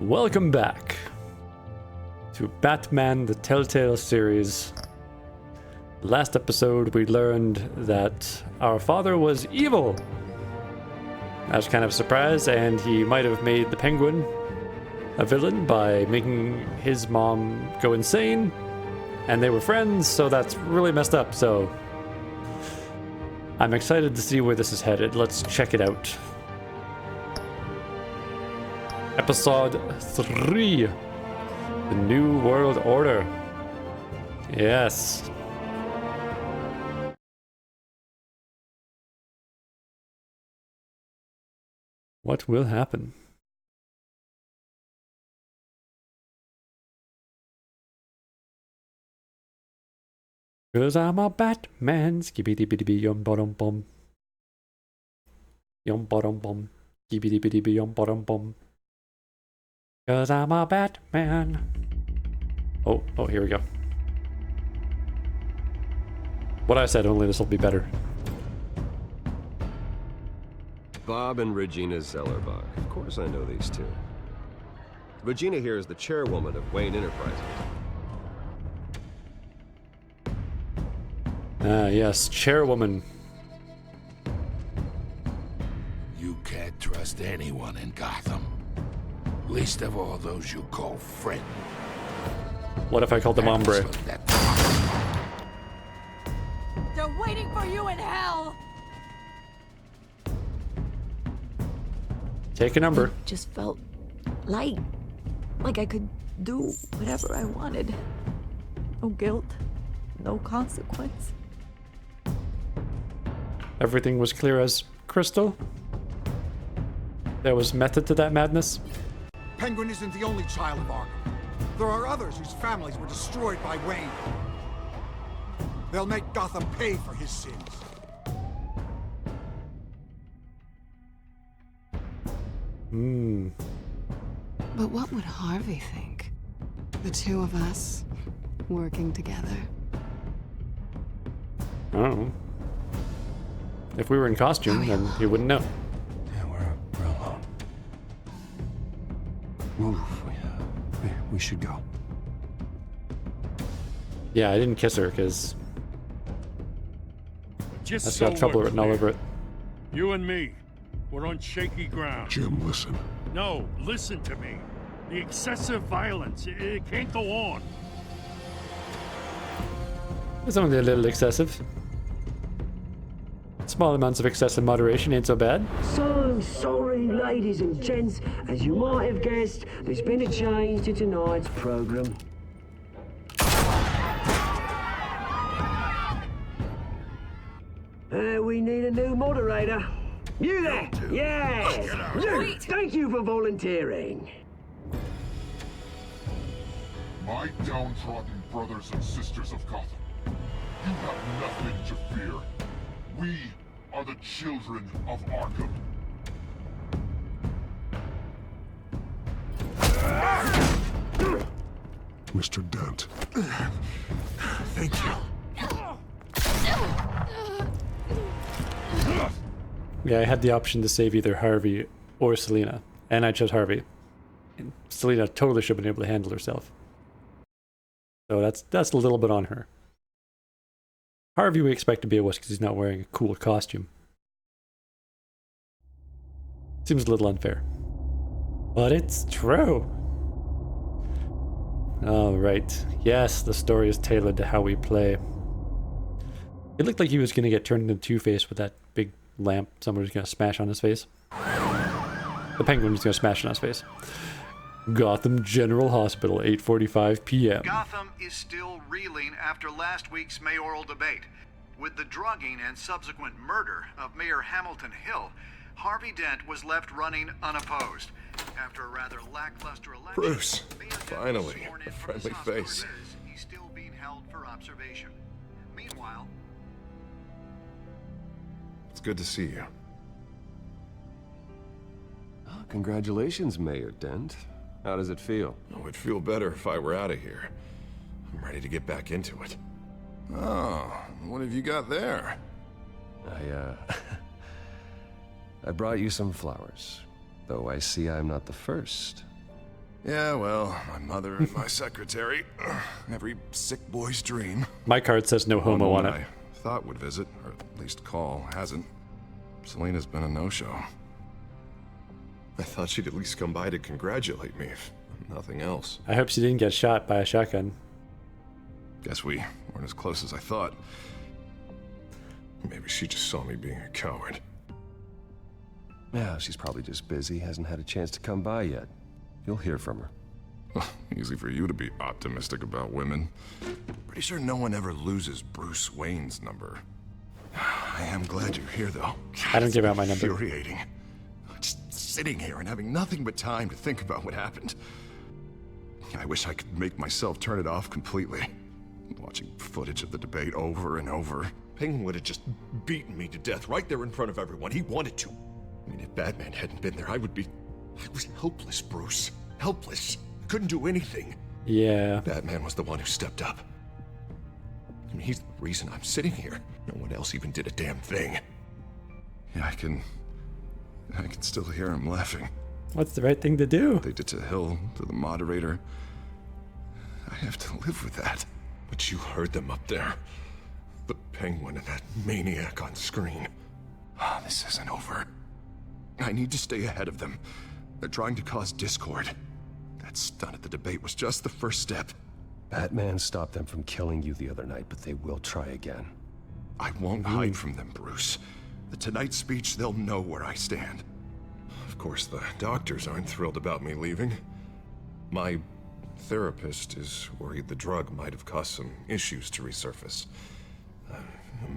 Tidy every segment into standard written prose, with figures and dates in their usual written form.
Welcome back to Batman the Telltale series. Last episode we learned that our father was evil. That was kind of a surprise, and he might have made the Penguin a villain by making his mom go insane, and they were friends, so that's really messed up. So I'm excited to see where this is headed. Let's check it out. Episode 3, The New World Order. Yes. What will happen? Cause I'm a Batman. Skibidi yum bottom bum. Yum bottom bum. Skibidi yum bottom bum. Cause I'm a Batman. Oh, here we go. What I said, only this will be better. Bob and Regina Zellerbach. Of course I know these two. Regina here is the chairwoman of Wayne Enterprises. Yes, chairwoman. You can't trust anyone in Gotham. Least of all those you call friend. What if I called them hombre? They're waiting for you in hell! Take a number. It just felt light. Like I could do whatever I wanted. No guilt. No consequence. Everything was clear as crystal. There was method to that madness. Penguin isn't the only child of Arkham. There are others whose families were destroyed by Wayne. They'll make Gotham pay for his sins. But what would Harvey think? The two of us working together. I don't know. If we were in costume, then he wouldn't know. Yeah, we're alone. Move. We should go. Yeah, I didn't kiss her because Just that's so got trouble we're written all clear, over it. You and me, we're on shaky ground. Jim, listen. No, listen to me. The excessive violence, it can't go on. It's only a little excessive. Small amounts of excessive moderation ain't so bad. So sorry, ladies and gents. As you might have guessed, there's been a change to tonight's program. We need a new moderator. You there? Yes. You. Thank you for volunteering. My downtrodden brothers and sisters of Gotham, you have nothing to fear. We are the children of Arkham. Mr. Dent. Thank you. Yeah, I had the option to save either Harvey or Selina, and I chose Harvey. And Selina totally should have been able to handle herself. So that's a little bit on her. Harvey we expect to be a wuss because he's not wearing a cool costume. Seems a little unfair. But it's true. Alright. Yes, the story is tailored to how we play. It looked like he was going to get turned into Two-Face with that big lamp. Someone was going to smash on his face. The Penguin was going to smash on his face. Gotham General Hospital, 8:45 p.m. Gotham is still reeling after last week's mayoral debate. With the drugging and subsequent murder of Mayor Hamilton Hill, Harvey Dent was left running unopposed. After a rather lackluster election, Bruce, Mayor Dent was finally, sworn a in from his friendly hospital face. bed. He's still being held for observation. Meanwhile, It's good to see you. Oh, congratulations, Mayor Dent. How does it feel? Oh, it'd feel better if I were out of here. I'm ready to get back into it. Oh, what have you got there? I brought you some flowers, though I see I'm not the first. Yeah, well, my mother and my secretary. Every sick boy's dream. My card says no homo on One it. I thought would visit, or at least call, hasn't. Selena's been a no-show. I thought she'd at least come by to congratulate me, if nothing else. I hope she didn't get shot by a shotgun. Guess we weren't as close as I thought. Maybe she just saw me being a coward. Yeah, she's probably just busy, hasn't had a chance to come by yet. You'll hear from her. Easy for you to be optimistic about women. Pretty sure no one ever loses Bruce Wayne's number. I am glad you're here, though. I don't give out my number. Infuriating. Just sitting here and having nothing but time to think about what happened. I wish I could make myself turn it off completely. Watching footage of the debate over and over. Penguin would have just beaten me to death right there in front of everyone. He wanted to. I mean, if Batman hadn't been there, I was helpless, Bruce. Helpless. Couldn't do anything. Yeah. Batman was the one who stepped up. I mean, he's the reason I'm sitting here. No one else even did a damn thing. Yeah, I can still hear him laughing. What's the right thing to do? What they did to Hill, to the moderator. I have to live with that. But you heard them up there. The Penguin and that maniac on screen. This isn't over. I need to stay ahead of them. They're trying to cause discord. That stunt at the debate was just the first step. Batman stopped them from killing you the other night, but they will try again. I won't hide from them, Bruce. The Tonight speech, they'll know where I stand. Of course, the doctors aren't thrilled about me leaving. My therapist is worried the drug might have caused some issues to resurface.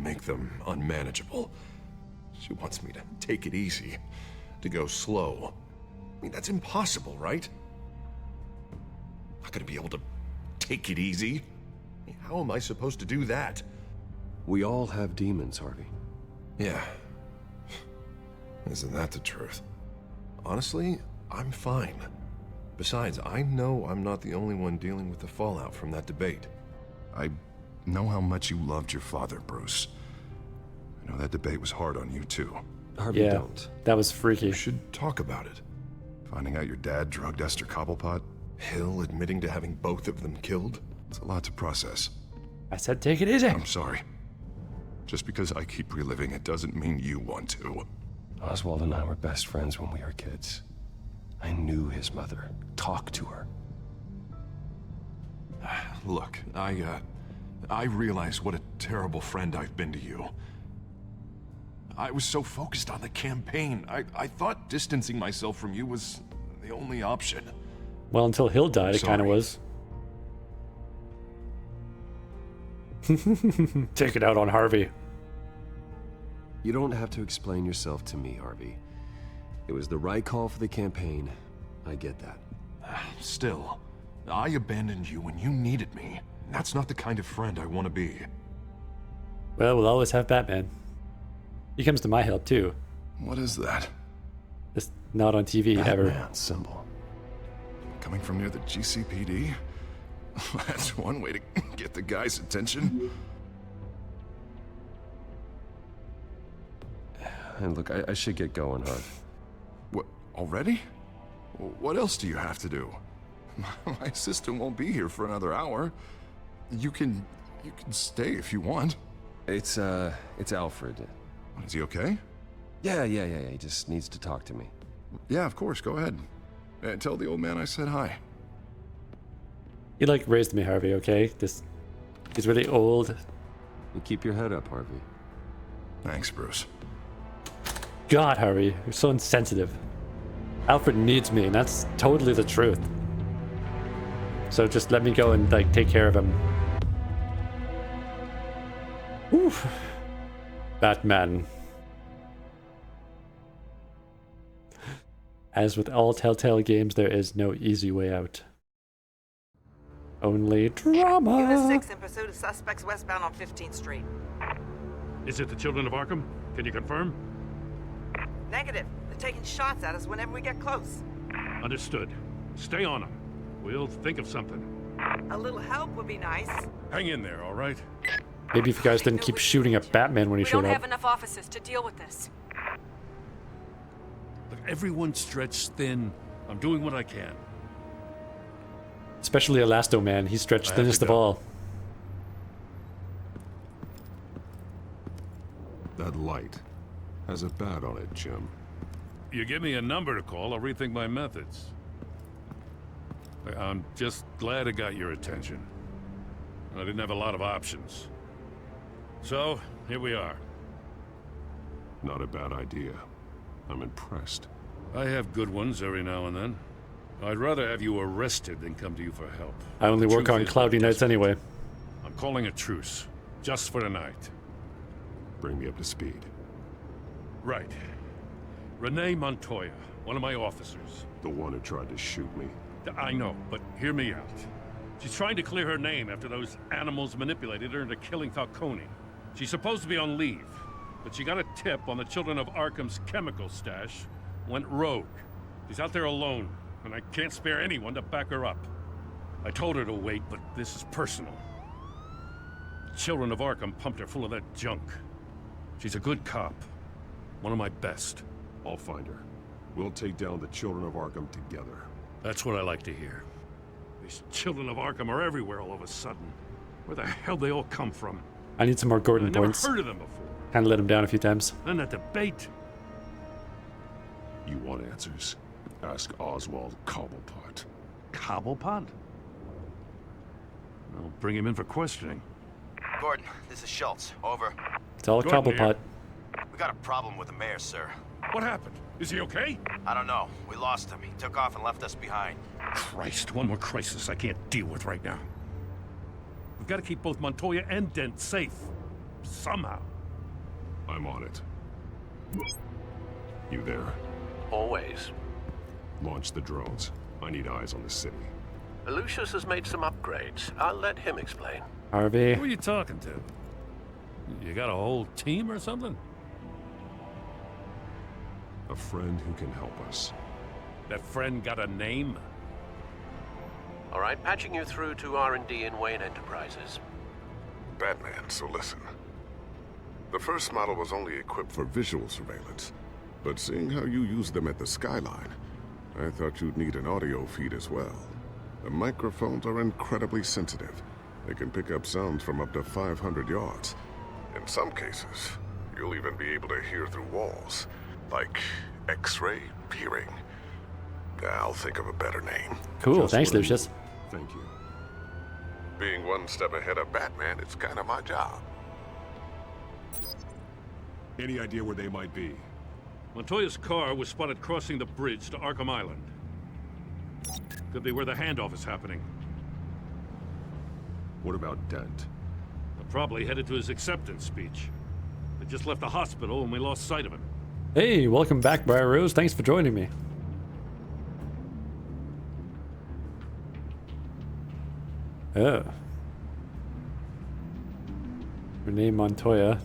Make them unmanageable. She wants me to take it easy, to go slow. I mean, that's impossible, right? Not gonna be able to take it easy. I mean, how am I supposed to do that? We all have demons, Harvey. Yeah. Isn't that the truth? Honestly, I'm fine. Besides, I know I'm not the only one dealing with the fallout from that debate. I know how much you loved your father, Bruce. I know that debate was hard on you, too. Harvey, don't. That was freaky. We should talk about it. Finding out your dad drugged Esther Cobblepot? Hill admitting to having both of them killed? It's a lot to process. I said take it easy. I'm sorry. Just because I keep reliving it doesn't mean you want to. Oswald and I were best friends when we were kids. I knew his mother. Talked to her. Look, I realize what a terrible friend I've been to you. I was so focused on the campaign. I thought distancing myself from you was the only option. Well, until Hill died, it kind of was. Take it out on Harvey. You don't have to explain yourself to me, Harvey. It was the right call for the campaign. I get that. Still, I abandoned you when you needed me. That's not the kind of friend I want to be. Well, we'll always have Batman. He comes to my help, too. What is that? Just not on TV, ever. Batman symbol. Coming from near the GCPD? That's one way to get the guy's attention. And look, I should get going, Harv. What, already? What else do you have to do? My assistant won't be here for another hour. You can stay if you want. It's Alfred. Is he okay? Yeah. He just needs to talk to me. Yeah, of course. Go ahead. Tell the old man I said hi. You raised me, Harvey, okay? He's really old. You keep your head up, Harvey. Thanks, Bruce. God, Harvey, you're so insensitive. Alfred needs me, and that's totally the truth. So just let me go and take care of him. Oof. Batman. As with all Telltale games, there is no easy way out. Only drama. Unit 6 in pursuit of suspects westbound on 15th Street. Is it the Children of Arkham? Can you confirm? Negative. They're taking shots at us whenever we get close. Understood. Stay on them. We'll think of something. A little help would be nice. Hang in there, all right? Maybe if you guys didn't keep shooting at Batman when he showed up. We don't have enough officers to deal with this. Look, everyone's stretched thin. I'm doing what I can. Especially Elasto Man. He's stretched thinnest of all. That light has a bat on it, Jim. You give me a number to call, I'll rethink my methods. I'm just glad it got your attention. I didn't have a lot of options. So, here we are. Not a bad idea. I'm impressed. I have good ones every now and then. I'd rather have you arrested than come to you for help. I only work on cloudy nights anyway. I'm calling a truce, just for tonight. Bring me up to speed. Right. Renee Montoya, one of my officers. The one who tried to shoot me. I know, but hear me out. She's trying to clear her name after those animals manipulated her into killing Falcone. She's supposed to be on leave, but she got a tip on the Children of Arkham's chemical stash, went rogue. She's out there alone, and I can't spare anyone to back her up. I told her to wait, but this is personal. The Children of Arkham pumped her full of that junk. She's a good cop. One of my best. I'll find her. We'll take down the Children of Arkham together. That's what I like to hear. These Children of Arkham are everywhere all of a sudden. Where the hell they all come from? I need some more Gordon points. I never heard of them before. Kind of let him down a few times. Then that debate. You want answers? Ask Oswald Cobblepot. Cobblepot? I'll bring him in for questioning. Gordon, this is Schultz. Over. It's all Cobblepot. We got a problem with the mayor, sir. What happened? Is he okay? I don't know. We lost him. He took off and left us behind. Christ, one more crisis I can't deal with right now. We've got to keep both Montoya and Dent safe. Somehow. I'm on it. You there? Always. Launch the drones. I need eyes on the city. Lucius has made some upgrades. I'll let him explain. Harvey. Who are you talking to? You got a whole team or something? A friend who can help us. That friend got a name? All right, patching you through to R&D in Wayne Enterprises. Batman, so listen. The first model was only equipped for visual surveillance, but seeing how you use them at the Skyline, I thought you'd need an audio feed as well. The microphones are incredibly sensitive. They can pick up sounds from up to 500 yards. In some cases, you'll even be able to hear through walls, like X-ray hearing. I'll think of a better name. Cool, thanks, Lucius. Thank you. Being one step ahead of Batman, it's kind of my job. Any idea where they might be? Montoya's car was spotted crossing the bridge to Arkham Island. Could be where the handoff is happening. What about Dent? They're probably headed to his acceptance speech. They just left the hospital and we lost sight of him. Hey, welcome back, Briar Rose. Thanks for joining me. Oh. Renee Montoya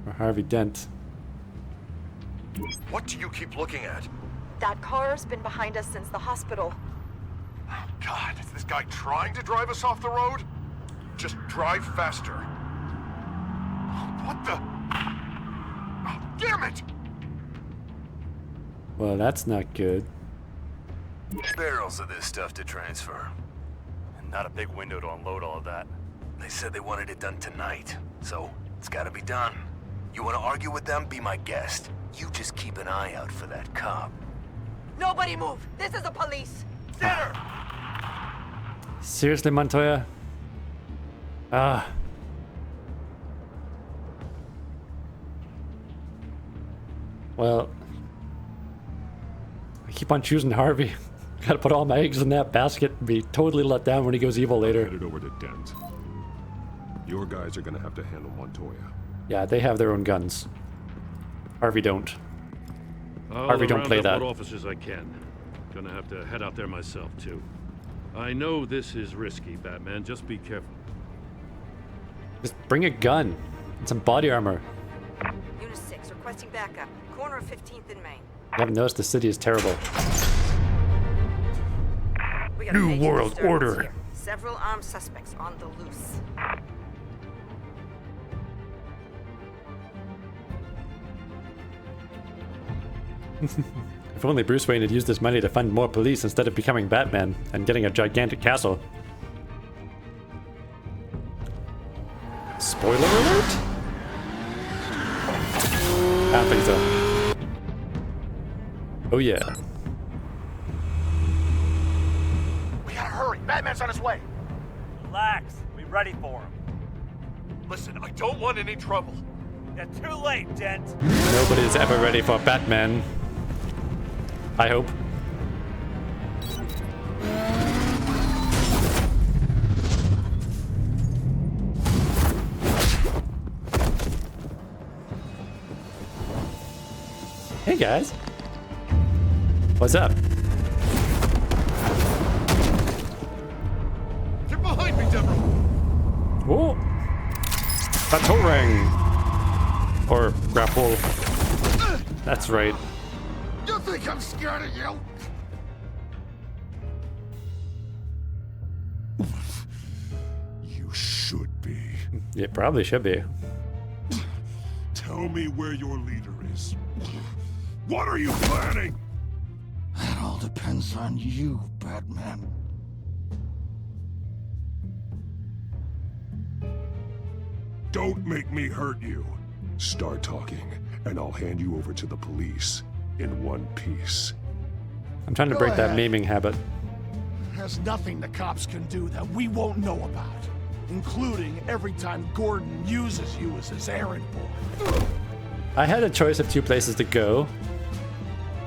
or Harvey Dent. What do you keep looking at? That car's been behind us since the hospital. Oh, God, is this guy trying to drive us off the road? Just drive faster. What the? Oh, damn it! Well, that's not good. Barrels of this stuff to transfer. And not a big window to unload all of that. They said they wanted it done tonight, so it's gotta be done. You wanna argue with them? Be my guest. You just keep an eye out for that cop. Nobody move! This is the police! There! Seriously, Montoya? Ah. Well, I keep on choosing Harvey. Gotta put all my eggs in that basket and be totally let down when he goes evil later. Headed over to Dent. Your guys are gonna have to handle Montoya. Yeah, they have their own guns. Harvey don't. Harvey don't play that. What officers I can. Gonna have to head out there myself too. I know this is risky, Batman. Just be careful. Just bring a gun and some body armor. Unit 6 requesting backup. Corner of 15th and Main. I haven't noticed the city is terrible. We got a New major World disturbance Order. here. Several armed suspects on the loose. If only Bruce Wayne had used this money to fund more police instead of becoming Batman and getting a gigantic castle. Spoiler alert? I don't think so. Oh yeah. We gotta hurry. Batman's on his way. Relax. Be ready for him. Listen, I don't want any trouble. You're too late, gent. Nobody's ever ready for Batman. I hope. Hey guys. What's up? Get behind me, Deborah. Whoa. Batarang. Or grapple. That's right. You think I'm scared of you? You should be. It probably should be. Tell me where your leader is. What are you planning? That all depends on you, Batman. Don't make me hurt you. Start talking, and I'll hand you over to the police in one piece. I'm trying to break that maiming habit. There's nothing the cops can do that we won't know about, including every time Gordon uses you as his errand boy. I had a choice of two places to go.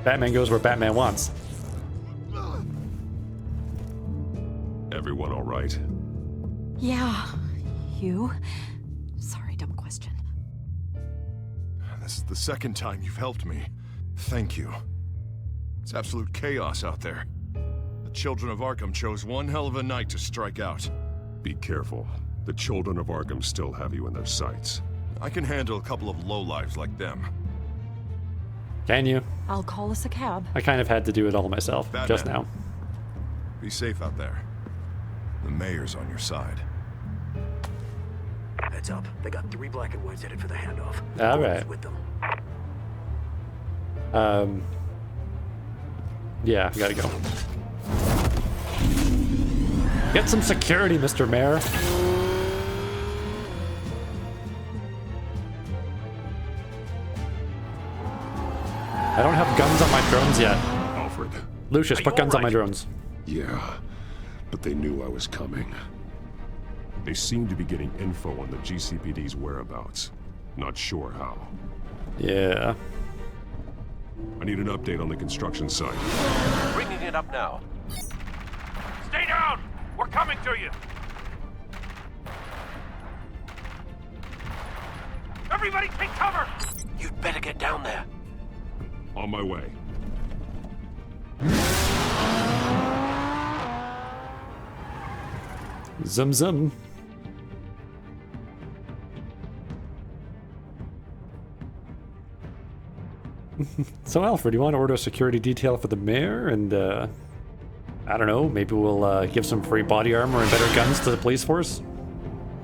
Batman goes where Batman wants. Everyone all right? Yeah. You? Sorry, dumb question. This is the second time you've helped me. Thank you. It's absolute chaos out there. The children of Arkham chose one hell of a night to strike out. Be careful. The children of Arkham still have you in their sights. I can handle a couple of lowlives like them. Can you? I'll call us a cab. I kind of had to do it all myself Batman. just now. Be safe out there. The mayor's on your side. Heads up. They got 3 black and whites headed for the handoff. All right. With them. Yeah, we gotta go. Get some security, Mr. Mayor. I don't have guns on my drones yet. Alfred. Lucius, put guns on my drones. Yeah, but they knew I was coming. They seem to be getting info on the GCPD's whereabouts. Not sure how. Yeah. I need an update on the construction site. Bringing it up now. Stay down! We're coming to you! Everybody take cover! You'd better get down there. On my way. Zum zum. So Alfred, you want to order a security detail for the mayor and I don't know, maybe we'll give some free body armor and better guns to the police force?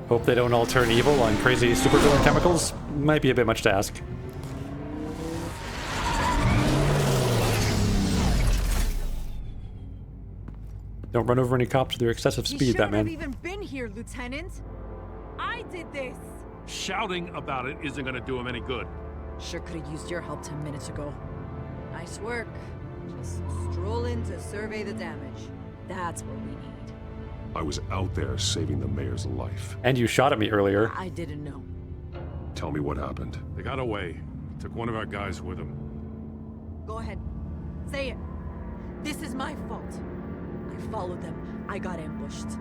Hope they don't all turn evil on crazy supervillain chemicals? Might be a bit much to ask. Don't run over any cops with your excessive speed, Batman. You shouldn't have even been here, Lieutenant. I did this. Shouting about it isn't gonna do him any good. Sure could have used your help 10 minutes ago. Nice work. Just stroll in to survey the damage. That's what we need. I was out there saving the mayor's life. And you shot at me earlier. I didn't know. Tell me what happened. They got away. Took one of our guys with them. Go ahead. Say it. This is my fault. I followed them. I got ambushed.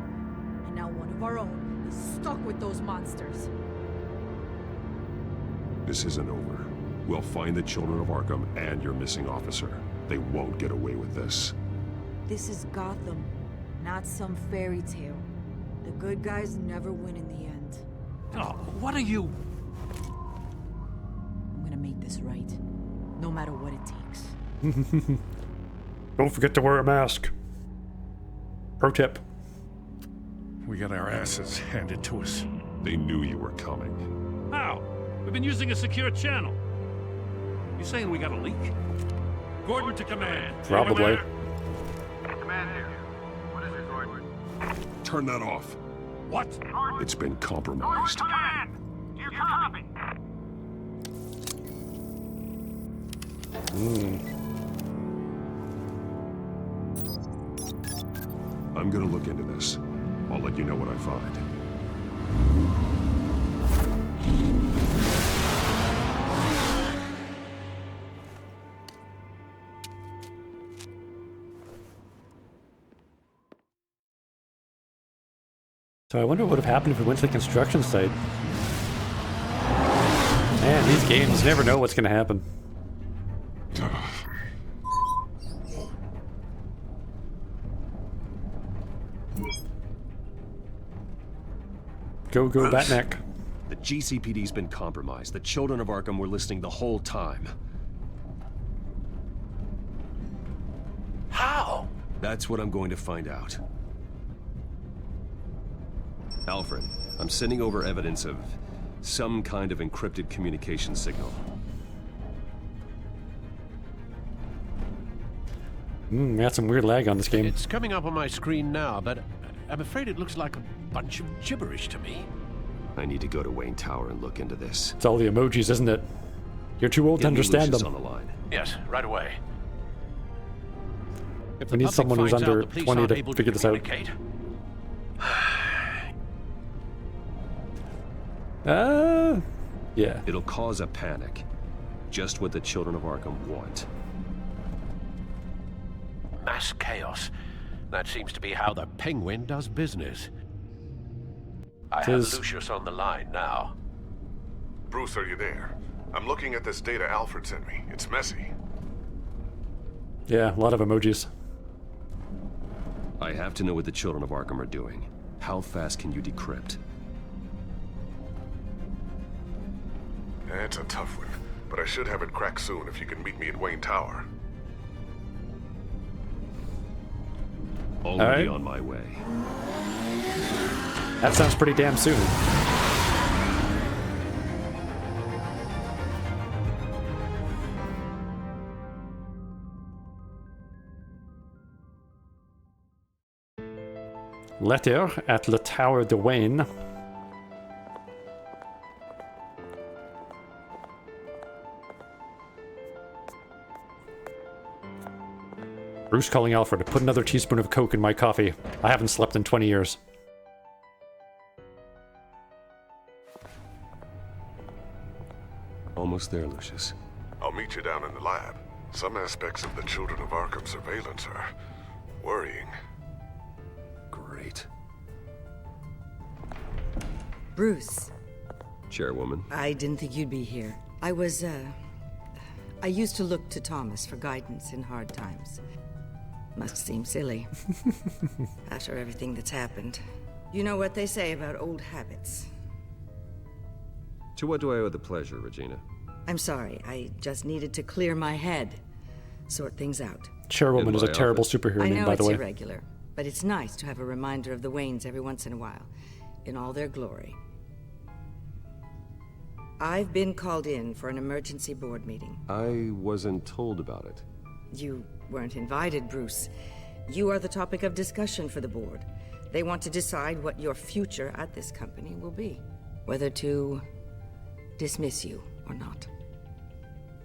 And now one of our own is stuck with those monsters. This isn't over. We'll find the children of Arkham and your missing officer. They won't get away with this. This is Gotham, not some fairy tale. The good guys never win in the end. Oh, what are you? I'm gonna make this right, no matter what it takes. Don't forget to wear a mask. Pro tip. We got our asses handed to us. They knew you were coming. How? We've been using a secure channel. You saying we got a leak? Gordon to command. Probably. Command here. What is it, Gordon? Turn that off. What? It's been compromised. Command! Do you copy? I'm gonna look into this. I'll let you know what I find. So I wonder what would have happened if we went to the construction site. Man, these games never know what's going to happen. Go, Batneck. The GCPD's been compromised. The children of Arkham were listening the whole time. How? That's what I'm going to find out. Alfred, I'm sending over evidence of some kind of encrypted communication signal. Got some weird lag on this game. It's coming up on my screen now, but I'm afraid it looks like a bunch of gibberish to me. I need to go to Wayne Tower and look into this. It's all the emojis, isn't it? You're too old to understand them. On the line. Yes, right away. If We need someone who's under 20 to figure this out. Yeah. It'll cause a panic. Just what the children of Arkham want. Mass chaos. That seems to be how the Penguin does business. I have Lucius on the line now. Bruce, are you there? I'm looking at this data Alfred sent me. It's messy. Yeah, a lot of emojis. I have to know what the children of Arkham are doing. How fast can you decrypt? It's a tough one, but I should have it cracked soon if you can meet me at Wayne Tower. Already on my way. That sounds pretty damn soon. Letter at Le Tower de Wayne. Bruce calling Alfred, put another teaspoon of Coke in my coffee. I haven't slept in 20 years. Almost there, Lucius. I'll meet you down in the lab. Some aspects of the Children of Arkham surveillance are worrying. Great. Bruce. Chairwoman. I didn't think you'd be here. I used to look to Thomas for guidance in hard times. Must seem silly. After everything that's happened. You know what they say about old habits. To what do I owe the pleasure, Regina? I'm sorry, I just needed to clear my head. Sort things out. Chairwoman is a terrible superhero name, by the way. I know it's irregular, but it's nice to have a reminder of the Waynes every once in a while, in all their glory. I've been called in for an emergency board meeting. I wasn't told about it. You weren't invited, Bruce. You are the topic of discussion for the board. They want to decide what your future at this company will be. Whether to dismiss you or not.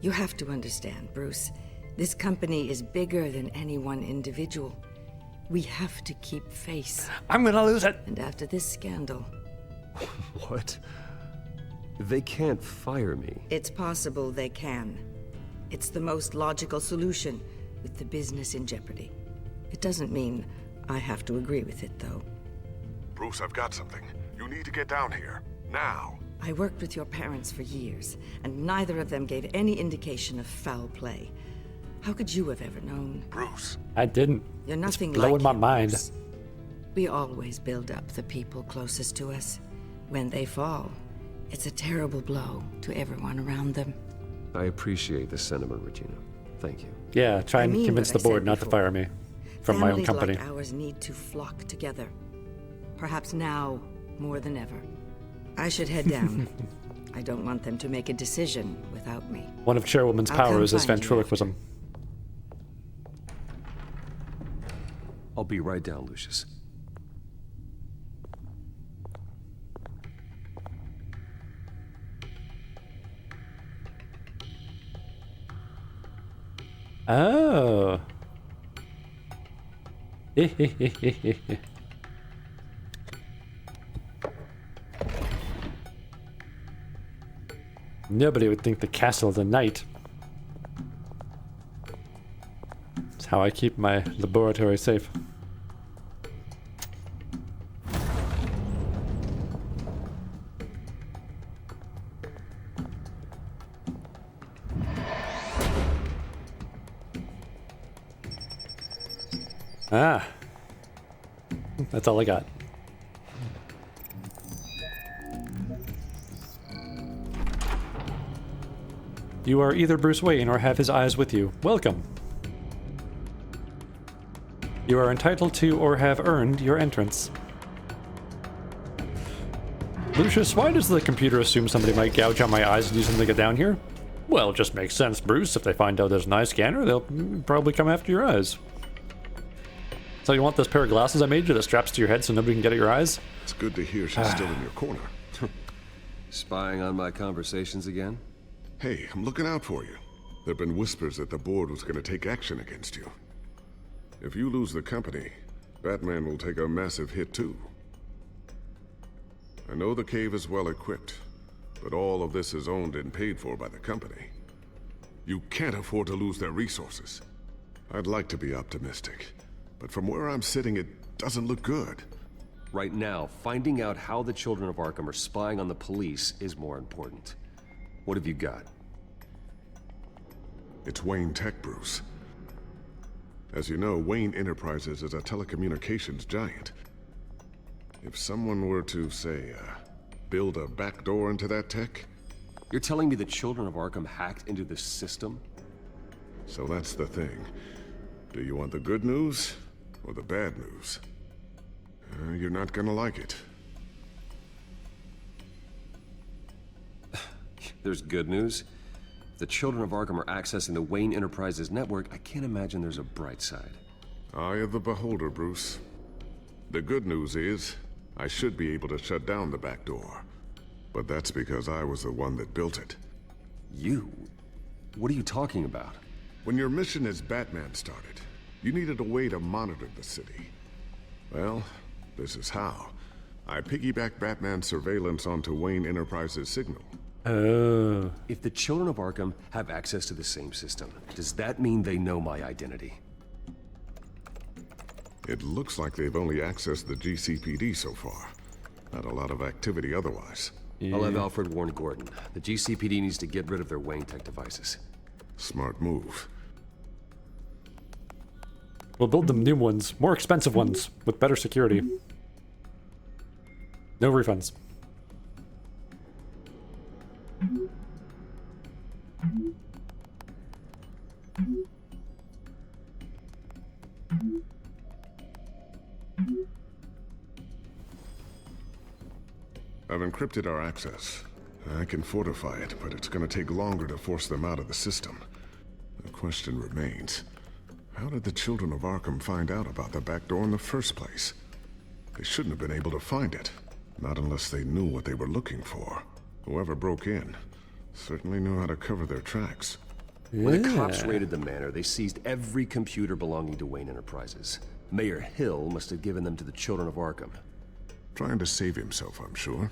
You have to understand, Bruce. This company is bigger than any one individual. We have to keep face. I'm gonna lose it. And after this scandal... What? They can't fire me. It's possible they can. It's the most logical solution, with the business in jeopardy. It doesn't mean I have to agree with it, though. Bruce, I've got something. You need to get down here. Now. I worked with your parents for years, and neither of them gave any indication of foul play. How could you have ever known? Bruce. I didn't. You're nothing it's blowing like my him, mind. Bruce. We always build up the people closest to us. When they fall, it's a terrible blow to everyone around them. I appreciate the sentiment, Regina. Thank you. Yeah, try and convince the board not to fire me from my own company. Families like ours need to flock together. Perhaps now more than ever. I should head down. I don't want them to make a decision without me. One of Chairwoman's I'll come powers is find you ventriloquism. I'll be right down, Lucius. Oh. Nobody would think the castle of the knight. It's how I keep my laboratory safe. Ah. That's all I got. You are either Bruce Wayne or have his eyes with you. Welcome. You are entitled to or have earned your entrance. Lucius, why does the computer assume somebody might gouge out my eyes and use them to get down here? Well, it just makes sense, Bruce. If they find out there's an eye scanner, they'll probably come after your eyes. So you want this pair of glasses I made you that straps to your head so nobody can get at your eyes? It's good to hear she's still in your corner. Spying on my conversations again? Hey, I'm looking out for you. There've been whispers that the board was going to take action against you. If you lose the company, Batman will take a massive hit too. I know the cave is well equipped, but all of this is owned and paid for by the company. You can't afford to lose their resources. I'd like to be optimistic, but from where I'm sitting, it doesn't look good. Right now, finding out how the children of Arkham are spying on the police is more important. What have you got? It's Wayne Tech, Bruce. As you know, Wayne Enterprises is a telecommunications giant. If someone were to, say, build a backdoor into that tech... You're telling me the children of Arkham hacked into the system? So that's the thing. Do you want the good news or the bad news? You're not gonna like it. There's good news. If the children of Arkham are accessing the Wayne Enterprises network, I can't imagine there's a bright side. Eye of the beholder, Bruce. The good news is, I should be able to shut down the back door. But that's because I was the one that built it. You? What are you talking about? When your mission as Batman started, you needed a way to monitor the city. Well, this is how. I piggybacked Batman's surveillance onto Wayne Enterprises' signal. Oh. If the children of Arkham have access to the same system, does that mean they know my identity? It looks like they've only accessed the GCPD so far. Not a lot of activity otherwise. Yeah. I'll have Alfred warn Gordon. The GCPD needs to get rid of their Wayne Tech devices. Smart move. We'll build them new ones, more expensive ones, with better security. No refunds. I've encrypted our access. I can fortify it, but it's gonna take longer to force them out of the system. The question remains, how did the children of Arkham find out about the back door in the first place? They shouldn't have been able to find it. Not unless they knew what they were looking for. Whoever broke in certainly knew how to cover their tracks. When the cops raided the manor, they seized every computer belonging to Wayne Enterprises. Mayor Hill must have given them to the children of Arkham. Trying to save himself, I'm sure.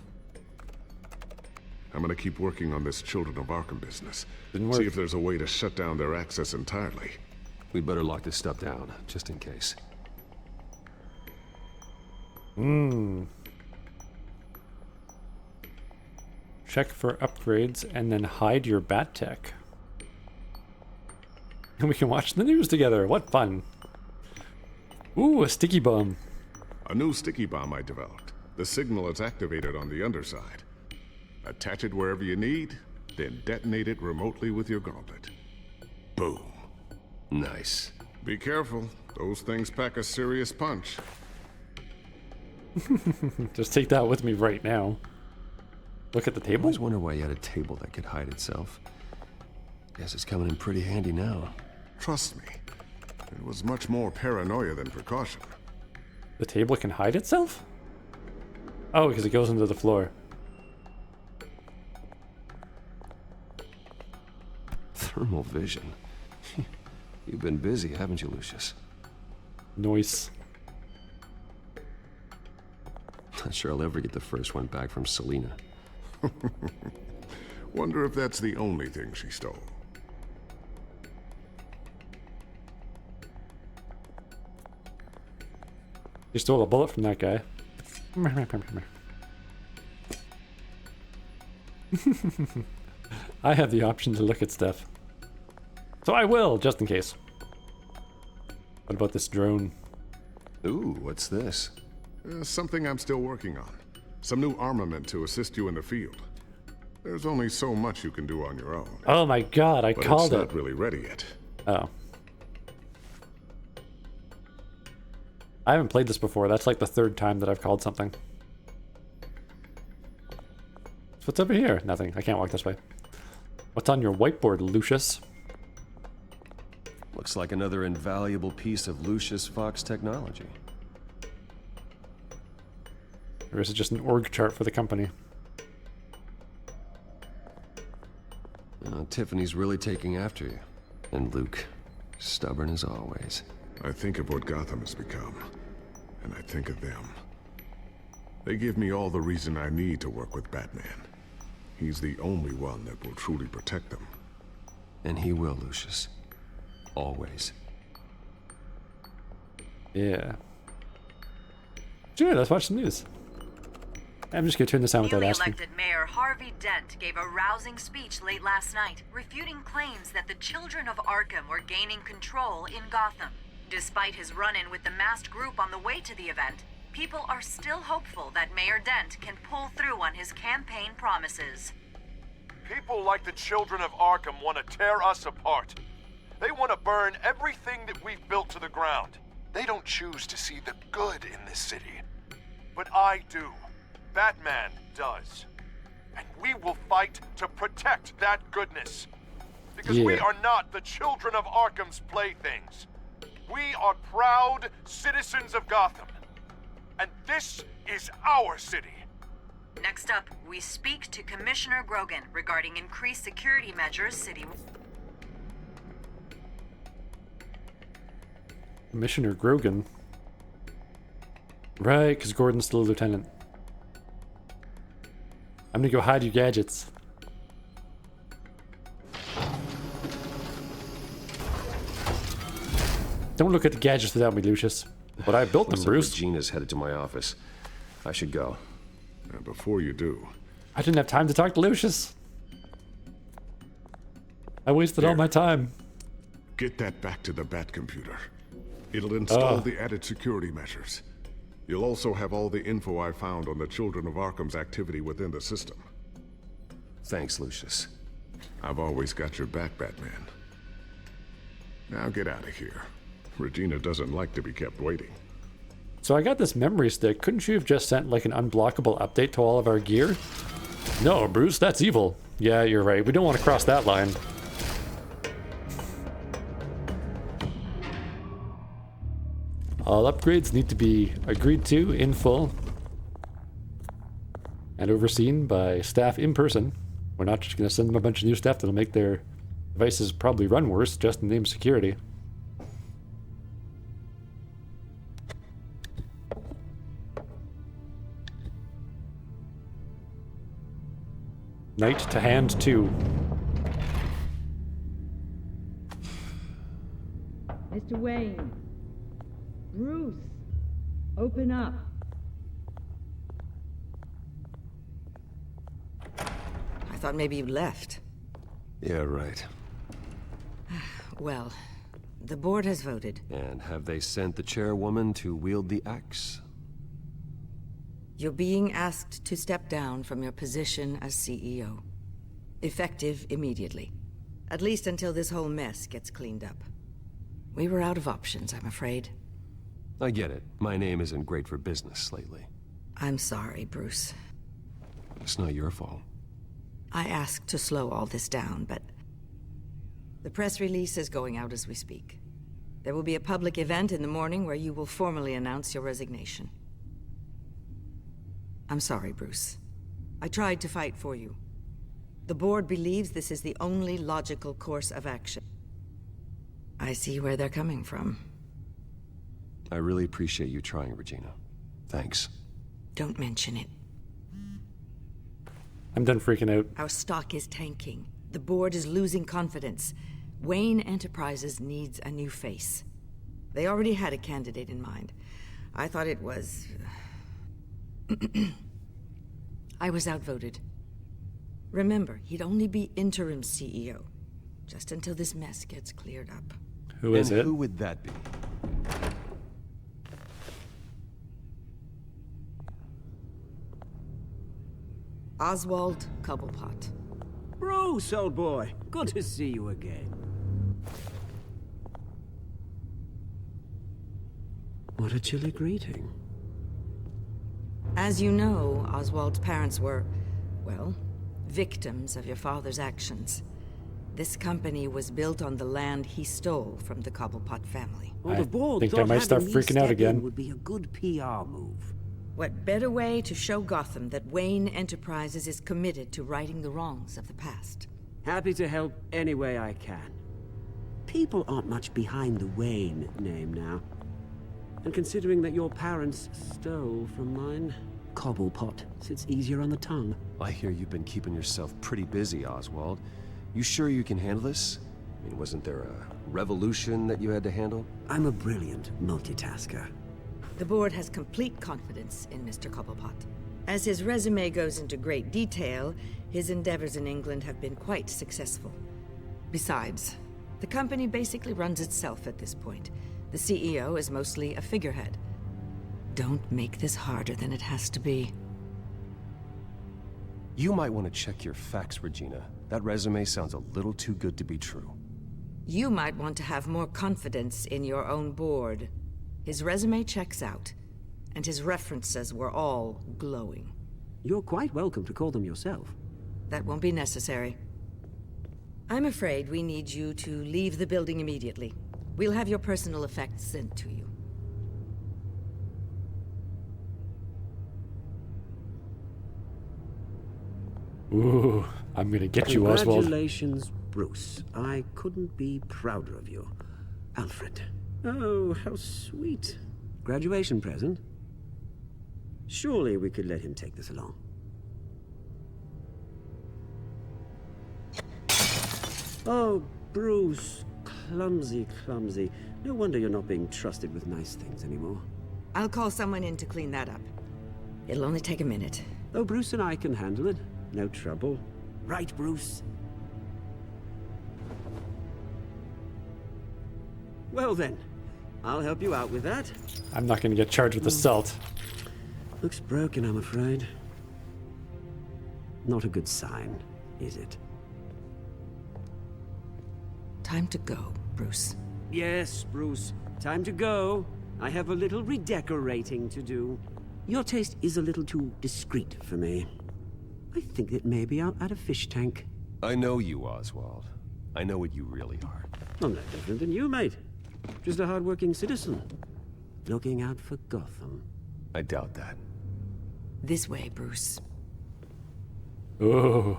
I'm gonna keep working on this Children of Arkham business. See if there's a way to shut down their access entirely. We'd better lock this stuff down, just in case. Check for upgrades and then hide your bat tech. And we can watch the news together. What fun. Ooh, a sticky bomb. A new sticky bomb I developed. The signal is activated on the underside. Attach it wherever you need, then detonate it remotely with your gauntlet. Boom. Nice. Be careful. Those things pack a serious punch. Just take that with me right now. Look at the table. I always wonder why you had a table that could hide itself. Guess it's coming in pretty handy now. Trust me. It was much more paranoia than precaution. The table can hide itself? Oh, because it goes into the floor. Thermal vision. You've been busy, haven't you, Lucius? Noise. Not sure I'll ever get the first one back from Selena. Wonder if that's the only thing she stole. You stole a bullet from that guy. I have the option to look at stuff. So I will, just in case. What about this drone? Ooh, what's this? Something I'm still working on. Some new armament to assist you in the field. There's only so much you can do on your own. Oh my god, I called it. It's not really ready yet. Oh. I haven't played this before. That's like the third time that I've called something. So what's over here? Nothing. I can't walk this way. What's on your whiteboard, Lucius? Looks like another invaluable piece of Lucius Fox technology. Or is it just an org chart for the company? Tiffany's really taking after you. And Luke, stubborn as always. I think of what Gotham has become, and I think of them. They give me all the reason I need to work with Batman. He's the only one that will truly protect them. And he will, Lucius. Always. Yeah. Sure, let's watch some news. I'm just gonna turn this on without asking. Newly elected Mayor Harvey Dent gave a rousing speech late last night, refuting claims that the children of Arkham were gaining control in Gotham. Despite his run-in with the masked group on the way to the event, people are still hopeful that Mayor Dent can pull through on his campaign promises. People like the children of Arkham want to tear us apart. They want to burn everything that we've built to the ground. They don't choose to see the good in this city. But I do. Batman does. And we will fight to protect that goodness. Because we are not the children of Arkham's playthings. We are proud citizens of Gotham. And this is our city. Next up, we speak to Commissioner Grogan regarding increased security measures city. Commissioner Grogan? Right, because Gordon's still a lieutenant. I'm gonna go hide your gadgets. Don't look at the gadgets without me, Lucius. But I built them, Bruce. Regina's headed to my office. I should go. And before you do... I didn't have time to talk to Lucius. I wasted all my time. Get that back to the Bat computer. It'll install the added security measures. You'll also have all the info I found on the Children of Arkham's activity within the system. Thanks, Lucius. I've always got your back, Batman. Now get out of here. Regina doesn't like to be kept waiting. So I got this memory stick. Couldn't you have just sent like an unblockable update to all of our gear? No, Bruce, that's evil. Yeah, you're right. We don't want to cross that line. All upgrades need to be agreed to in full and overseen by staff in person. We're not just going to send them a bunch of new stuff that'll make their devices probably run worse just in the name of security. Knight to hand 2. Mr. Wayne. Bruce, open up. I thought maybe you left. Yeah, right. Well, the board has voted. And have they sent the chairwoman to wield the axe? You're being asked to step down from your position as CEO. Effective immediately. At least until this whole mess gets cleaned up. We were out of options, I'm afraid. I get it. My name isn't great for business lately. I'm sorry, Bruce. It's not your fault. I asked to slow all this down, but... the press release is going out as we speak. There will be a public event in the morning where you will formally announce your resignation. I'm sorry, Bruce. I tried to fight for you. The board believes this is the only logical course of action. I see where they're coming from. I really appreciate you trying, Regina. Thanks. Don't mention it. I'm done freaking out. Our stock is tanking. The board is losing confidence. Wayne Enterprises needs a new face. They already had a candidate in mind. I thought it was... I was outvoted. Remember, he'd only be interim CEO, just until this mess gets cleared up. Who is it? Who would that be? Oswald Cobblepot. Bruce, old boy. Good to see you again. What a chilly greeting. As you know, Oswald's parents were, well, victims of your father's actions. This company was built on the land he stole from the Cobblepot family. Well, the board think I might start freaking out again. Would be a good PR move. What better way to show Gotham that Wayne Enterprises is committed to righting the wrongs of the past? Happy to help any way I can. People aren't much behind the Wayne name now. And considering that your parents stole from mine, Cobblepot sits easier on the tongue. I hear you've been keeping yourself pretty busy, Oswald. You sure you can handle this? I mean, wasn't there a revolution that you had to handle? I'm a brilliant multitasker. The board has complete confidence in Mr. Cobblepot. As his resume goes into great detail, his endeavors in England have been quite successful. Besides, the company basically runs itself at this point. The CEO is mostly a figurehead. Don't make this harder than it has to be. You might want to check your facts, Regina. That resume sounds a little too good to be true. You might want to have more confidence in your own board. His resume checks out, and his references were all glowing. You're quite welcome to call them yourself. That won't be necessary. I'm afraid we need you to leave the building immediately. We'll have your personal effects sent to you. Ooh, I'm gonna get you, Oswald. Congratulations, Bruce. I couldn't be prouder of you. Alfred. Oh, how sweet. Graduation present? Surely we could let him take this along. Oh, Bruce. Clumsy, clumsy. No wonder you're not being trusted with nice things anymore. I'll call someone in to clean that up. It'll only take a minute. Oh, Bruce and I can handle it. No trouble. Right, Bruce? Well then, I'll help you out with that. I'm not gonna get charged with assault. Looks broken, I'm afraid. Not a good sign, is it? Time to go, Bruce. Yes, Bruce. Time to go. I have a little redecorating to do. Your taste is a little too discreet for me. I think that maybe I'm at a fish tank. I know you, Oswald. I know what you really are. I'm no different than you, mate. Just a hard-working citizen. Looking out for Gotham. I doubt that. This way, Bruce. Ooh.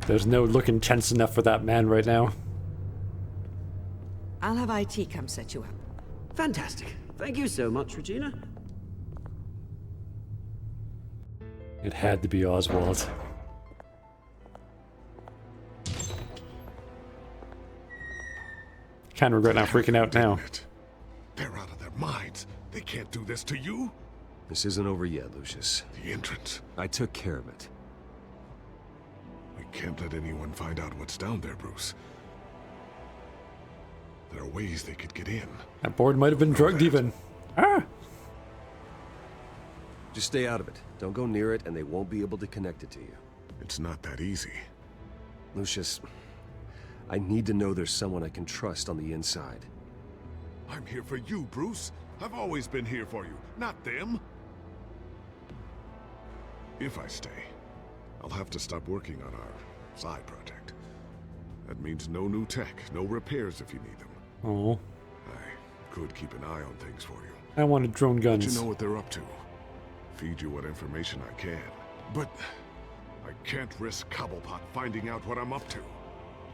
There's no looking tense enough for that man right now. I'll have IT come set you up. Fantastic. Thank you so much, Regina. It had to be Oswald. Kind of regret not freaking out now. They're out of their minds. They can't do this to you. This isn't over yet, Lucius. The entrance. I took care of it. We can't let anyone find out what's down there, Bruce. There are ways they could get in. That board might have been drugged even. Ah! Just stay out of it. Don't go near it, and they won't be able to connect it to you. It's not that easy. Lucius, I need to know there's someone I can trust on the inside. I'm here for you, Bruce. I've always been here for you, not them. If I stay, I'll have to stop working on our side project. That means no new tech, no repairs if you need them. Oh. I could keep an eye on things for you. I wanted drone guns. Let you know what they're up to. Feed you what information I can. But I can't risk Cobblepot finding out what I'm up to.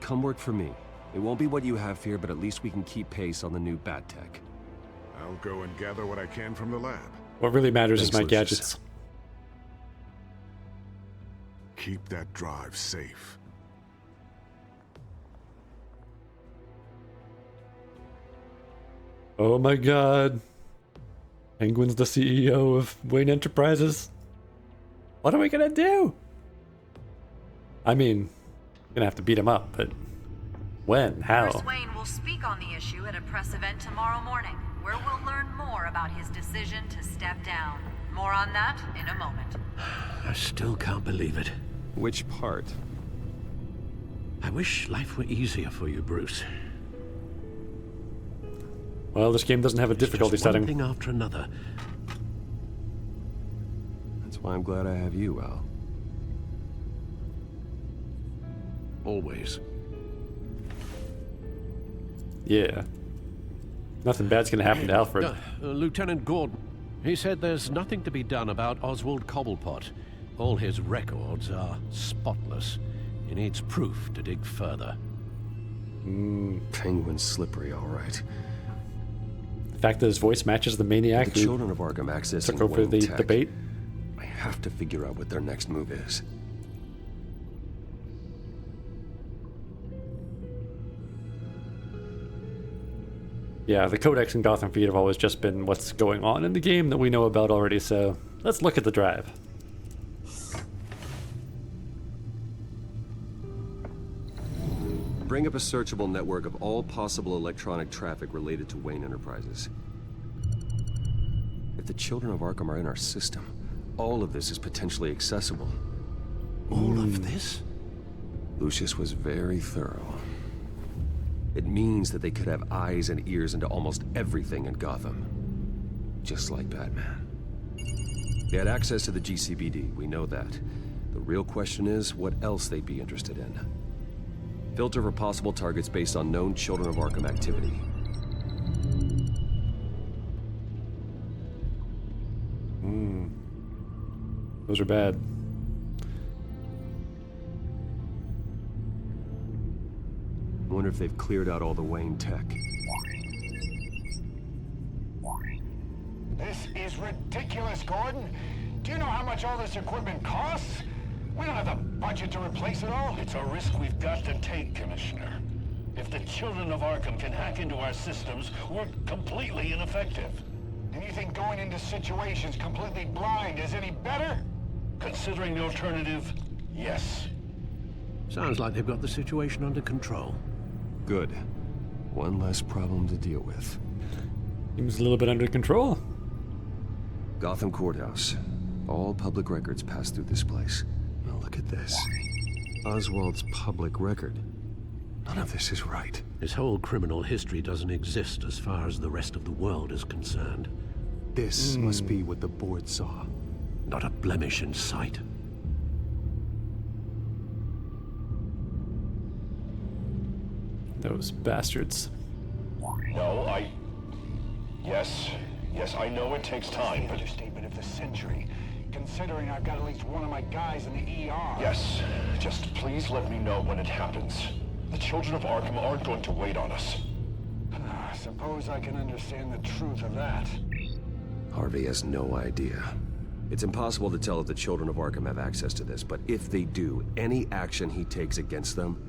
Come work for me. It won't be what you have here, but at least we can keep pace on the new bat tech. I'll go and gather what I can from the lab. What really matters is my Lucius. gadgets. Keep that drive safe. Oh my god. Penguin's the CEO of Wayne Enterprises. What are we gonna do? I mean, gonna have to beat him up, but when? How? Bruce Wayne will speak on the issue at a press event tomorrow morning, where we'll learn more about his decision to step down. More on that in a moment. I still can't believe it. Which part? I wish life were easier for you, Bruce. Well, this game doesn't have a difficulty Just one setting. thing after another. That's why I'm glad I have you, Al. Always. Yeah. Nothing bad's gonna happen to Alfred. Lieutenant Gordon. He said there's nothing to be done about Oswald Cobblepot. All his records are spotless. He needs proof to dig further. Penguin's slippery, all right. The fact that his voice matches the maniac With the who children of Arkham accessing took over Wayne the tech, debate. I have to figure out what their next move is. Yeah, the codex and Gotham feed have always just been what's going on in the game that we know about already, so let's look at the drive. Bring up a searchable network of all possible electronic traffic related to Wayne Enterprises. If the children of Arkham are in our system, all of this is potentially accessible. All of this? Lucius was very thorough. It means that they could have eyes and ears into almost everything in Gotham. Just like Batman. They had access to the GCPD, we know that. The real question is, what else they'd be interested in. Filter for possible targets based on known Children of Arkham activity. Those are bad. Wonder if they've cleared out all the Wayne tech. This is ridiculous, Gordon. Do you know how much all this equipment costs? We don't have the budget to replace it all. It's a risk we've got to take, Commissioner. If the children of Arkham can hack into our systems, we're completely ineffective. And you think going into situations completely blind is any better? Considering the alternative, yes. Sounds like they've got the situation under control. Good. One less problem to deal with. Seems a little bit under control. Gotham Courthouse. All public records pass through this place. Now look at this. Oswald's public record. None of this is right. His whole criminal history doesn't exist as far as the rest of the world is concerned. This must be what the board saw. Not a blemish in sight. Those bastards. No, Yes, I know it takes time, but... Understatement of the century, considering I've got at least one of my guys in the ER. Yes, just please let me know when it happens. The children of Arkham aren't going to wait on us. Suppose I can understand the truth of that. Harvey has no idea. It's impossible to tell if the children of Arkham have access to this, but if they do, any action he takes against them,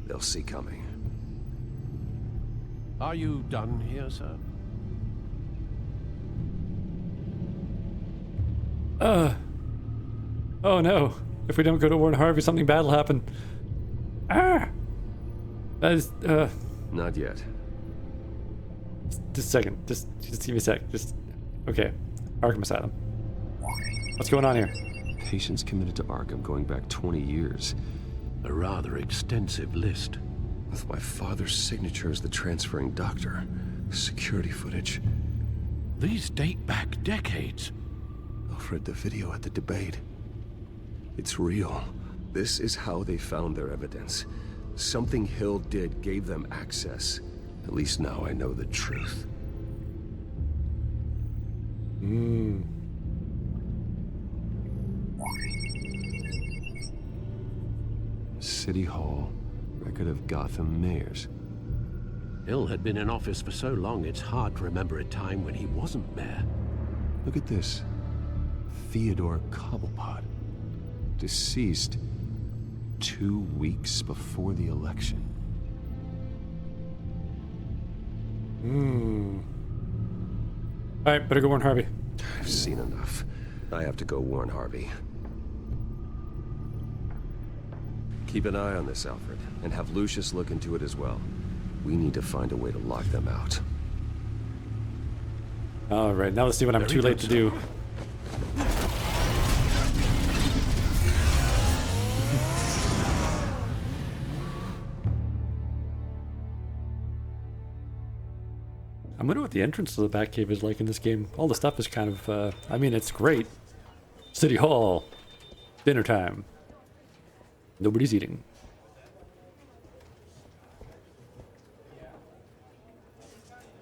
they'll see coming. Are you done here, sir? Oh no. If we don't go to warn Harvey, something bad will happen. Ah! That is, Not yet. Just a second. Just give me a sec. Okay. Arkham Asylum. What's going on here? Patients committed to Arkham going back 20 years. A rather extensive list. With my father's signature as the transferring doctor. Security footage. These date back decades. Alfred, the video at the debate. It's real. This is how they found their evidence. Something Hill did gave them access. At least now I know the truth. City Hall. Record of Gotham mayors. Hill had been in office for so long, it's hard to remember a time when he wasn't mayor. Look at this. Theodore Cobblepot. Deceased 2 weeks before the election. Alright, better go warn Harvey. I've seen enough. I have to go warn Harvey. Keep an eye on this, Alfred, and have Lucius look into it as well. We need to find a way to lock them out. Alright, now let's see what I'm too late to do. I wonder what the entrance to the Batcave is like in this game. All the stuff is kind of, I mean, it's great. City Hall. Dinner time. Nobody's eating.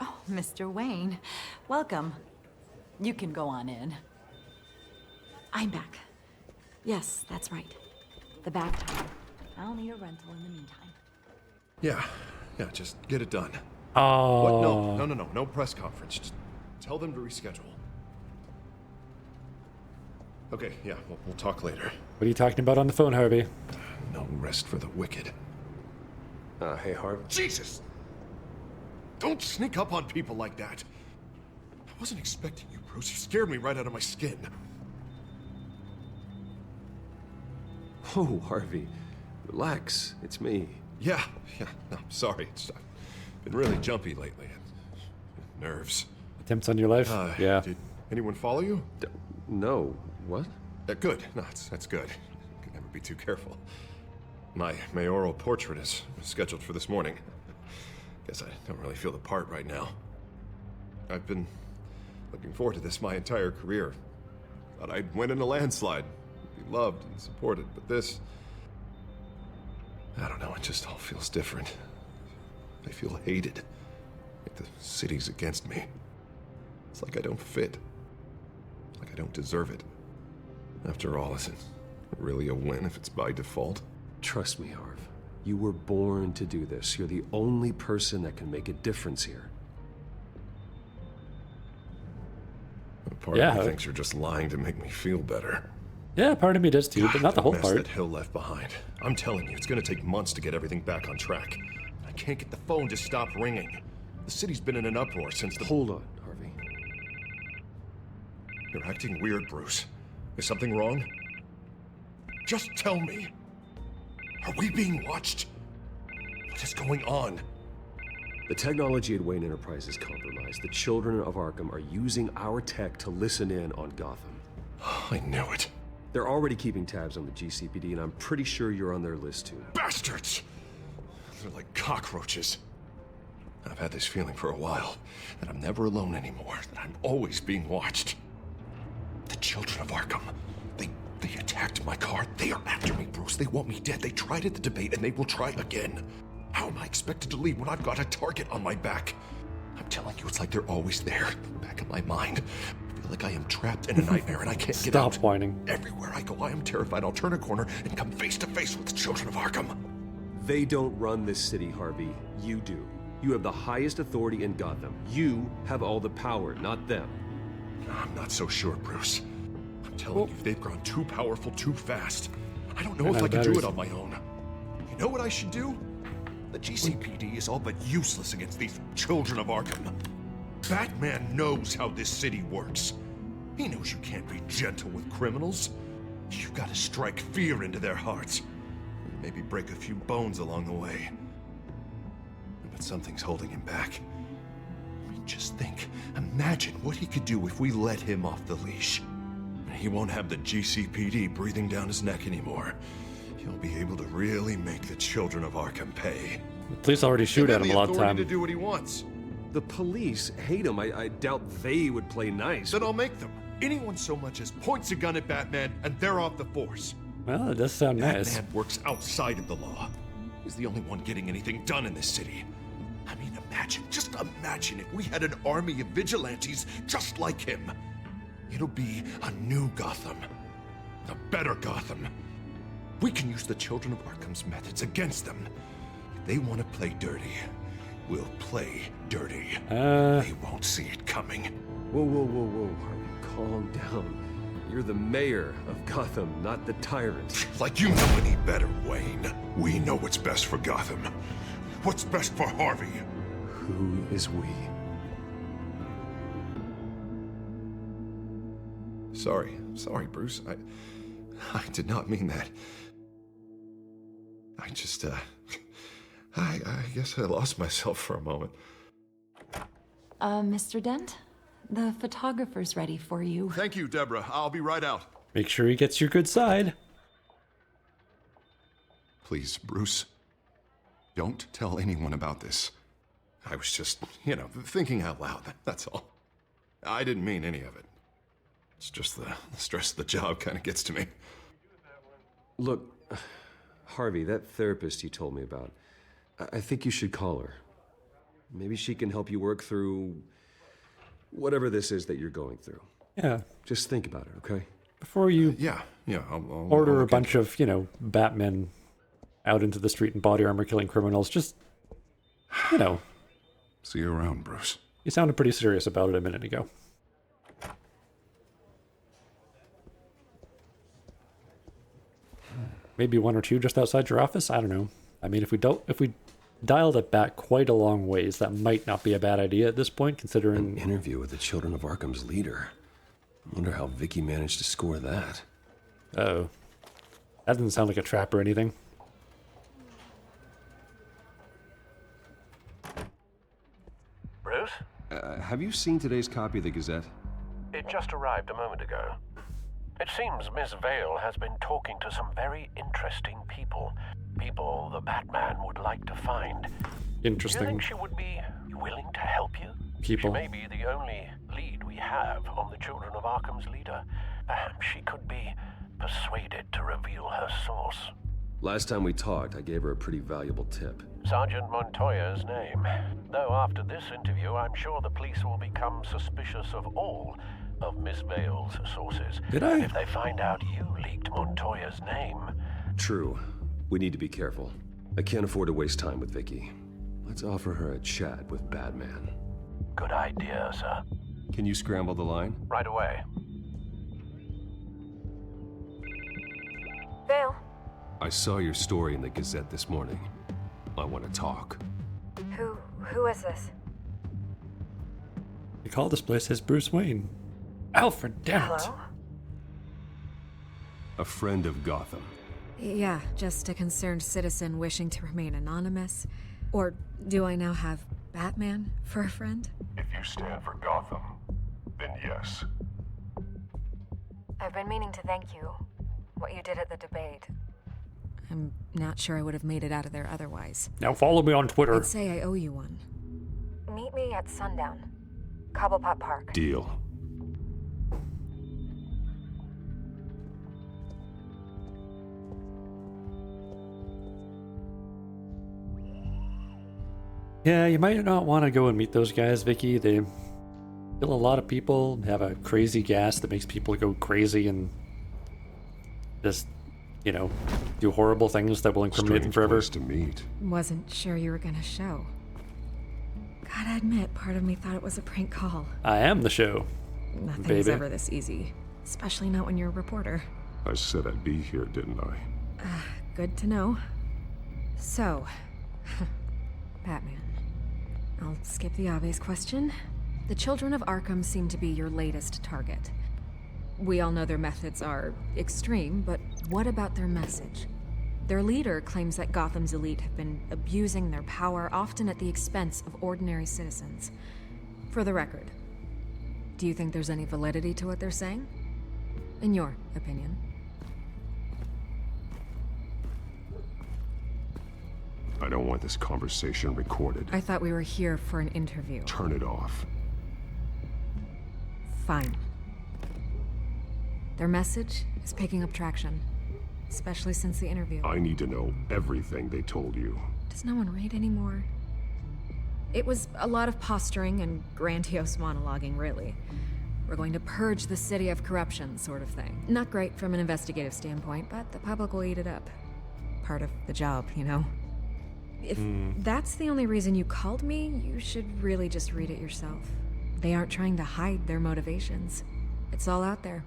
Oh, Mr. Wayne. Welcome. You can go on in. I'm back. Yes, that's right. The back time. I'll need a rental in the meantime. Yeah, just get it done. Oh. What? No press conference. Just tell them to reschedule. Okay, yeah, we'll talk later. What are you talking about on the phone, Harvey? No rest for the wicked. Hey, Harvey. Jesus! Don't sneak up on people like that. I wasn't expecting you, Bruce. You scared me right out of my skin. Oh, Harvey. Relax. It's me. Yeah, no, sorry. I've been really jumpy lately. Nerves. Attempts on your life? Yeah. Did anyone follow you? No. What? Good. No, that's good. Can never be too careful. My mayoral portrait is scheduled for this morning. Guess I don't really feel the part right now. I've been looking forward to this my entire career. Thought I'd win in a landslide, be loved and supported, but this... I don't know, it just all feels different. I feel hated. Like the city's against me. It's like I don't fit. Like I don't deserve it. After all, is it really a win if it's by default? Trust me, Harv. You were born to do this. You're the only person that can make a difference here. Part of me thinks you're just lying to make me feel better. Yeah, part of me does too, but not the whole mess part. that Hill left behind. I'm telling you, it's gonna take months to get everything back on track. I can't get the phone to stop ringing. The city's been in an uproar since the... Hold on, Harvey. You're acting weird, Bruce. Is something wrong? Just tell me. Are we being watched? What is going on? The technology at Wayne Enterprise is compromised. The children of Arkham are using our tech to listen in on Gotham. I knew it. They're already keeping tabs on the GCPD, and I'm pretty sure you're on their list too. Bastards! They're like cockroaches. I've had this feeling for a while, that I'm never alone anymore, that I'm always being watched. The children of Arkham, they attacked my car. They are after me, Bruce. They want me dead. They tried at the debate, and they will try again. How am I expected to leave when I've got a target on my back? I'm telling you, it's like they're always there, back in my mind. I feel like I am trapped in a nightmare and I can't get out. Stop whining. Everywhere I go, I am terrified I'll turn a corner and come face to face with the children of Arkham. They don't run this city, Harvey. You do. You have the highest authority in Gotham. You have all the power, not them. I'm not so sure, Bruce. I'm telling you, they've grown too powerful too fast. I don't know if I can do it on my own. You know what I should do? The GCPD is all but useless against these children of Arkham. Batman knows how this city works. He knows you can't be gentle with criminals. You've got to strike fear into their hearts. Maybe break a few bones along the way. But something's holding him back. I mean, just think. Imagine what he could do if we let him off the leash. He won't have the GCPD breathing down his neck anymore. He'll be able to really make the children of Arkham pay. The police already shoot at him a lot of time. To do what he wants. The police hate him. I doubt they would play nice. Then I'll make them. Anyone so much as points a gun at Batman, and they're off the force. Well, it does sound nice. Batman works outside of the law. is the only one getting anything done in this city. I mean, just imagine if we had an army of vigilantes just like him. It'll be a new Gotham. A better Gotham. We can use the Children of Arkham's methods against them. If they want to play dirty, we'll play dirty. They won't see it coming. Whoa, Harvey, calm down. You're the mayor of Gotham, not the tyrant. Like you know any better, Wayne. We know what's best for Gotham. What's best for Harvey? Who is we? Sorry, Bruce. I did not mean that. I just, I guess I lost myself for a moment. Mr. Dent? The photographer's ready for you. Thank you, Deborah. I'll be right out. Make sure he gets your good side. Please, Bruce. Don't tell anyone about this. I was just, thinking out loud. That's all. I didn't mean any of it. It's just the stress of the job kind of gets to me. Look, Harvey, that therapist you told me about, I think you should call her. Maybe she can help you work through whatever this is that you're going through. Yeah. Just think about it, okay? Before you I'll order a bunch of, Batmen out into the street in body armor killing criminals, just, See you around, Bruce. You sounded pretty serious about it a minute ago. Maybe one or two just outside your office? I don't know. I mean, if we dialed it back quite a long ways, that might not be a bad idea at this point, considering... An interview with the Children of Arkham's leader. I wonder how Vicky managed to score that. Oh. That doesn't sound like a trap or anything. Bruce? Have you seen today's copy of the Gazette? It just arrived a moment ago. It seems Miss Vale has been talking to some very interesting people. People the Batman would like to find. Interesting. Do you think she would be willing to help you? People. She may be the only lead we have on the Children of Arkham's leader. Perhaps she could be persuaded to reveal her source. Last time we talked, I gave her a pretty valuable tip. Sergeant Montoya's name. Though after this interview, I'm sure the police will become suspicious of all of Miss Vale's sources. Did I? If they find out you leaked Montoya's name. True. We need to be careful. I can't afford to waste time with Vicky. Let's offer her a chat with Batman. Good idea, sir. Can you scramble the line? Right away. Vale. I saw your story in the Gazette this morning. I want to talk. Who is this? They call this place as Bruce Wayne. Alfred, damn it. Hello? A friend of Gotham. Yeah, just a concerned citizen wishing to remain anonymous. Or do I now have Batman for a friend? If you stand for Gotham, then yes. I've been meaning to thank you. What you did at the debate. I'm not sure I would have made it out of there otherwise. Now follow me on Twitter. I'd say I owe you one. Meet me at sundown. Cobblepot Park. Deal. Yeah, you might not want to go and meet those guys, Vicky. They kill a lot of people, have a crazy gas that makes people go crazy and just, do horrible things that will incriminate them forever. To meet. Wasn't sure you were gonna show. Gotta admit, part of me thought it was a prank call. I am the show, Nothing's baby. ever this easy. Especially not when you're a reporter. I said I'd be here, didn't I? Good to know. So, Batman. I'll skip the obvious question. The Children of Arkham seem to be your latest target. We all know their methods are extreme, but what about their message? Their leader claims that Gotham's elite have been abusing their power, often at the expense of ordinary citizens. For the record, do you think there's any validity to what they're saying? In your opinion? I don't want this conversation recorded. I thought we were here for an interview. Turn it off. Fine. Their message is picking up traction. especially since the interview. I need to know everything they told you. Does no one read anymore? It was a lot of posturing and grandiose monologuing, really. We're going to purge the city of corruption, sort of thing. Not great from an investigative standpoint, but the public will eat it up. Part of the job, you know? If that's the only reason you called me, you should really just read it yourself. They aren't trying to hide their motivations. It's all out there.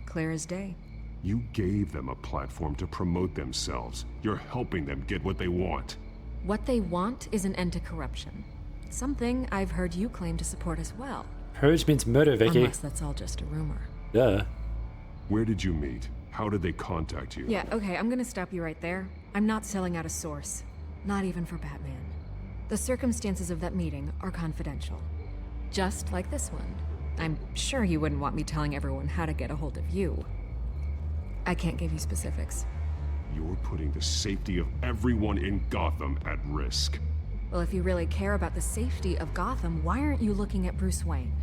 Clear as day. You gave them a platform to promote themselves. You're helping them get what they want. What they want is an end to corruption. Something I've heard you claim to support as well. Purge means murder, Vicky. Unless that's all just a rumor. Yeah. Where did you meet? How did they contact you? Yeah, okay, I'm gonna stop you right there. I'm not selling out a source. Not even for Batman. The circumstances of that meeting are confidential. Just like this one. I'm sure you wouldn't want me telling everyone how to get a hold of you. I can't give you specifics. You're putting the safety of everyone in Gotham at risk. Well, if you really care about the safety of Gotham, why aren't you looking at Bruce Wayne?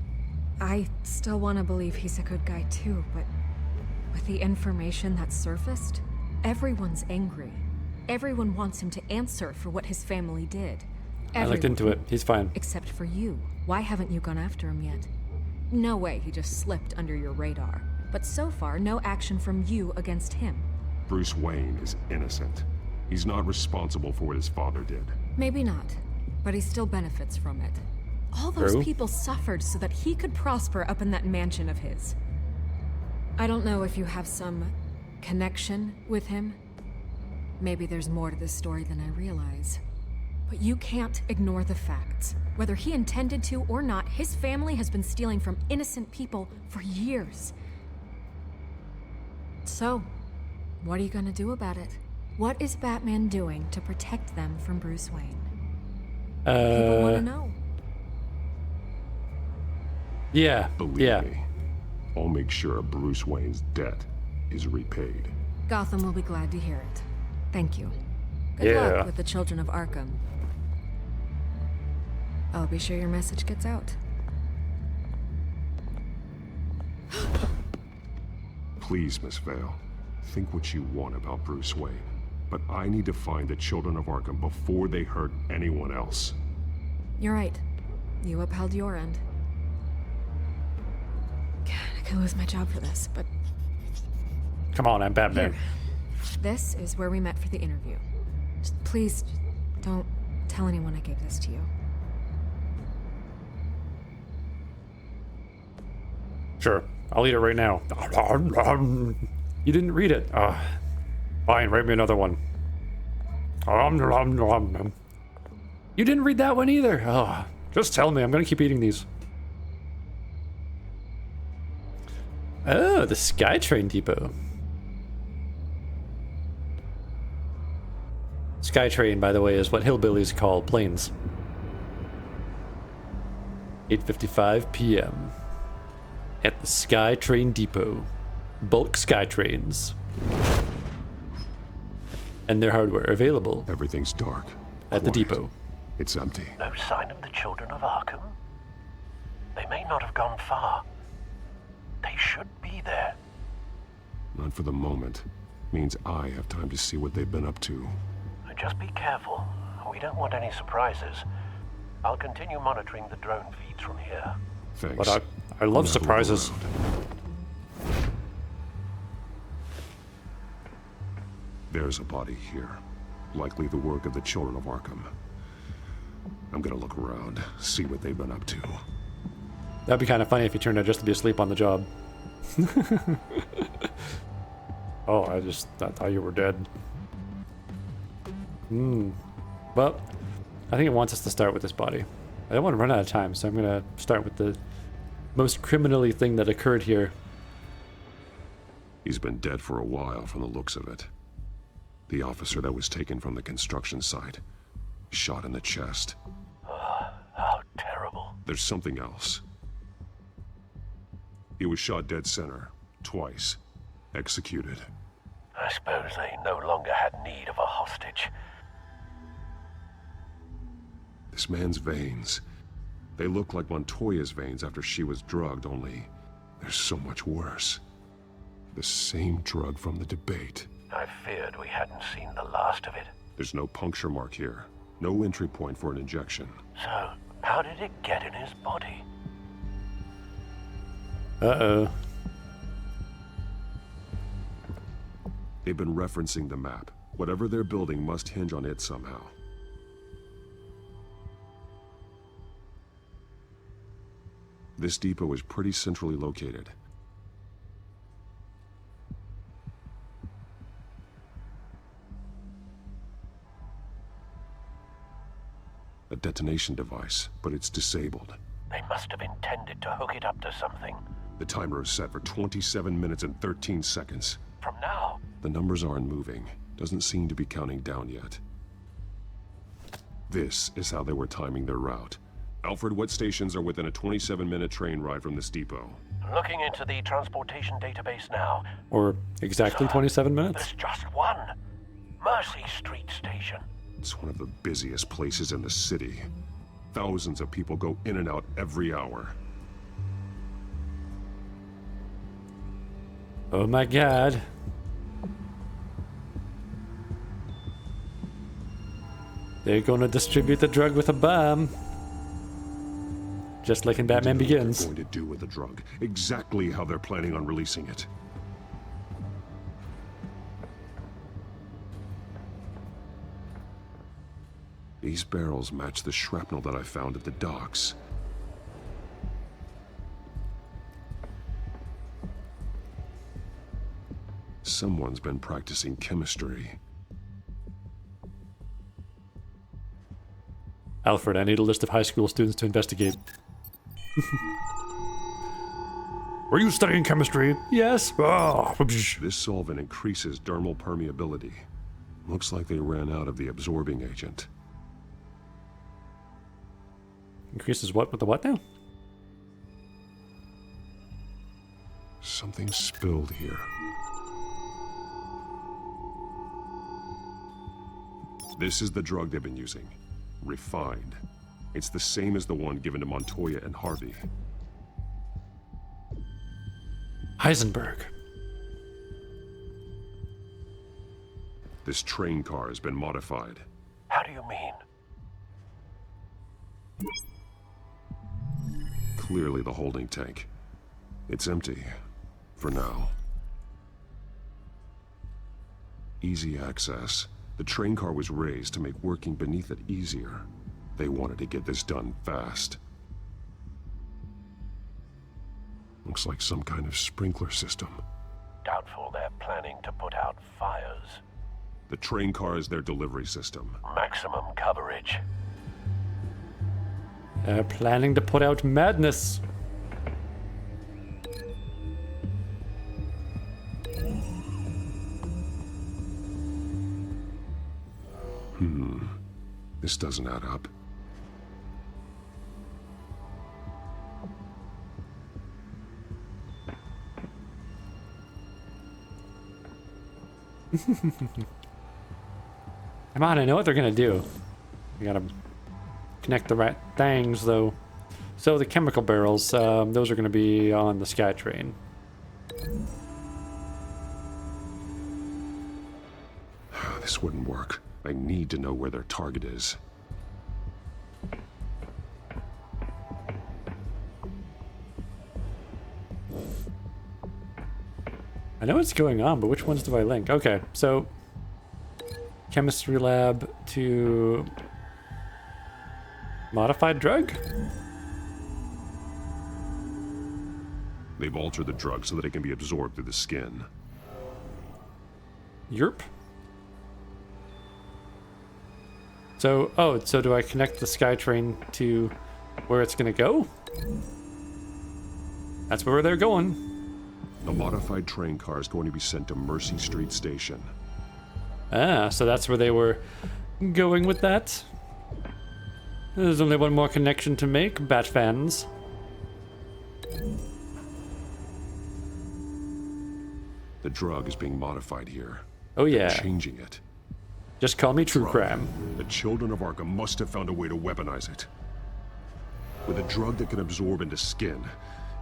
I still want to believe he's a good guy too, but with the information that surfaced, everyone's angry. Everyone wants him to answer for what his family did. I looked into it. He's fine. Except for you. Why haven't you gone after him yet? No way he just slipped under your radar. But so far, no action from you against him. Bruce Wayne is innocent. He's not responsible for what his father did. Maybe not, but he still benefits from it. All those people suffered so that he could prosper up in that mansion of his. I don't know if you have some connection with him. Maybe there's more to this story than I realize. But you can't ignore the facts. Whether he intended to or not, his family has been stealing from innocent people for years. So, what are you gonna do about it? What is Batman doing to protect them from Bruce Wayne? People want to know. Yeah. Believe me, I'll make sure Bruce Wayne's debt is repaid. Gotham will be glad to hear it. Thank you. Good luck with the children of Arkham. I'll be sure your message gets out. Please, Miss Vale, think what you want about Bruce Wayne. But I need to find the children of Arkham before they hurt anyone else. You're right. You upheld your end. God, I could lose my job for this, but... Come on, I'm Batman. Here. This is where we met for the interview. Just please, don't tell anyone I gave this to you. Sure. I'll eat it right now. You didn't read it. Fine, write me another one. You didn't read that one either. Just tell me. I'm gonna keep eating these. Oh, the SkyTrain depot. SkyTrain, by the way, is what hillbillies call planes. 8:55 p.m. at the SkyTrain depot. Bulk SkyTrains. And their hardware available. Everything's dark. At the depot. It's empty. No sign of the children of Arkham? They may not have gone far. They should be there. Not for the moment. Means I have time to see what they've been up to. Just be careful. We don't want any surprises. I'll continue monitoring the drone feeds from here. Thanks. But I love surprises. There's a body here. Likely the work of the children of Arkham. I'm gonna look around, see what they've been up to. That'd be kind of funny if you turned out just to be asleep on the job. Oh, I thought you were dead. Well, I think it wants us to start with this body. I don't want to run out of time, so I'm gonna start with the most criminally thing that occurred here. He's been dead for a while from the looks of it. The officer that was taken from the construction site. Shot in the chest. How terrible. There's something else. He was shot dead center, twice. Executed. I suppose they no longer had need of a hostage. This man's veins. They look like Montoya's veins after she was drugged, only they're so much worse. The same drug from the debate. I feared we hadn't seen the last of it. There's no puncture mark here. No entry point for an injection. So, how did it get in his body? Uh-oh. They've been referencing the map. Whatever they're building must hinge on it somehow. This depot is pretty centrally located. A detonation device, but it's disabled. They must have intended to hook it up to something. The timer is set for 27 minutes and 13 seconds. From now? The numbers aren't moving. Doesn't seem to be counting down yet. This is how they were timing their route. Alfred, what stations are within a 27-minute train ride from this depot? Looking into the transportation database now. Or exactly 27 minutes? There's just one. Mercy Street Station. It's one of the busiest places in the city. Thousands of people go in and out every hour. Oh my god. They're gonna distribute the drug with a bomb. Just like in Batman Begins. What they're going to do with the drug. Exactly how they're planning on releasing it. These barrels match the shrapnel that I found at the docks. Someone's been practicing chemistry. Alfred, I need a list of high school students to investigate. Were you studying chemistry? Yes. Oh. This solvent increases dermal permeability. Looks like they ran out of the absorbing agent. Increases what with the what now? Something spilled here. This is the drug they've been using. Refined. It's the same as the one given to Montoya and Harvey. Heisenberg. This train car has been modified. How do you mean? Clearly the holding tank. It's empty. For now. Easy access. The train car was raised to make working beneath it easier. They wanted to get this done fast. Looks like some kind of sprinkler system. Doubtful they're planning to put out fires. The train car is their delivery system. Maximum coverage. They're planning to put out madness. This doesn't add up. Come on, I know what they're gonna do. We gotta connect the right things, though. So the chemical barrels, those are gonna be on the SkyTrain. This wouldn't work. I need to know where their target is. I know what's going on, but which ones do I link? Okay, so chemistry lab to modified drug? They've altered the drug so that it can be absorbed through the skin. Yerp. So, so do I connect the SkyTrain to where it's gonna go? That's where they're going. The modified train car is going to be sent to Mercy Street Station. Ah, so that's where they were going with that? There's only one more connection to make, Bat fans. The drug is being modified here. Oh yeah. They're changing it. Just call me True Crime. The children of Arkham must have found a way to weaponize it. With a drug that can absorb into skin,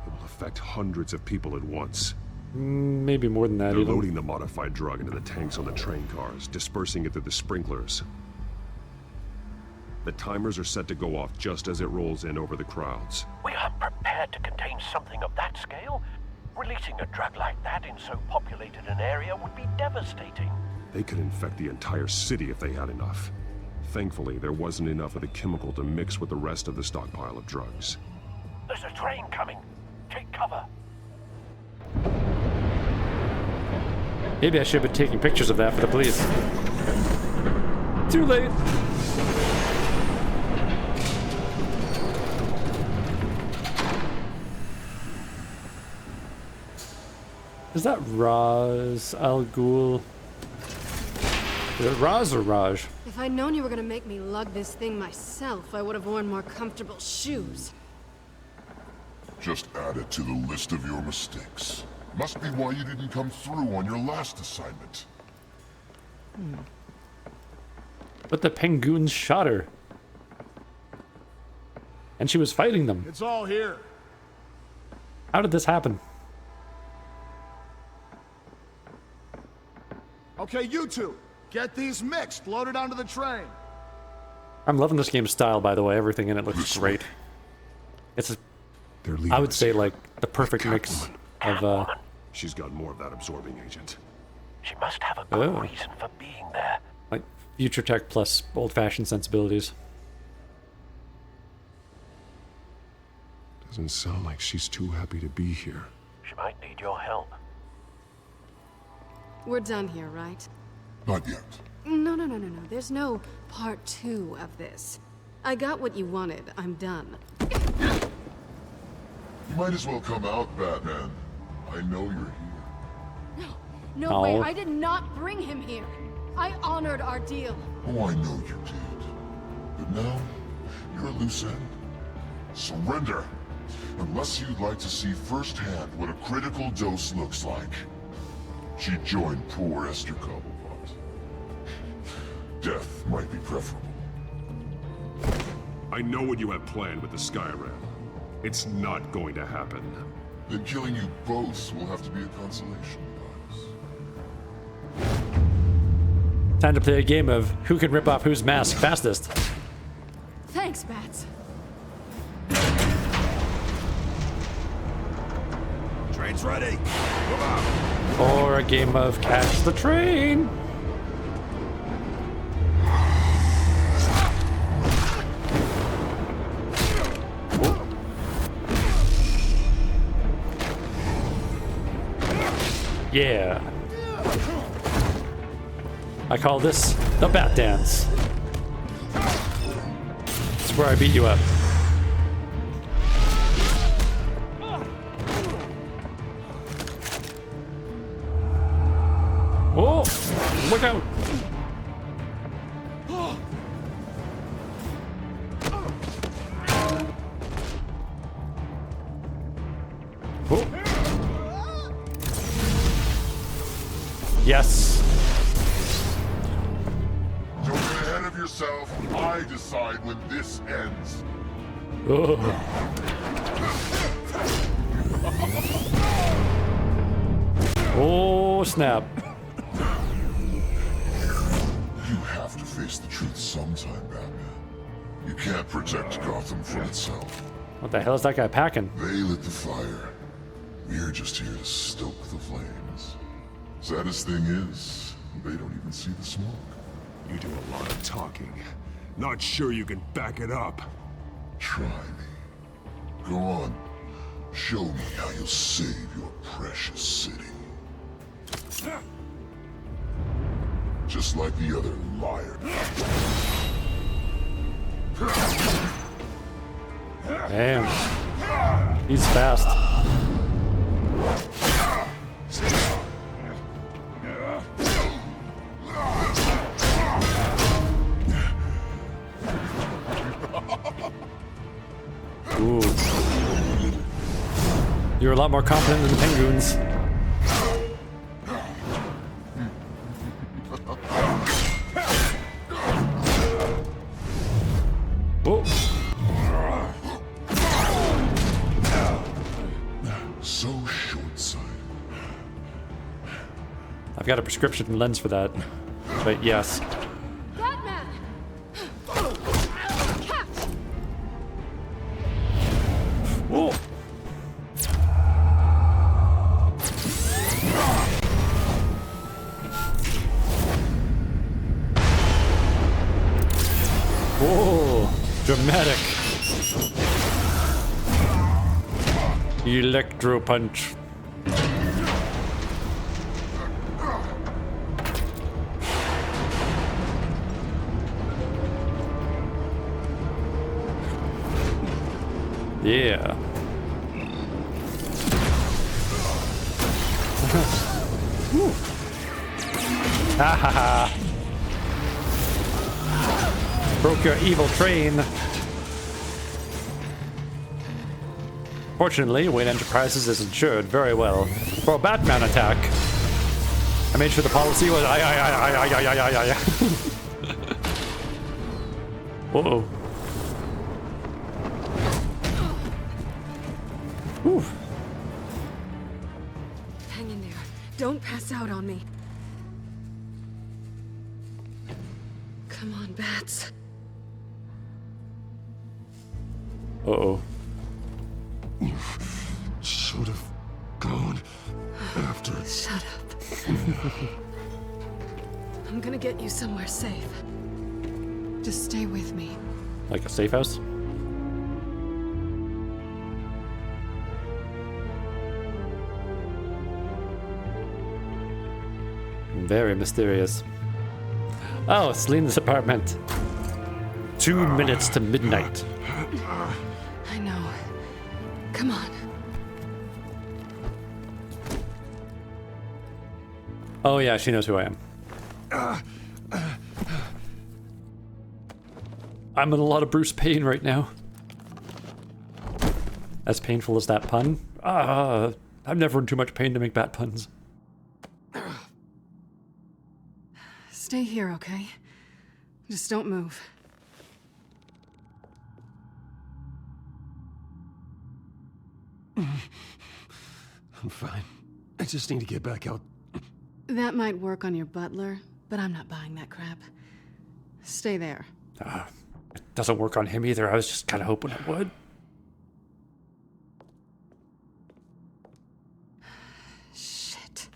it will affect hundreds of people at once. Maybe more than that. They're Even. loading the modified drug into the tanks on the train cars, dispersing it through the sprinklers. The timers are set to go off just as it rolls in over the crowds. We aren't prepared to contain something of that scale. Releasing a drug like that in so populated an area would be devastating. They could infect the entire city if they had enough. Thankfully, there wasn't enough of the chemical to mix with the rest of the stockpile of drugs. There's a train coming. Take cover. Maybe I should have been taking pictures of that for the police. Too late. Is that Raz Al Ghul? Is it Raz or Raj? If I'd known you were gonna make me lug this thing myself, I would have worn more comfortable shoes. Just add it to the list of your mistakes. Must be why you didn't come through on your last assignment. But the Penguins shot her. And she was fighting them. It's all here. How did this happen? Okay, you two, get these mixed, loaded onto the train. I'm loving this game's style, by the way. Everything in it looks great. It's, I would say, like, the perfect mix of, She's got more of that absorbing agent. She must have a good reason for being there. like, future tech plus old-fashioned sensibilities. Doesn't sound like she's too happy to be here. She might need your help. We're done here, right? Not yet. No. There's no part 2 of this. I got what you wanted. I'm done. You might as well come out, Batman. I know you're here. No way. I did not bring him here. I honored our deal. Oh, I know you did. But now, you're a loose end. Surrender. Unless you'd like to see firsthand what a critical dose looks like. She joined poor Esther Cobblepot. Death might be preferable. I know what you have planned with the Skyrim. It's not going to happen. Then killing you both will have to be a consolation prize. Time to play a game of who can rip off whose mask fastest. Thanks, Bats. Train's ready. Move out. Or a game of catch the train. Yeah. I call this the Bat Dance. It's where I beat you up. Oh! Look out! Oh. Yes. Don't get ahead of yourself. I decide when this ends. Oh, snap. You have to face the truth sometime, Batman. You can't protect Gotham from itself. What the hell is that guy packing? They lit the fire. We're just here to stoke the flames. Saddest thing is, they don't even see the smoke. You do a lot of talking. Not sure you can back it up. Try me. Go on. Show me how you'll save your precious city. Just like the other liar. Damn. He's fast. Ooh. You're a lot more confident than the Penguins. Oh. So short-sighted. I've got a prescription lens for that. But yes. Batman! Catch! Whoa. Whoa, dramatic. Electro punch. Yeah. Ha ha ha. Broke your evil train. Fortunately, Wayne Enterprises is insured very well. For a Batman attack, I made sure the policy was Whoa. Whew. Hang in there. Don't pass out on me. Come on, Bats. Uh-oh. You should have gone after. Shut up. I'm gonna get you somewhere safe. Just stay with me. Like a safe house? Very mysterious. Oh, Selena's apartment. 2 minutes to midnight. I know. Come on. Oh yeah, she knows who I am. I'm in a lot of Bruce pain right now. As painful as that pun. I'm never in too much pain to make bad puns. Stay here, okay? Just don't move. I'm fine. I just need to get back out. That might work on your butler, but I'm not buying that crap. Stay there. It doesn't work on him either. I was just kind of hoping it would. Shit.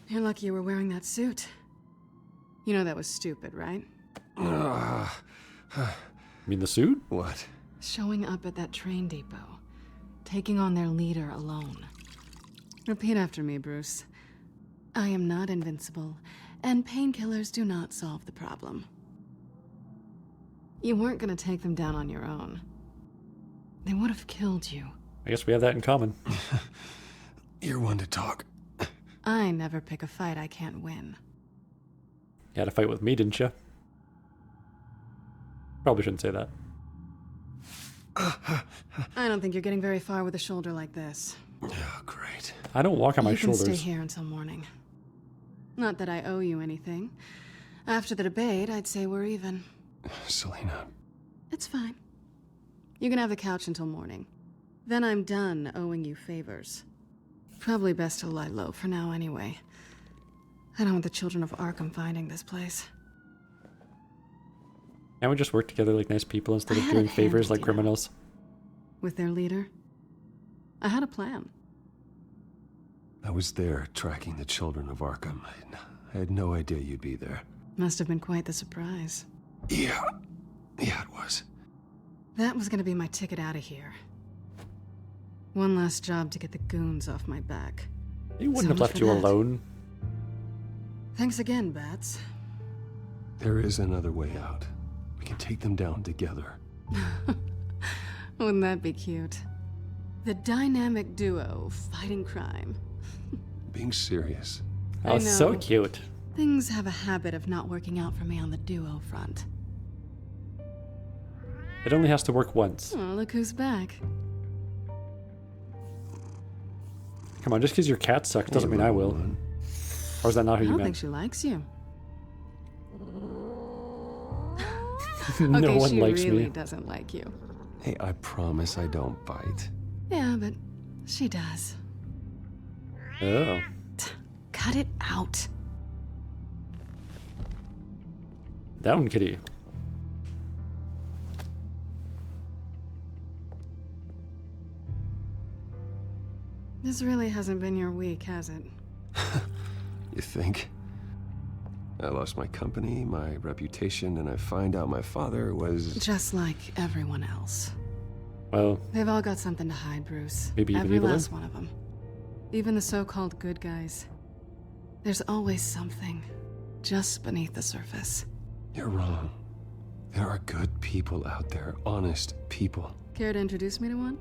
You're lucky you were wearing that suit. You know that was stupid, right? You mean the suit? What? Showing up at that train depot. Taking on their leader alone. Repeat after me, Bruce. I am not invincible, and painkillers do not solve the problem. You weren't gonna take them down on your own. They would have killed you. I guess we have that in common. You're one to talk. I never pick a fight I can't win. You had a fight with me, didn't you? Probably shouldn't say that. I don't think you're getting very far with a shoulder like this. Oh, great. I don't walk on my shoulders. You can stay here until morning. Not that I owe you anything. After the debate, I'd say we're even. Selena. It's fine. You can have the couch until morning. Then I'm done owing you favors. Probably best to lie low for now anyway. I don't want the children of Arkham finding this place. Can't we just work together like nice people instead of doing favors like criminals? With their leader? I had a plan. I was there tracking the children of Arkham. I had no idea you'd be there. Must have been quite the surprise. Yeah, it was. That was gonna be my ticket out of here. One last job to get the goons off my back. He wouldn't have left you alone. Thanks again, Bats. There is another way out. We can take them down together. Wouldn't that be cute? The dynamic duo fighting crime. Being serious. Oh, so cute. Things have a habit of not working out for me on the duo front. It only has to work once. Oh, look who's back. Come on, just because your cat sucks doesn't mean I will. Or is that not who I you don't meant? think she likes you. No Okay, one she likes really me. doesn't like you. Hey, I promise I don't bite. Yeah, but she does. Oh. Cut it out. Down, kitty. This really hasn't been your week, has it? You think? I lost my company, my reputation, and I find out my father was... Just like everyone else. Well... They've all got something to hide, Bruce. Maybe even Every Evelyn? last one of them. Even the so-called good guys. There's always something just beneath the surface. You're wrong. There are good people out there, honest people. Care to introduce me to one?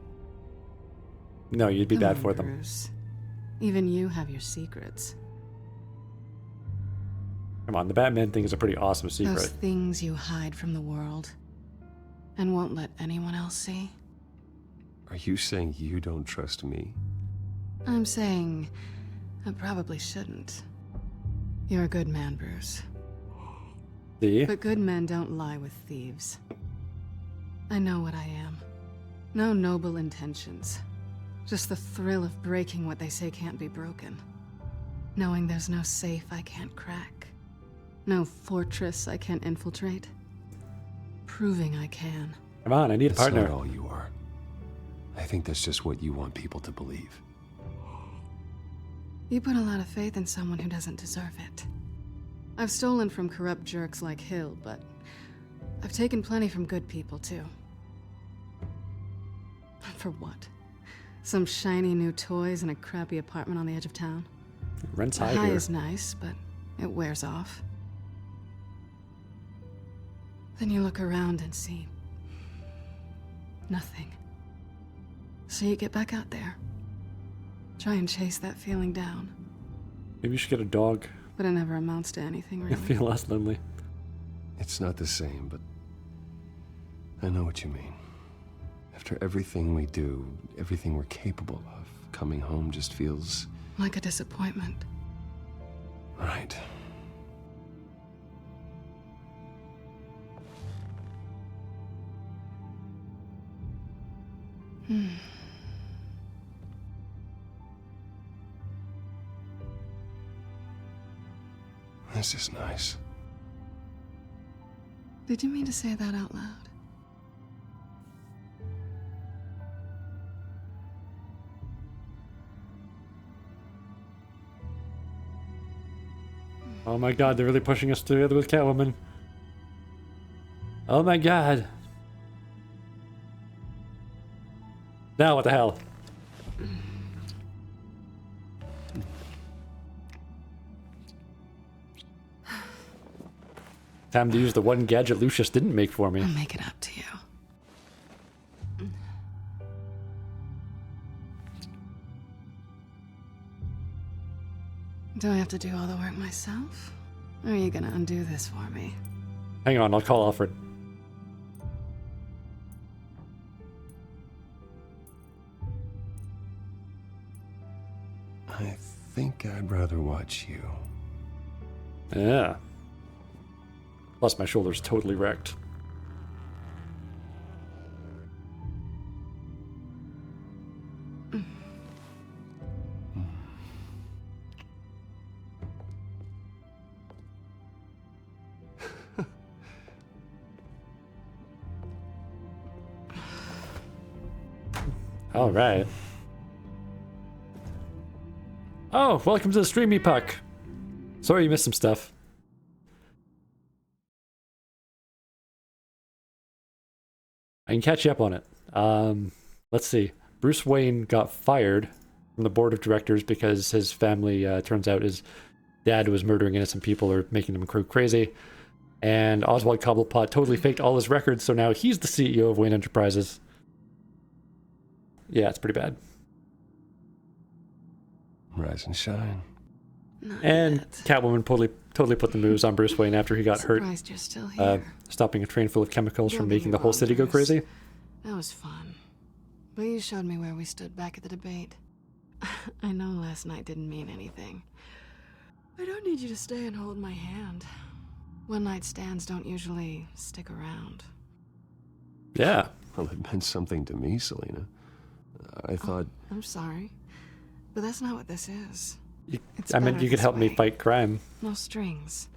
No, you'd be Come bad on, for them. Bruce. Even you have your secrets. Come on, the Batman thing is a pretty awesome Those secret. things you hide from the world and won't let anyone else see. Are you saying you don't trust me? I'm saying I probably shouldn't. You're a good man, Bruce. See? But good men don't lie with thieves. I know what I am. No noble intentions. Just the thrill of breaking what they say can't be broken. Knowing there's no safe I can't crack. No fortress I can't infiltrate. Proving I can. Come on, I need a partner. That's not all you are. I think that's just what you want people to believe. You put a lot of faith in someone who doesn't deserve it. I've stolen from corrupt jerks like Hill, but I've taken plenty from good people, too. For what? Some shiny new toys and a crappy apartment on the edge of town? Rent's The high high here. is nice, but it wears off. Then you look around and see nothing. So you get back out there. Try and chase that feeling down. Maybe you should get a dog. But it never amounts to anything, You really. feel less lonely. It's not the same, but I know what you mean. After everything we do, everything we're capable of, coming home just feels... Like a disappointment. right. This is nice. Did you mean to say that out loud? Oh my god, they're really pushing us together with Catwoman. Oh my god. Now what the hell? Time to use the one gadget Lucius didn't make for me. I'll make it up to you. Do I have to do all the work myself? Or are you gonna undo this for me? Hang on, I'll call Alfred. I think I'd rather watch you. Yeah. Plus my shoulder's totally wrecked. All right. Oh, welcome to the Streamy Puck. Sorry you missed some stuff. I can catch you up on it. Let's see. Bruce Wayne got fired from the board of directors because his family, turns out his dad was murdering innocent people or making them go crazy. And Oswald Cobblepot totally faked all his records, so now he's the CEO of Wayne Enterprises. Yeah, it's pretty bad. Rise and shine. And Catwoman totally put the moves on Bruce Wayne after he got hurt. Surprised you're still here. Stopping a train full of chemicals Don't from get making me the whole wrong, city go Bruce. crazy. That was fun. But you showed me where we stood back at the debate. I know last night didn't mean anything. I don't need you to stay and hold my hand. One-night stands don't usually stick around. Yeah. Well, it meant something to me, Selena. I thought... I'm sorry, but that's not what this is. It's I mean, better you could this help me way. fight crime. No strings.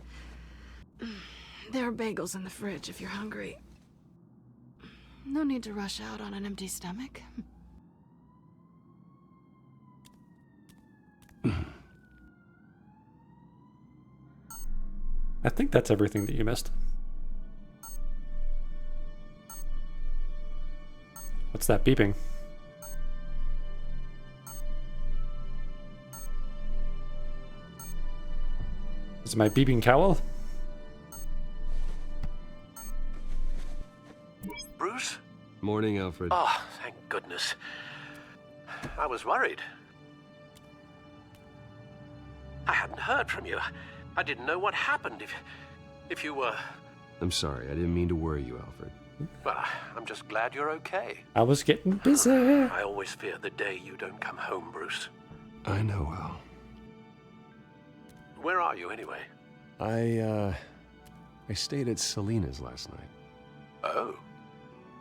There are bagels in the fridge if you're hungry. No need to rush out on an empty stomach. I think that's everything that you missed. What's that beeping? Is it my beeping cowl? Bruce? Morning, Alfred. Oh, thank goodness. I was worried. I hadn't heard from you. I didn't know what happened if you were... I'm sorry, I didn't mean to worry you, Alfred. Well, I'm just glad you're okay. I was getting busy. I always fear the day you don't come home, Bruce. I know, Al. Where are you, anyway? I stayed at Selena's last night. Oh.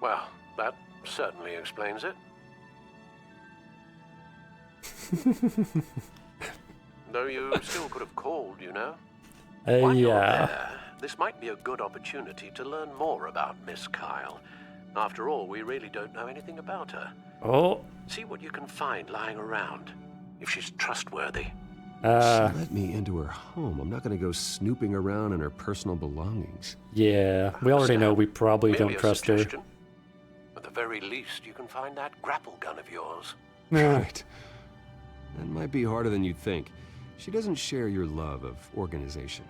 Well, that certainly explains it. Though you still could have called, you know. While you're Yeah. there, this might be a good opportunity to learn more about Miss Kyle. After all, we really don't know anything about her. Oh. See what you can find lying around, if she's trustworthy. She let me into her home. I'm not going to go snooping around in her personal belongings. Yeah, we already know we probably Maybe don't a trust her. suggestion. At the very least, you can find that grapple gun of yours. Right. That might be harder than you'd think. She doesn't share your love of organization.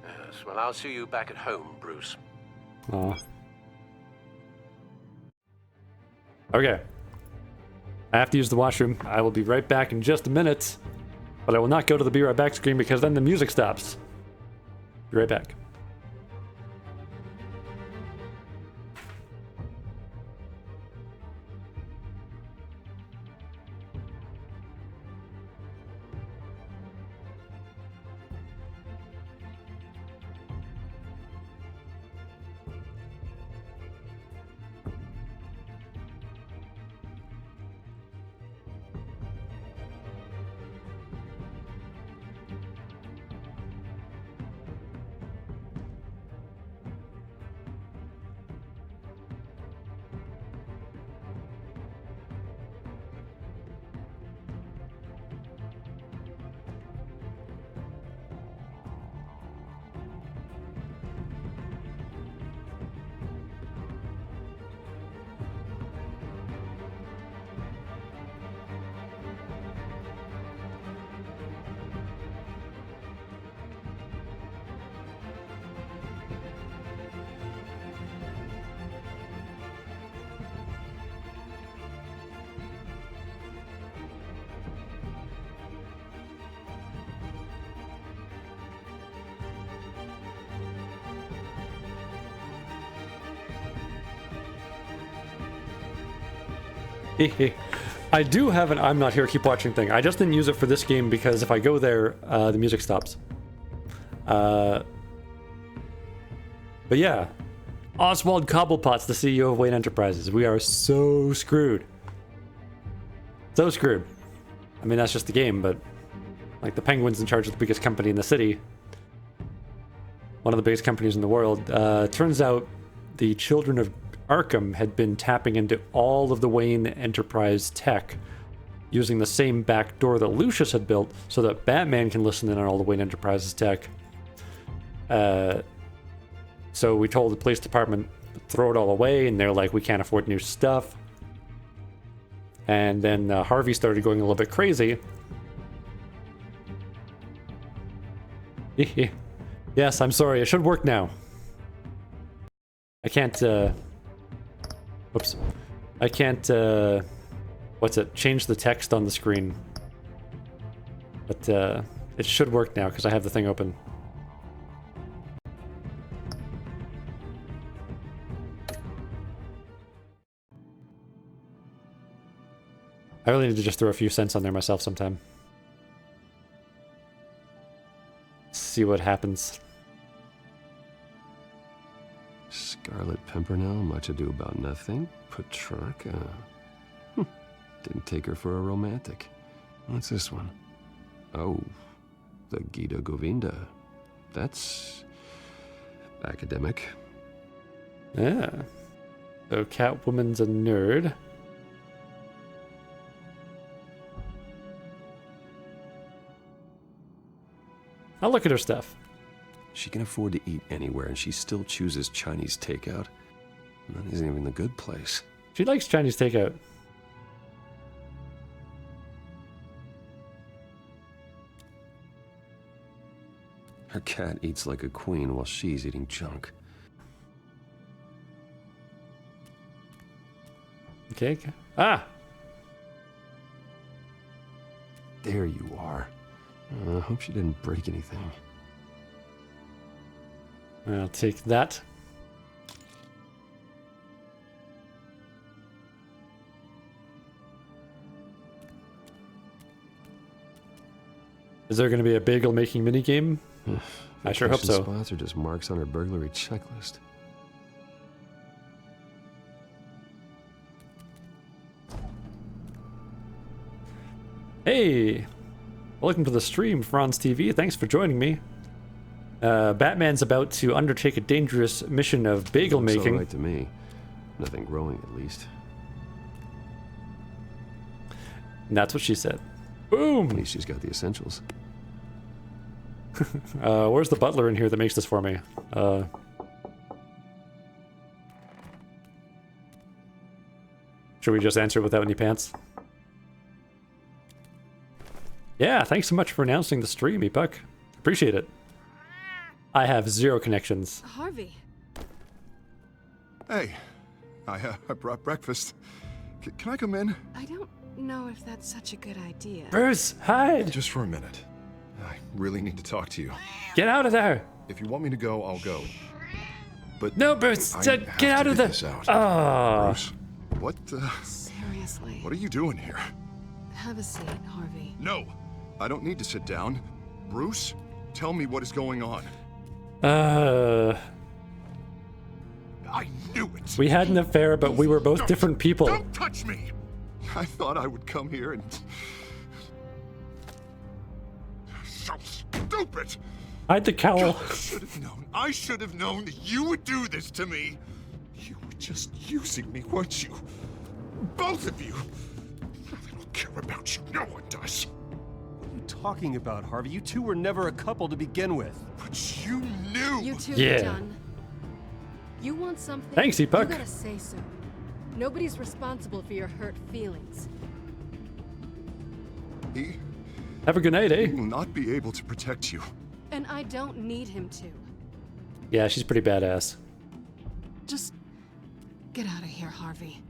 Yes, well, I'll see you back at home, Bruce. Aw. Okay. I have to use the washroom. I will be right back in just a minute. But I will not go to the be right back screen because then the music stops. Be right back. I do have an I'm not here, keep watching thing. I just didn't use it for this game because if I go there, the music stops. But yeah, Oswald Cobblepot's the CEO of Wayne Enterprises. We are so screwed. So screwed. I mean, that's just the game, but like the Penguin's in charge of the biggest company in the city. One of the biggest companies in the world. Turns out the children of Arkham had been tapping into all of the Wayne Enterprise tech using the same back door that Lucius had built so that Batman can listen in on all the Wayne Enterprises tech. So we told the police department, throw it all away, and they're like, we can't afford new stuff. And then Harvey started going a little bit crazy. Yes, I'm sorry, it should work now. I can't, whoops. I can't, what's it? Change the text on the screen. But, it should work now, because I have the thing open. I really need to just throw a few cents on there myself sometime. See what happens. Scarlet Pimpernel, much ado about nothing. Petrarca. Didn't take her for a romantic. What's this one? Oh, the Gita Govinda. That's academic. Yeah. So Catwoman's a nerd. I'll look at her stuff. She can afford to eat anywhere, and she still chooses Chinese takeout. And that isn't even the good place. She likes Chinese takeout. Her cat eats like a queen while she's eating junk. Okay. Ah! There you are. I hope she didn't break anything. I'll take that. Is there going to be a bagel making minigame? I sure hope so. Spots are just marks on her burglary checklist. Hey! Welcome to the stream, Franz TV. Thanks for joining me. Batman's about to undertake a dangerous mission of bagel Looks making. all right to me. Nothing growing, at least. And that's what she said. Boom! At least she's got the essentials. Where's the butler in here that makes this for me? Should we just answer without any pants? Yeah, thanks so much for announcing the stream, Epoch. Appreciate it. I have 0 connections. Harvey. Hey, I brought breakfast. Can I come in? I don't know if that's such a good idea. Bruce, hide! Just for a minute. I really need to talk to you. Get out of there! If you want me to go, I'll go. But no, Bruce, get out of there! Oh. Bruce, what? Seriously. What are you doing here? Have a seat, Harvey. No, I don't need to sit down. Bruce, tell me what is going on. I knew it. We had an affair, but we were both different people. Don't touch me! I thought I would come here and... So stupid! Hide the cowl. I should have known that you would do this to me. You were just using me, weren't you? Both of you. I don't care about you. No one does. What are you talking about, Harvey? You two were never a couple to begin with. But you knew. You two Yeah. are done. You want something? Thanks, Epoch. You gotta say so. Nobody's responsible for your hurt feelings. He Have a good night, eh? will not be able to protect you. And I don't need him to. Yeah, she's pretty badass. Just get out of here, Harvey.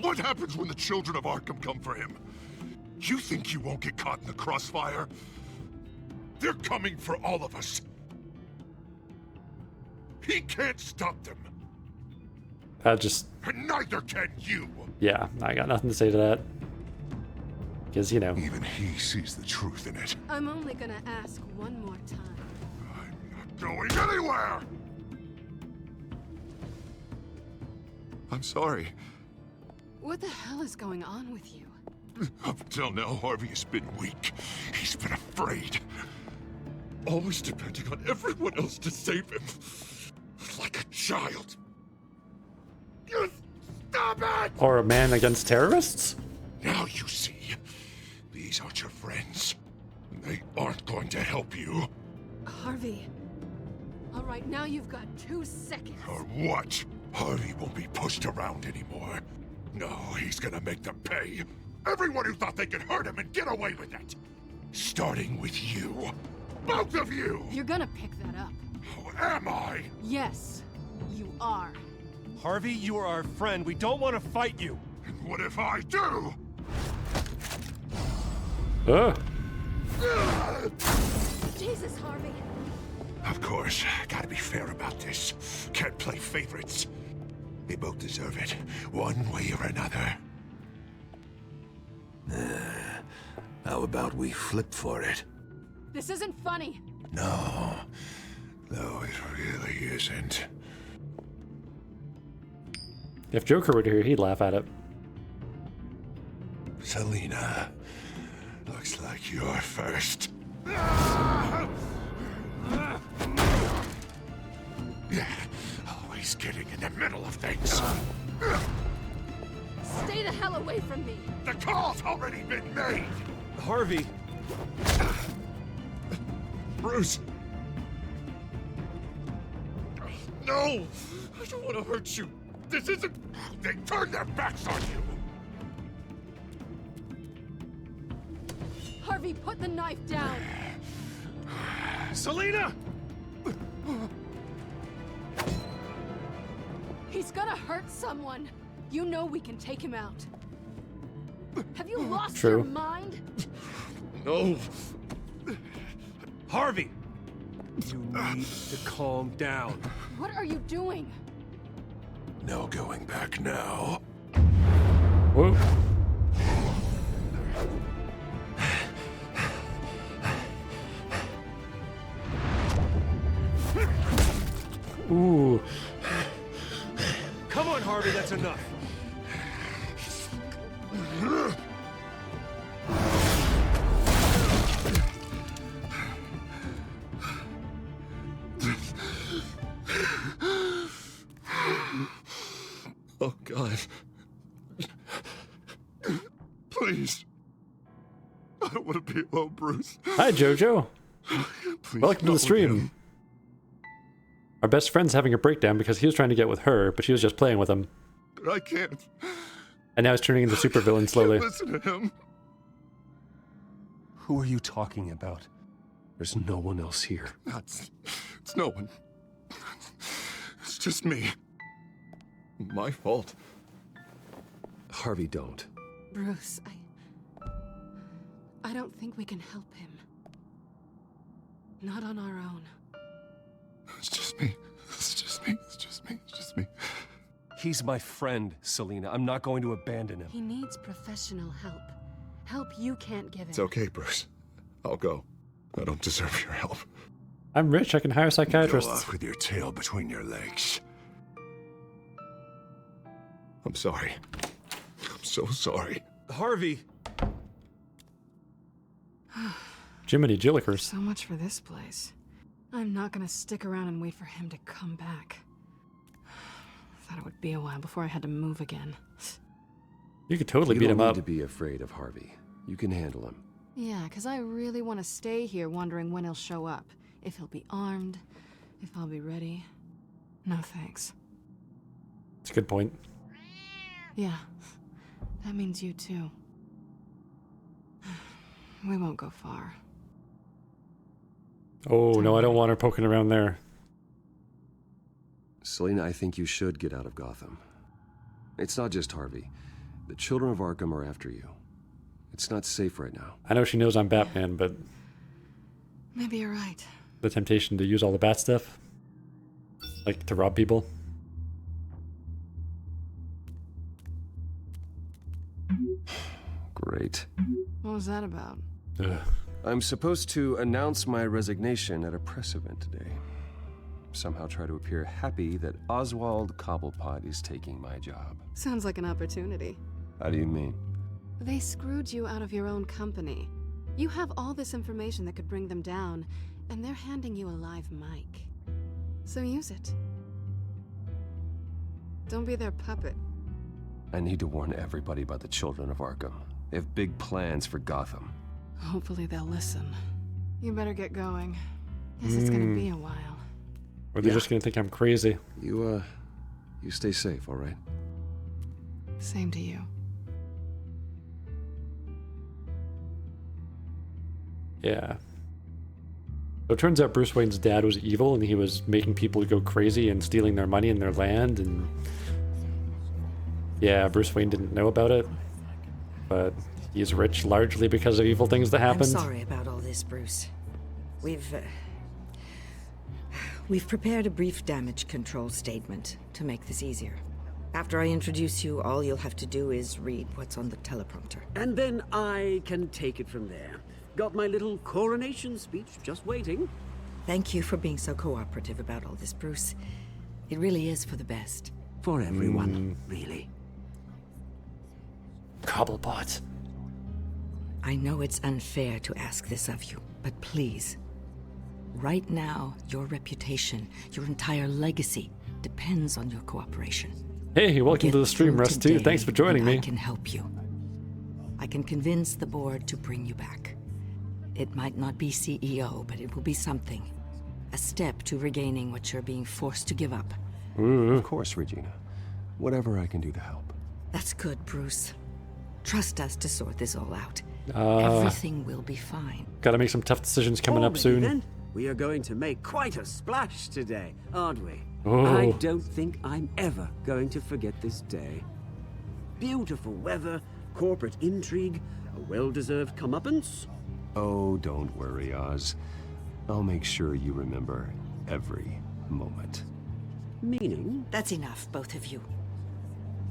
What happens when the children of Arkham come for him? You think you won't get caught in the crossfire? They're coming for all of us. He can't stop them. And neither can you. Yeah, I got nothing to say to that. Because, you know. Even he sees the truth in it. I'm only gonna ask one more time. Going anywhere! I'm sorry. What the hell is going on with you? Up until now, Harvey has been weak. He's been afraid. Always depending on everyone else to save him. Like a child. You stop it! Or a man against terrorists? Now you see. These aren't your friends. They aren't going to help you. Harvey. All right, now you've got 2 seconds. Or what? Harvey won't be pushed around anymore. No, he's gonna make them pay. Everyone who thought they could hurt him and get away with it. Starting with you. Both of you! You're gonna pick that up. Oh, am I? Yes, you are. Harvey, you are our friend. We don't want to fight you. And what if I do? Jesus, Harvey. Of course, gotta be fair about this. Can't play favorites. They both deserve it, one way or another. How about we flip for it? This isn't funny. No, it really isn't. If Joker were here, he'd laugh at it. Selina, Looks like you're first. Always getting in the middle of things. Stay the hell away from me! The call's already been made! Harvey! Bruce! No! I don't want to hurt you. This isn't... They turned their backs on you! Harvey, put the knife down! Selina! He's gonna hurt someone! You know we can take him out. Have you lost True. your mind? No! Harvey! You need to calm down. What are you doing? No going back now. Whoa. Ooh. Come on, Harvey, that's enough. Oh, God. Please. I don't want to be alone, Bruce. Hi, Jojo. Please, Welcome to the stream. Our best friend's having a breakdown because he was trying to get with her, but she was just playing with him. I can't. And now he's turning into supervillain slowly. Listen to him. Who are you talking about? There's no one else here. It's no one. It's just me. My fault. Harvey, don't. Bruce, I don't think we can help him. Not on our own. It's just me. It's just me. It's just me. It's just me. He's my friend, Selina. I'm not going to abandon him. He needs professional help. Help you can't give him. It's okay, Bruce. I'll go. I don't deserve your help. I'm rich, I can hire Go psychiatrists. off with your tail between your legs. I'm sorry. I'm so sorry. Harvey! Jiminy Jillikers. So much for this place. I'm not gonna stick around and wait for him to come back. Thought it would be a while before I had to move again. You could totally beat him You up. don't need to be afraid of Harvey. You can handle him. Yeah, because I really want to stay here wondering when he'll show up. If he'll be armed, if I'll be ready. No thanks. It's a good point. Yeah, that means you too. We won't go far. Oh, no, I don't want her poking around there. Selina, I think you should get out of Gotham. It's not just Harvey. The children of Arkham are after you. It's not safe right now. I know she knows I'm Batman, but Maybe you're right. the temptation to use all the bat stuff, like to rob people. Great. What was that about? Ugh. I'm supposed to announce my resignation at a press event today. Somehow try to appear happy that Oswald Cobblepot is taking my job. Sounds like an opportunity. How do you mean? They screwed you out of your own company. You have all this information that could bring them down, and they're handing you a live mic. So use it. Don't be their puppet. I need to warn everybody about the children of Arkham. They have big plans for Gotham. Hopefully they'll listen. You better get going. Guess it's gonna be a while. Or they're just gonna think I'm crazy. You stay safe, all right? Same to you. Yeah. So it turns out Bruce Wayne's dad was evil and he was making people go crazy and stealing their money and their land, and yeah, Bruce Wayne didn't know about it, but he's rich largely because of evil things that happened. I'm sorry about all this, Bruce. We've prepared a brief damage control statement to make this easier. After I introduce you, all you'll have to do is read what's on the teleprompter. And then I can take it from there. Got my little coronation speech just waiting. Thank you for being so cooperative about all this, Bruce. It really is for the best. For everyone, really. Cobblepot. I know it's unfair to ask this of you, but please. Right now, your reputation, your entire legacy, depends on your cooperation. Hey, welcome to the stream, Rust 2. Thanks for joining me. I can help you. I can convince the board to bring you back. It might not be CEO, but it will be something. A step to regaining what you're being forced to give up. Of course, Regina. Whatever I can do to help. That's good, Bruce. Trust us to sort this all out. Everything will be fine. Gotta make some tough decisions coming up soon. Then, we are going to make quite a splash today, aren't we? Oh. I don't think I'm ever going to forget this day. Beautiful weather, corporate intrigue, a well-deserved comeuppance. Oh, don't worry, Oz. I'll make sure you remember every moment. Meaning? That's enough, both of you.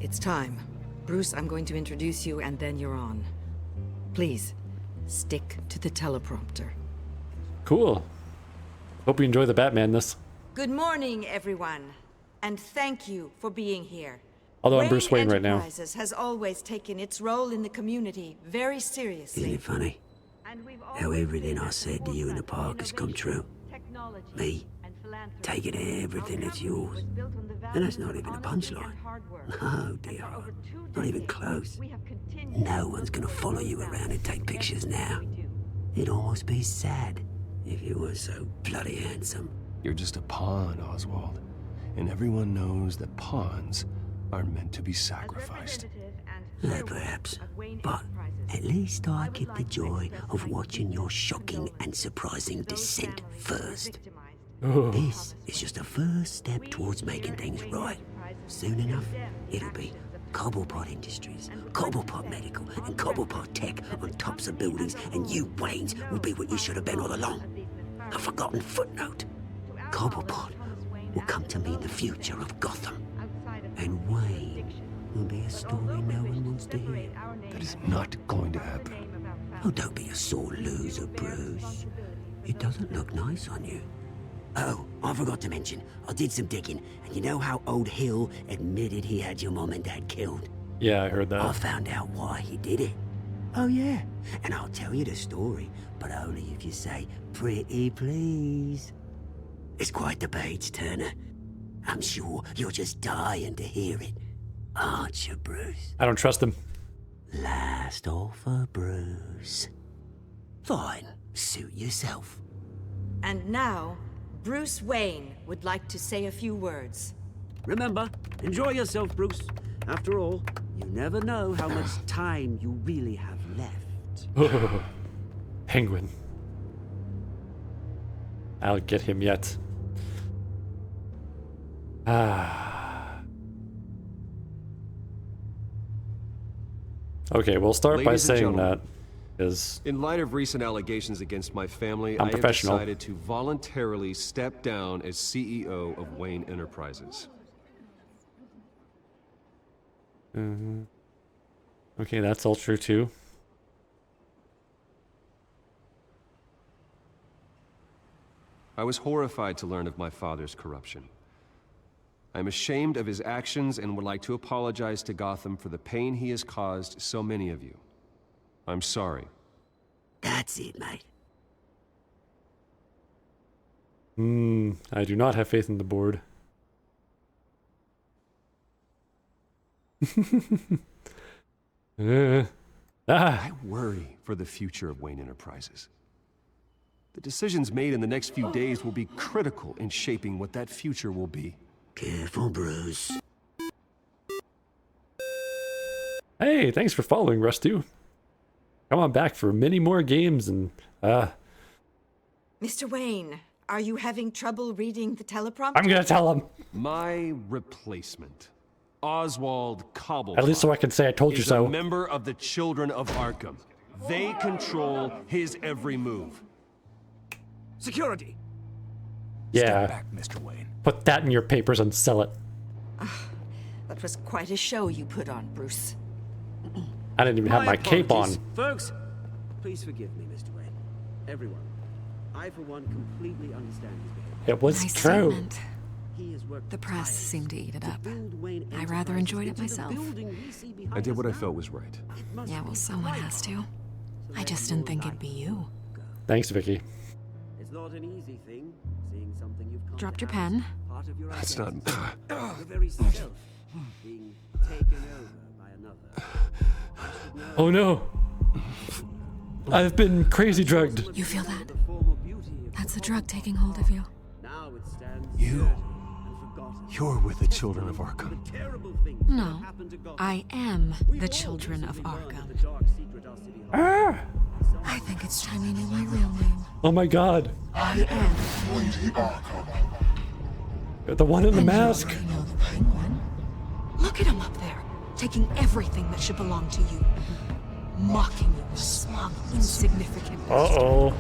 It's time. Bruce, I'm going to introduce you, and then you're on. Please, stick to the teleprompter. Cool. Hope you enjoy the Batman-ness. Good morning, everyone, and thank you for being here. Although I'm Bruce Wayne right now. Enterprises has always taken its role in the community very seriously. Isn't it funny how everything I said to you in the park has come true? Me, taking everything that's yours. And that's not even a punchline. No, dear, not even close. No one's gonna follow you around and take pictures now. It'd almost be sad if you were so bloody handsome. You're just a pawn, Oswald. And everyone knows that pawns are meant to be sacrificed. Perhaps. But at least I get the joy of watching your shocking and surprising descent first. This is just a first step towards making things right. Soon enough, it'll be Cobblepot Industries, Cobblepot Medical, and Cobblepot Tech on tops of buildings, and you, Waynes, will be what you should have been all along. A forgotten footnote. Cobblepot will come to mean the future of Gotham. And Wayne will be a story no one wants to hear. That is not going to happen. Oh, don't be a sore loser, Bruce. It doesn't look nice on you. Oh, I forgot to mention, I did some digging, and you know how old Hill admitted he had your mom and dad killed? Yeah, I heard that. I found out why he did it. Oh yeah, and I'll tell you the story, but only if you say, pretty please. It's quite the page turner. I'm sure you're just dying to hear it, aren't you, Bruce? I don't trust him. Last offer, Bruce. Fine, suit yourself. And now, Bruce Wayne would like to say a few words. Remember, enjoy yourself, Bruce. After all, you never know how much time you really have left. Penguin. I'll get him yet. Okay, we'll start by saying that is in light of recent allegations against my family, I have decided to voluntarily step down as CEO of Wayne Enterprises. Okay, that's all true too. I was horrified to learn of my father's corruption. I'm ashamed of his actions and would like to apologize to Gotham for the pain he has caused so many of you. I'm sorry. That's it, mate. I do not have faith in the board. I worry for the future of Wayne Enterprises. The decisions made in the next few days will be critical in shaping what that future will be. Careful, Bruce. Hey, thanks for following, Rust2. Come on back for many more games and, Mr. Wayne, are you having trouble reading the teleprompter? I'm gonna tell him. My replacement, Oswald Cobblepot. At least so I can say I told you so. A member of the Children of Arkham. They control his every move. Security. Yeah. Step back, Mr. Wayne. Put that in your papers and sell it. That was quite a show you put on, Bruce. I didn't even have my cape on. Folks, please forgive me, Mr. Wayne. Everyone. I, for one, completely understand his behavior. It was Nice true. statement. The press seemed to eat it up. I rather enjoyed it myself. I did what I felt was right. Yeah, well, someone has to. I just didn't think it'd be you. Thanks, Vicky. It's not an easy thing, seeing something you've come Dropped to your house, pen. part of your That's not... your very self being taken over by another. Oh no! I've been crazy drugged. You feel that? That's the drug taking hold of you. Now it stands You're with the children of Arkham. No, I am the children of Arkham. Ah! I think it's time you knew my real name. Oh my god. I am Lady Arkham. The one in the And mask. You know the Penguin. Look at him up there, taking everything that should belong to you. Mocking you with smug, insignificant words. Uh-oh.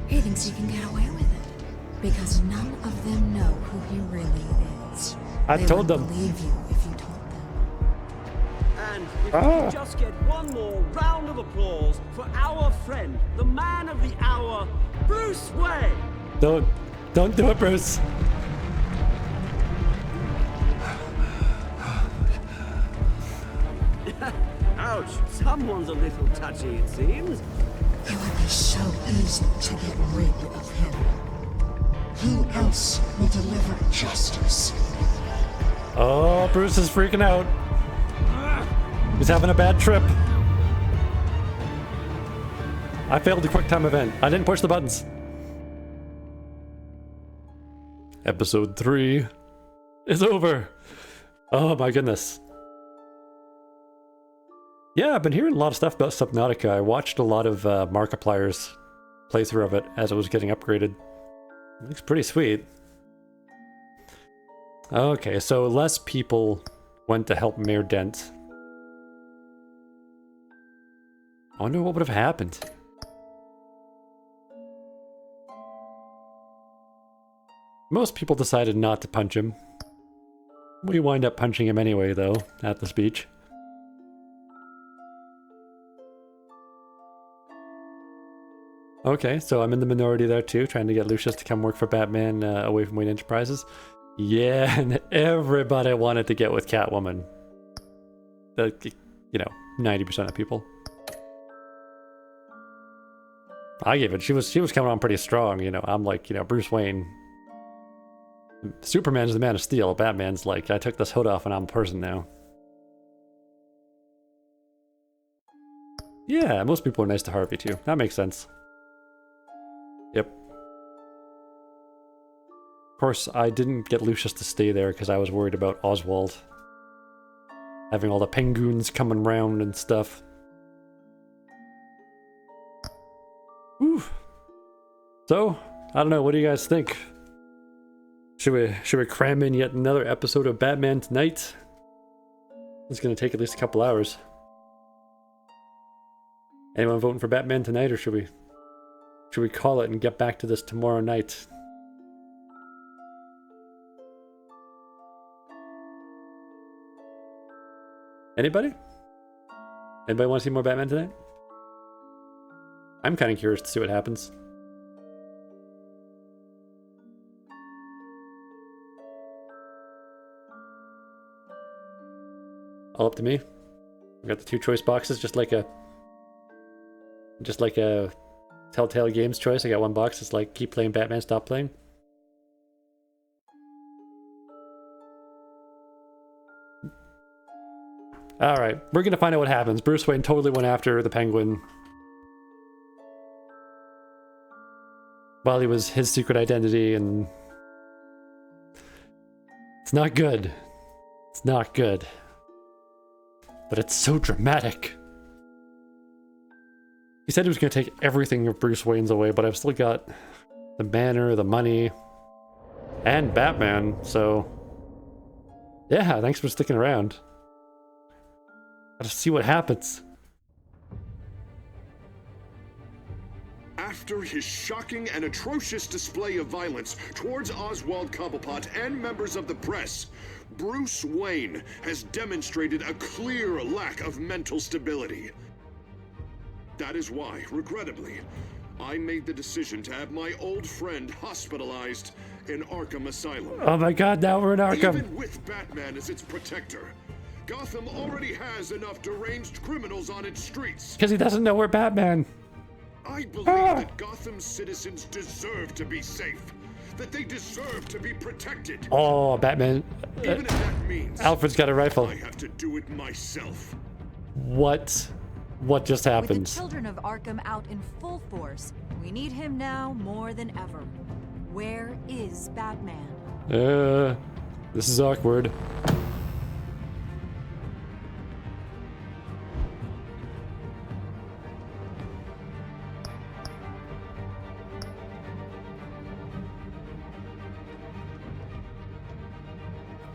He thinks he can get away with it. Because none of them know who he really is. I They told wouldn't them. believe you if you told them. And if we could just get one more round of applause for our friend, the man of the hour, Bruce Wayne. Don't do it, Bruce. Ouch, someone's a little touchy, it seems. It would be so easy to get rid of him. Who else will deliver justice? Oh, Bruce is freaking out. He's having a bad trip. I failed the QuickTime event. I didn't push the buttons. Episode 3 is over. Oh my goodness. Yeah, I've been hearing a lot of stuff about Subnautica. I watched a lot of Markiplier's playthrough of it as it was getting upgraded. It looks pretty sweet. Okay, so less people went to help Mayor Dent. I wonder what would have happened. Most people decided not to punch him. We wind up punching him anyway, though, at the speech. Okay, so I'm in the minority there too, trying to get Lucius to come work for Batman away from Wayne Enterprises. Yeah, and everybody wanted to get with Catwoman. You know, 90% of people. I gave it. She was coming on pretty strong, you know. I'm like, you know, Bruce Wayne. Superman's the Man of Steel. Batman's like, I took this hood off and I'm a person now. Yeah, most people are nice to Harvey too. That makes sense. Yep. Of course, I didn't get Lucius to stay there because I was worried about Oswald. Having all the penguins coming round and stuff. Whew. So, I don't know, what do you guys think? Should we cram in yet another episode of Batman tonight? It's gonna take at least a couple hours. Anyone voting for Batman tonight, or should we call it and get back to this tomorrow night? Anybody? Anybody want to see more Batman tonight? I'm kind of curious to see what happens. All up to me. We got the 2 choice boxes, just like a Telltale Games choice. I got 1 box. It's like keep playing Batman, stop playing. All right, we're gonna find out what happens. Bruce Wayne totally went after the Penguin while he was his secret identity, and it's not good. It's not good. But it's so dramatic. He said he was going to take everything of Bruce Wayne's away, but I've still got the manor, the money, and Batman, so yeah, thanks for sticking around. Gotta see what happens. After his shocking and atrocious display of violence towards Oswald Cobblepot and members of the press, Bruce Wayne has demonstrated a clear lack of mental stability. That is why, regrettably, I made the decision to have my old friend hospitalized in Arkham Asylum. Oh my god, now we're in Arkham. Even with Batman as its protector, Gotham already has enough deranged criminals on its streets. Because he doesn't know we're Batman. I believe that Gotham's citizens deserve to be safe. That they deserve to be protected. Oh, Batman. Even if that means Alfred's got a rifle. I have to do it myself. What? What just happened? With the children of Arkham out in full force, we need him now more than ever. Where is Batman? This is awkward.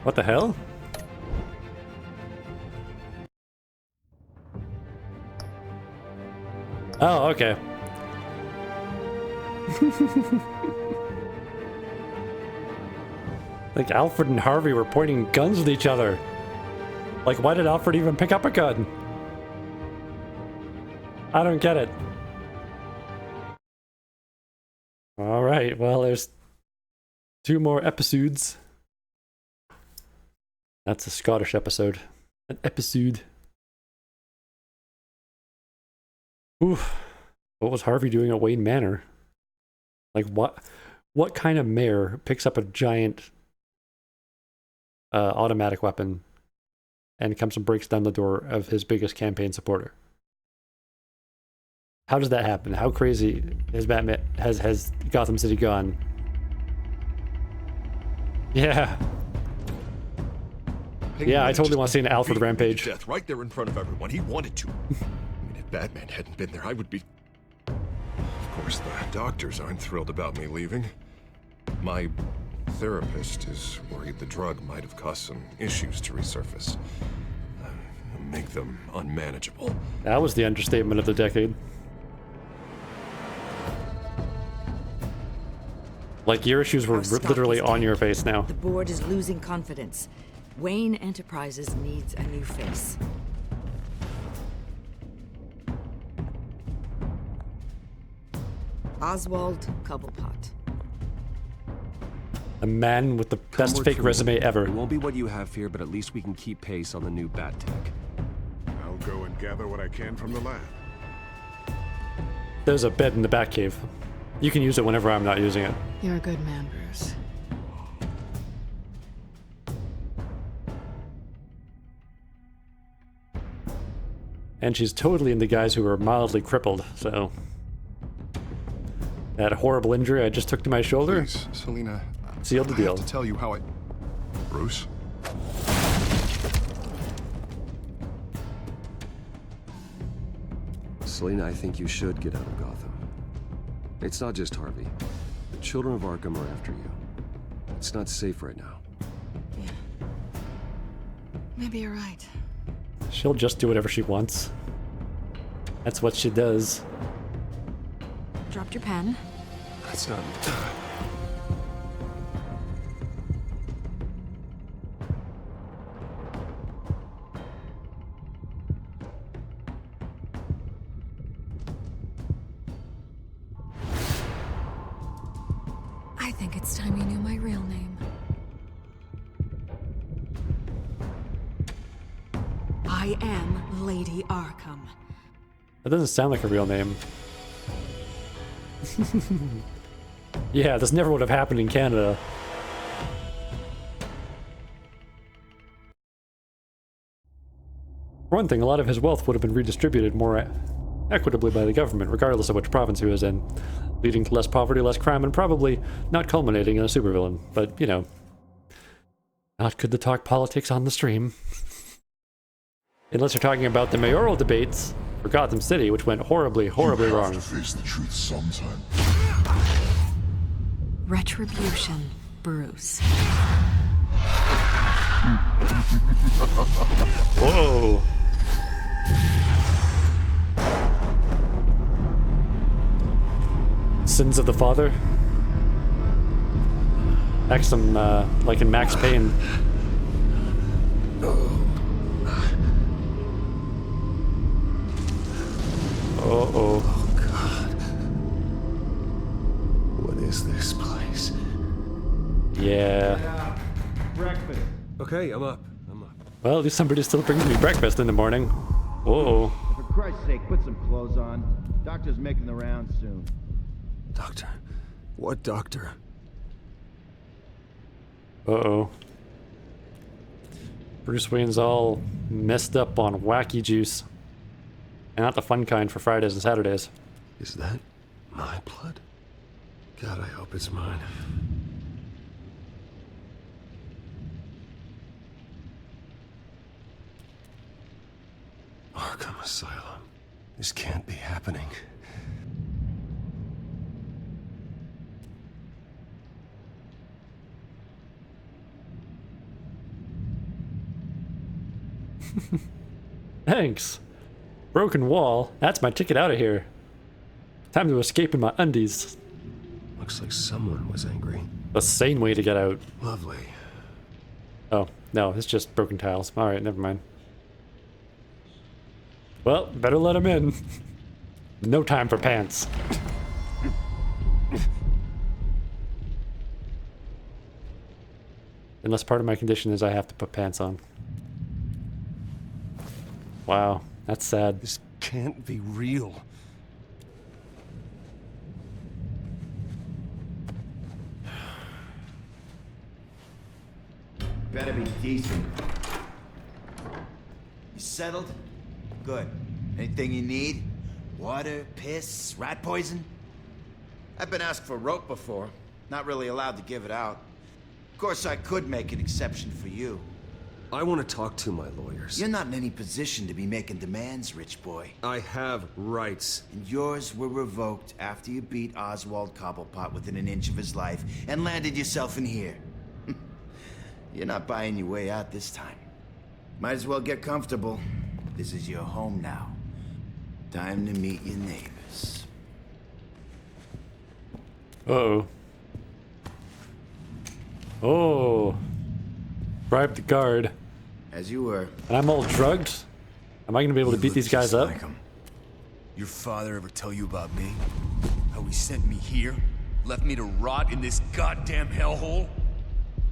What the hell? Oh, okay. Like Alfred and Harvey were pointing guns at each other. Like, why did Alfred even pick up a gun? I don't get it. Alright, well, there's 2 more episodes. That's a Scottish episode. An episode. Oof. What was Harvey doing at Wayne Manor? Like, what kind of mayor picks up a giant automatic weapon and comes and breaks down the door of his biggest campaign supporter? How does that happen? How crazy has Batman has Gotham City gone? Yeah. Yeah, I totally want to see an Alfred rampage. Death right there in front of everyone. He wanted to. I mean, if Batman hadn't been there, I would be... Of course, the doctors aren't thrilled about me leaving. My therapist is worried the drug might have caused some issues to resurface. Make them unmanageable. That was the understatement of the decade. Like, your issues were literally on your face now. The board is losing confidence. Wayne Enterprises needs a new face. Oswald Cobblepot. A man with the best fake resume ever. It won't be what you have here, but at least we can keep pace on the new bat tech. I'll go and gather what I can from the lab. There's a bed in the Batcave. You can use it whenever I'm not using it. You're a good man, Bruce. And she's totally into guys who are mildly crippled, so... That horrible injury I just took to my shoulder? Please, Selina, sealed the deal. I have to tell you how I... Bruce? Selina, I think you should get out of Gotham. It's not just Harvey. The children of Arkham are after you. It's not safe right now. Yeah. Maybe you're right. She'll just do whatever she wants. That's what she does. Dropped your pen. That's not... I think it's time you knew my real name. I am Lady Arkham. That doesn't sound like a real name. Yeah, this never would have happened in Canada. For one thing, a lot of his wealth would have been redistributed more equitably by the government, regardless of which province he was in, leading to less poverty, less crime, and probably not culminating in a supervillain. But, you know, not good to talk politics on the stream. Unless you're talking about the mayoral debates for Gotham City, which went horribly, horribly wrong. You have to face the truth sometime. Retribution, Bruce. Whoa. Sins of the Father? Like some, like in Max Payne. Uh-oh. Oh, God. What is this place? Yeah. Breakfast. Okay, I'm up. Well, at least somebody still brings me breakfast in the morning. Whoa. For Christ's sake, put some clothes on. Doctor's making the rounds soon. Doctor? What doctor? Uh-oh. Bruce Wayne's all messed up on wacky juice. And not the fun kind for Fridays and Saturdays. Is that my blood? God, I hope it's mine. Arkham Asylum. This can't be happening. Thanks. Broken wall. That's my ticket out of here. Time to escape in my undies. Looks like someone was angry. The sane way to get out. Lovely. Oh, no, it's just broken tiles. Alright, never mind. Well, better let him in. No time for pants. Unless part of my condition is I have to put pants on. Wow, that's sad. This can't be real. Better be decent. You settled? Good. Anything you need? Water, piss, rat poison? I've been asked for rope before. Not really allowed to give it out. Of course, I could make an exception for you. I want to talk to my lawyers. You're not in any position to be making demands, rich boy. I have rights. And yours were revoked after you beat Oswald Cobblepot within an inch of his life and landed yourself in here. You're not buying your way out this time. Might as well get comfortable. This is your home now. Time to meet your neighbors. Uh-oh. Oh. Bribe the guard. As you were. And I'm all drugged? Am I gonna be able to beat these guys up? Like your father ever tell you about me? How he sent me here? Left me to rot in this goddamn hellhole?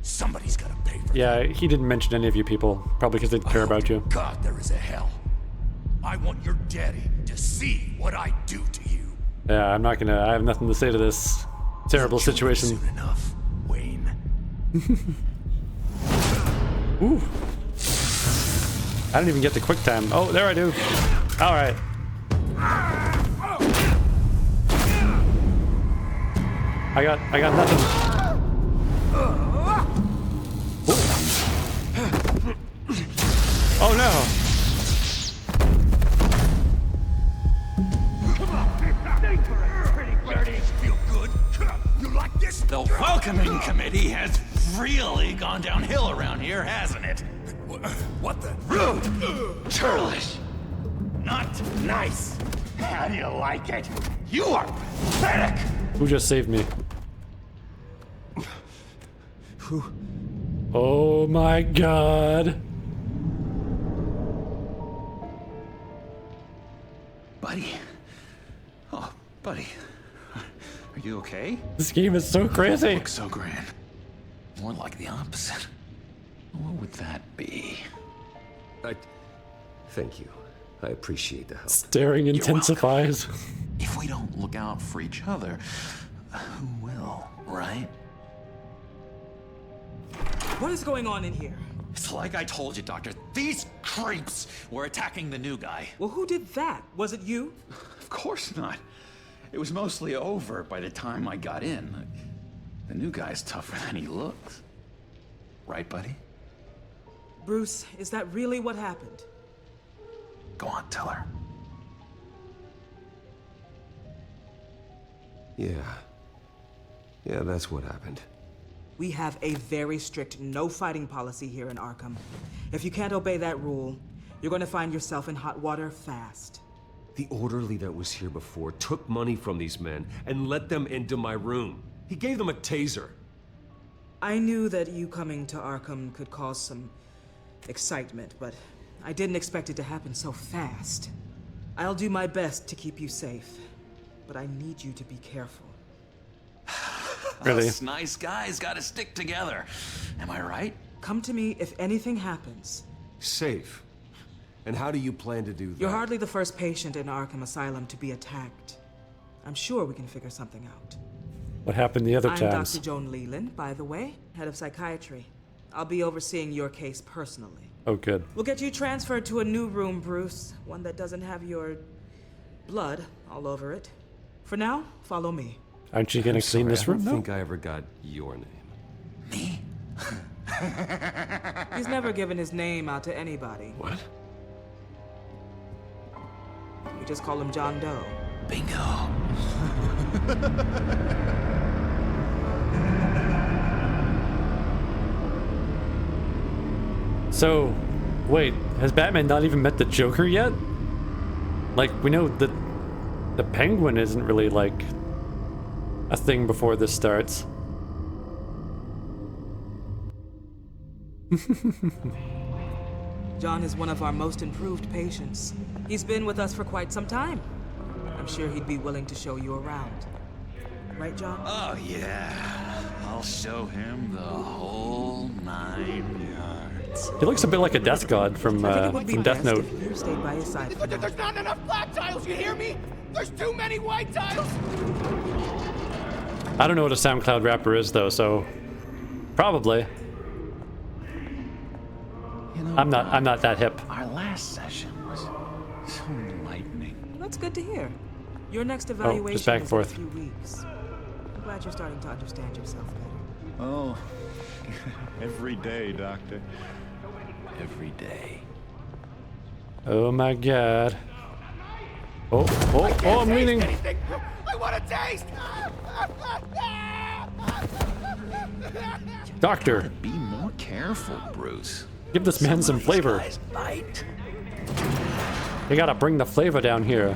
Somebody's gotta pay for that. Yeah, he didn't mention any of you people. Probably because they didn't care about you. God, there is a hell. I want your daddy to see what I do to you. Yeah, I have nothing to say to this terrible situation. Soon enough, Wayne. Ooh. I didn't even get the quick time. Oh, there I do. All right. I got nothing. Oh no. Feel good? You like this? The welcoming committee has really gone downhill around here, hasn't it? What the? Rude! Churlish! Not nice! How do you like it? You are pathetic! Who just saved me? Who? Oh my god. Buddy. Oh, buddy. Are you okay? This game is so crazy. You look so grand. More like the opposite. What would that be? Thank you. I appreciate the help. Staring intensifies. If we don't look out for each other, who will, right? What is going on in here? It's like I told you, Doctor. These creeps were attacking the new guy. Well, who did that? Was it you? Of course not. It was mostly over by the time I got in. The new guy's tougher than he looks. Right, buddy? Bruce, is that really what happened? Go on, tell her. Yeah. Yeah, that's what happened. We have a very strict no fighting policy here in Arkham. If you can't obey that rule, you're going to find yourself in hot water fast. The orderly that was here before took money from these men and let them into my room. He gave them a taser. I knew that you coming to Arkham could cause some excitement, but I didn't expect it to happen so fast. I'll do my best to keep you safe, but I need you to be careful. Really? Us nice guys gotta stick together. Am I right? Come to me if anything happens, Safe. And how do you plan to do that? You're hardly the first patient in Arkham Asylum to be attacked. I'm sure we can figure something out. What happened the other I'm times? Dr. Joan Leland, by the way, head of psychiatry. I'll be overseeing your case personally. Oh, good. We'll get you transferred to a new room, Bruce. One that doesn't have your blood all over it. For now, follow me. Aren't you gonna clean this room? I don't No. think I ever got your name. Me? He's never given his name out to anybody. What? We just call him John Doe. Bingo. So, wait, has Batman not even met the Joker yet? Like, we know that the Penguin isn't really, like, a thing before this starts. John is one of our most improved patients. He's been with us for quite some time. I'm sure he'd be willing to show you around. Right, John? Oh, yeah. I'll show him the whole 9 yards. He looks a bit like a death god from Death Note. You stayed by his side. There's not enough black tiles, you hear me? There's too many white tiles! I don't know what a SoundCloud rapper is though, so probably. You know, I'm not that hip. Our last session was so enlightening. That's good to hear. Your next just evaluation back and is in a forth. few weeks. I'm glad you're starting to understand yourself better. Oh, every day, Doctor. Every day. Oh my god. Oh, I'm leaning. I want a taste! Doctor, Be more careful, Bruce. give this man some flavor. Bite. You gotta bring the flavor down here.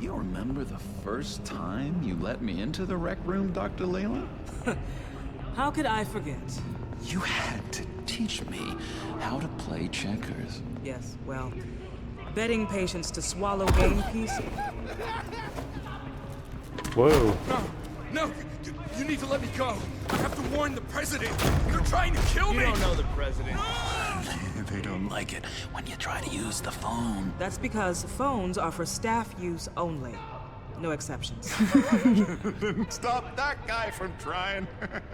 You remember the first time you let me into the rec room, Dr. Leland? How could I forget? You had to teach me how to play checkers. Yes, well, betting patients to swallow game pieces. Whoa. No, you need to let me go. I have to warn the president. They're trying to kill me. You don't know the president. They don't like it when you try to use the phone. That's because phones are for staff use only. No exceptions. Stop that guy from trying.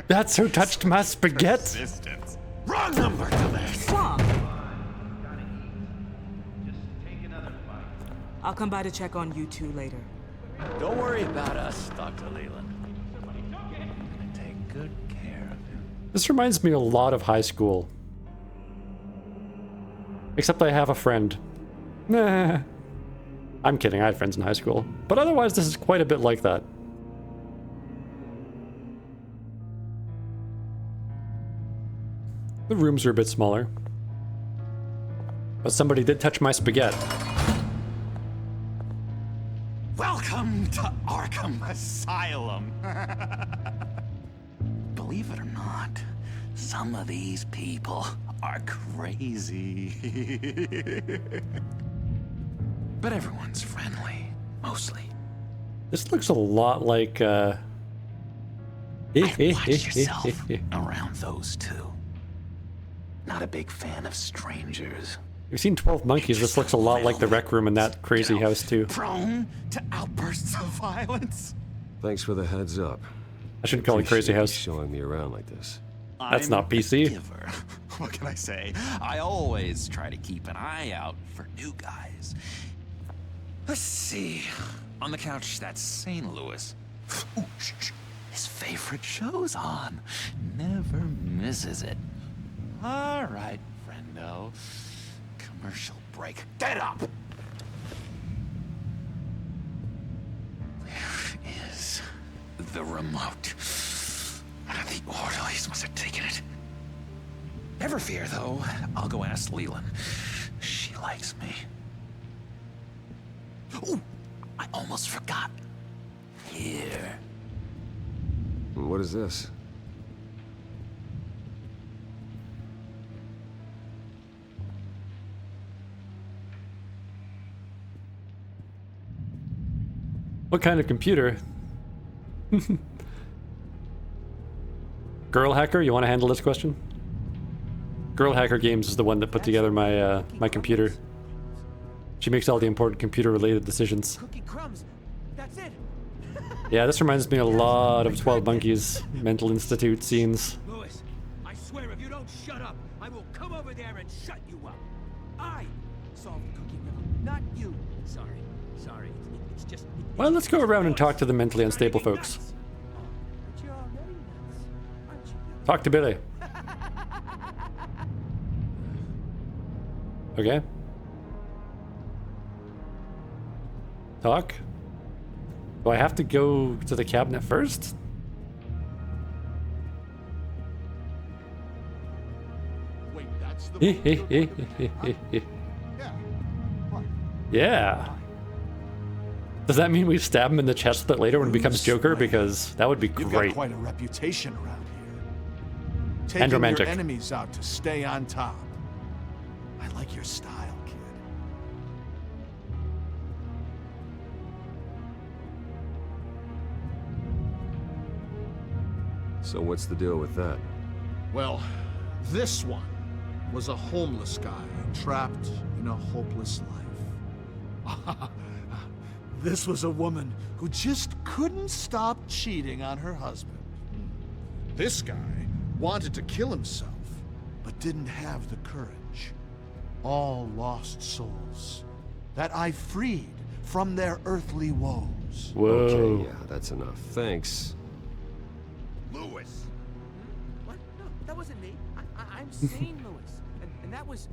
That's who touched my spaghetti. Persistence. Wrong number, dumbass. Stop! I'll come by to check on you two later. Don't worry about us, Dr. Leland. I'm gonna take good care of him. This reminds me a lot of high school. Except I have a friend. Nah. I'm kidding, I had friends in high school. But otherwise, this is quite a bit like that. The rooms are a bit smaller. But somebody did touch my spaghetti. Welcome to Arkham Asylum. Believe it or not, some of these people are crazy. But everyone's friendly, mostly. This looks a lot like, Watch yourself around those two. Not a big fan of strangers. You've seen 12 Monkeys, this looks a lot like the rec room in that crazy house too. Prone to outbursts of violence. Thanks for the heads up. I shouldn't call it Crazy Appreciate you House. showing me around like this. That's I'm not PC. a giver. What can I say? I always try to keep an eye out for new guys. Let's see. On the couch, that's St. Louis. Ooh, shh. His favorite show's on. Never misses it. All right, friendo. Commercial break. Get up! Where is the remote? The orderlies must have taken it. Never fear, though. I'll go ask Leland. She likes me. Ooh, I almost forgot. Here. What is this? What kind of computer? Girl Hacker, you want to handle this question? Girl Hacker Games is the one that put together my my computer. She makes all the important computer-related decisions. Cookie crumbs. That's it. Yeah, this reminds me a lot of 12 Monkeys Mental Institute scenes. Lewis, I swear if you don't shut up, I will come over there and shut you up. I solved the cookie riddle, not you. Sorry. It's just... Well, let's go around and talk to the mentally unstable folks. But you're already nuts, aren't you? Talk to Billy. Okay. Talk? Do I have to go to the cabinet first? Wait, that's the Yeah. Does that mean we stab him in the chest a bit later when he becomes Joker? Because that would be You've got great. quite a reputation around here. Taking And romantic. your enemies out to stay on top. I like your style, kid. So what's the deal with that? Well, this one was a homeless guy trapped in a hopeless life. This was a woman who just couldn't stop cheating on her husband. This guy wanted to kill himself, but didn't have the courage. All lost souls that I freed from their earthly woes. Whoa. Okay, yeah, that's enough. Thanks. Lewis. What? No, that wasn't me. I'm sane, Lewis. And that was...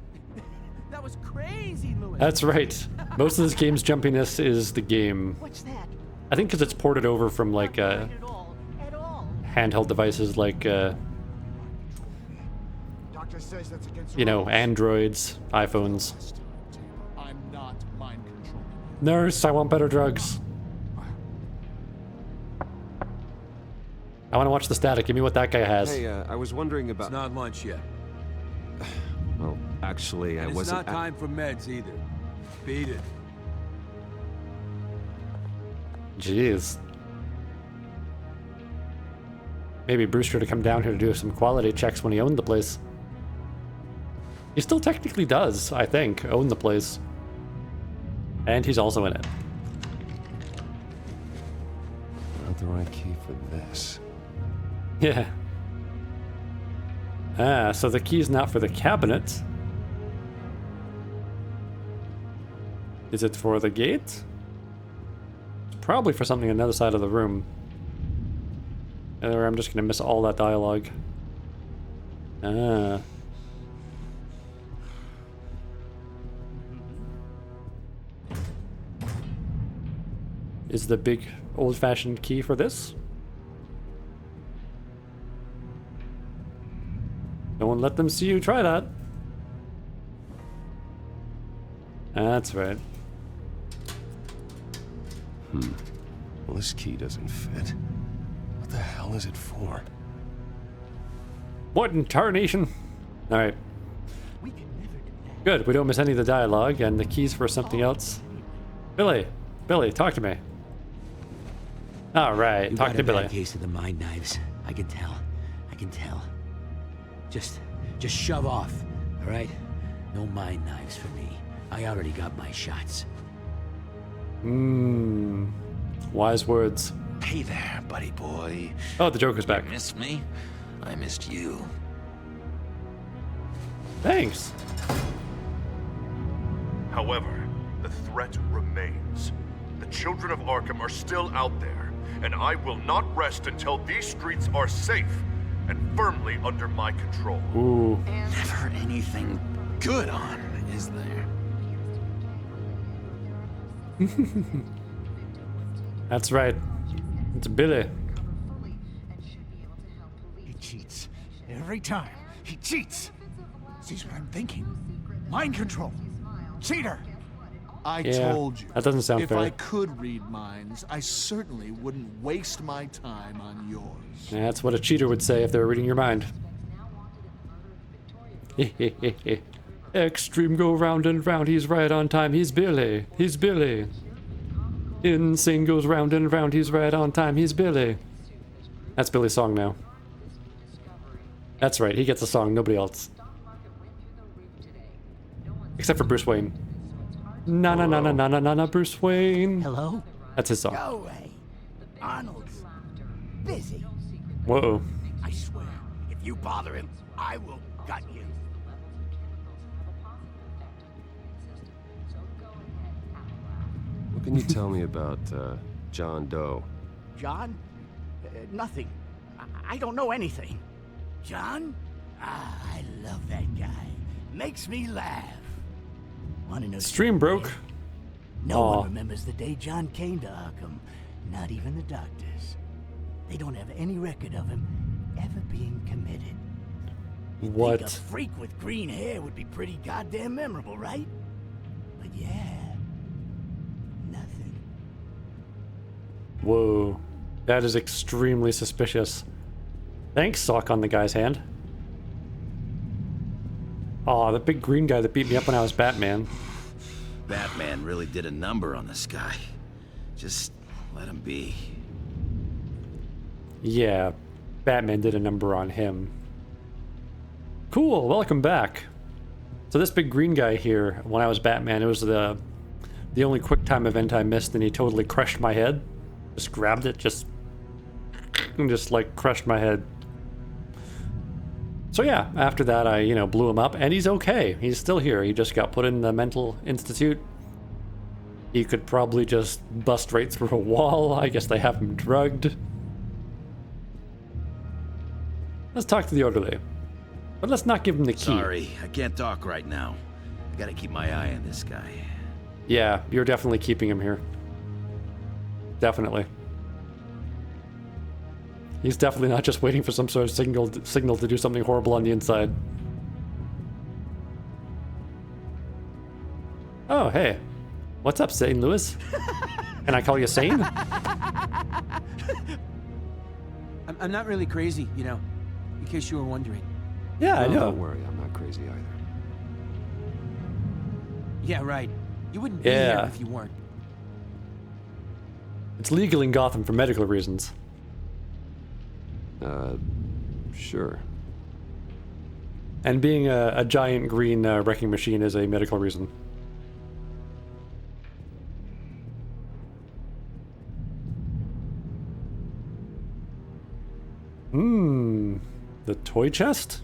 that was crazy, Lewis. That's right. Most of this game's jumpiness is the game. What's that? I think because it's ported over from like handheld devices like Doctor says that's against you know, rules. Androids, iPhones. I'm not mind controlling. Nurse, I want better drugs. I want to watch the static. Give me what that guy has. Hey, I was wondering about... It's not lunch yet. Well, actually, I It's wasn't... not time for meds either. Beat it. Jeez. Maybe Bruce should have come down here to do some quality checks when he owned the place. He still technically does, I think, own the place. And he's also in it. Not the right key for this. Yeah. Ah, so the key's not for the cabinet. Is it for the gate? It's probably for something on the other side of the room. Or I'm just gonna miss all that dialogue. Ah. Is the big old-fashioned key for this? Don't let them see you try that. That's right. Well, this key doesn't fit. What the hell is it for? What in tarnation? Alright. Good, we don't miss any of the dialogue, and the key's for something else. Billy! Billy, talk to me. Alright, talk to Billy. Bad case of the mind knives. I can tell. Just shove off, all right? No mind knives for me. I already got my shots. Wise words. Hey there, buddy boy. Oh, the Joker's back. You missed me? I missed you. Thanks. However, the threat remains. The children of Arkham are still out there, and I will not rest until these streets are safe and firmly under my control. Ooh. Never anything good on, is there? That's right. It's Billy. He cheats. Every time. He cheats. Sees what I'm thinking. Mind control. Cheater. I Yeah, told you. that doesn't sound if fair. I could read minds, I certainly wouldn't waste my time on yours. That's what a cheater would say if they were reading your mind. Extreme go round and round, he's right on time, he's Billy, he's Billy. Insane goes round and round, he's right on time, he's Billy. That's Billy's song now. That's right, he gets a song, nobody else. Except for Bruce Wayne. Na na na na na na na na Bruce Wayne. Hello? That's his song. Go away. Arnold's busy. Whoa. I swear, if you bother him, I will gut you. What can you tell me about John Doe? John? Nothing. I don't know anything. John? Ah, I love that guy. Makes me laugh. Wanna know Stream broke. No one remembers the day John came to Arkham. Not even the doctors. They don't have any record of him ever being committed. What? Think a freak with green hair would be pretty goddamn memorable, right? But yeah, nothing. Whoa. That is extremely suspicious. Thanks, sock on the guy's hand. Aw, the big green guy that beat me up when I was Batman. Batman really did a number on this guy. Just let him be. Yeah, Batman did a number on him. Cool, welcome back. So this big green guy here, when I was Batman, it was the only quick time event I missed, and he totally crushed my head. Just grabbed it, just like crushed my head. So yeah, after that I, blew him up, and he's okay. He's still here. He just got put in the mental institute. He could probably just bust right through a wall. I guess they have him drugged. Let's talk to the orderly. But let's not give him the key. Sorry, I can't talk right now. I gotta keep my eye on this guy. Yeah, you're definitely keeping him here. Definitely. He's definitely not just waiting for some sort of signal to do something horrible on the inside. Oh, hey. What's up, St. Louis? Can I call you sane? I'm not really crazy, in case you were wondering. Yeah, I know. Don't worry, I'm not crazy either. Yeah, right. You wouldn't be here if you weren't. It's legal in Gotham for medical reasons. Sure. And being a giant green wrecking machine is a medical reason. The toy chest?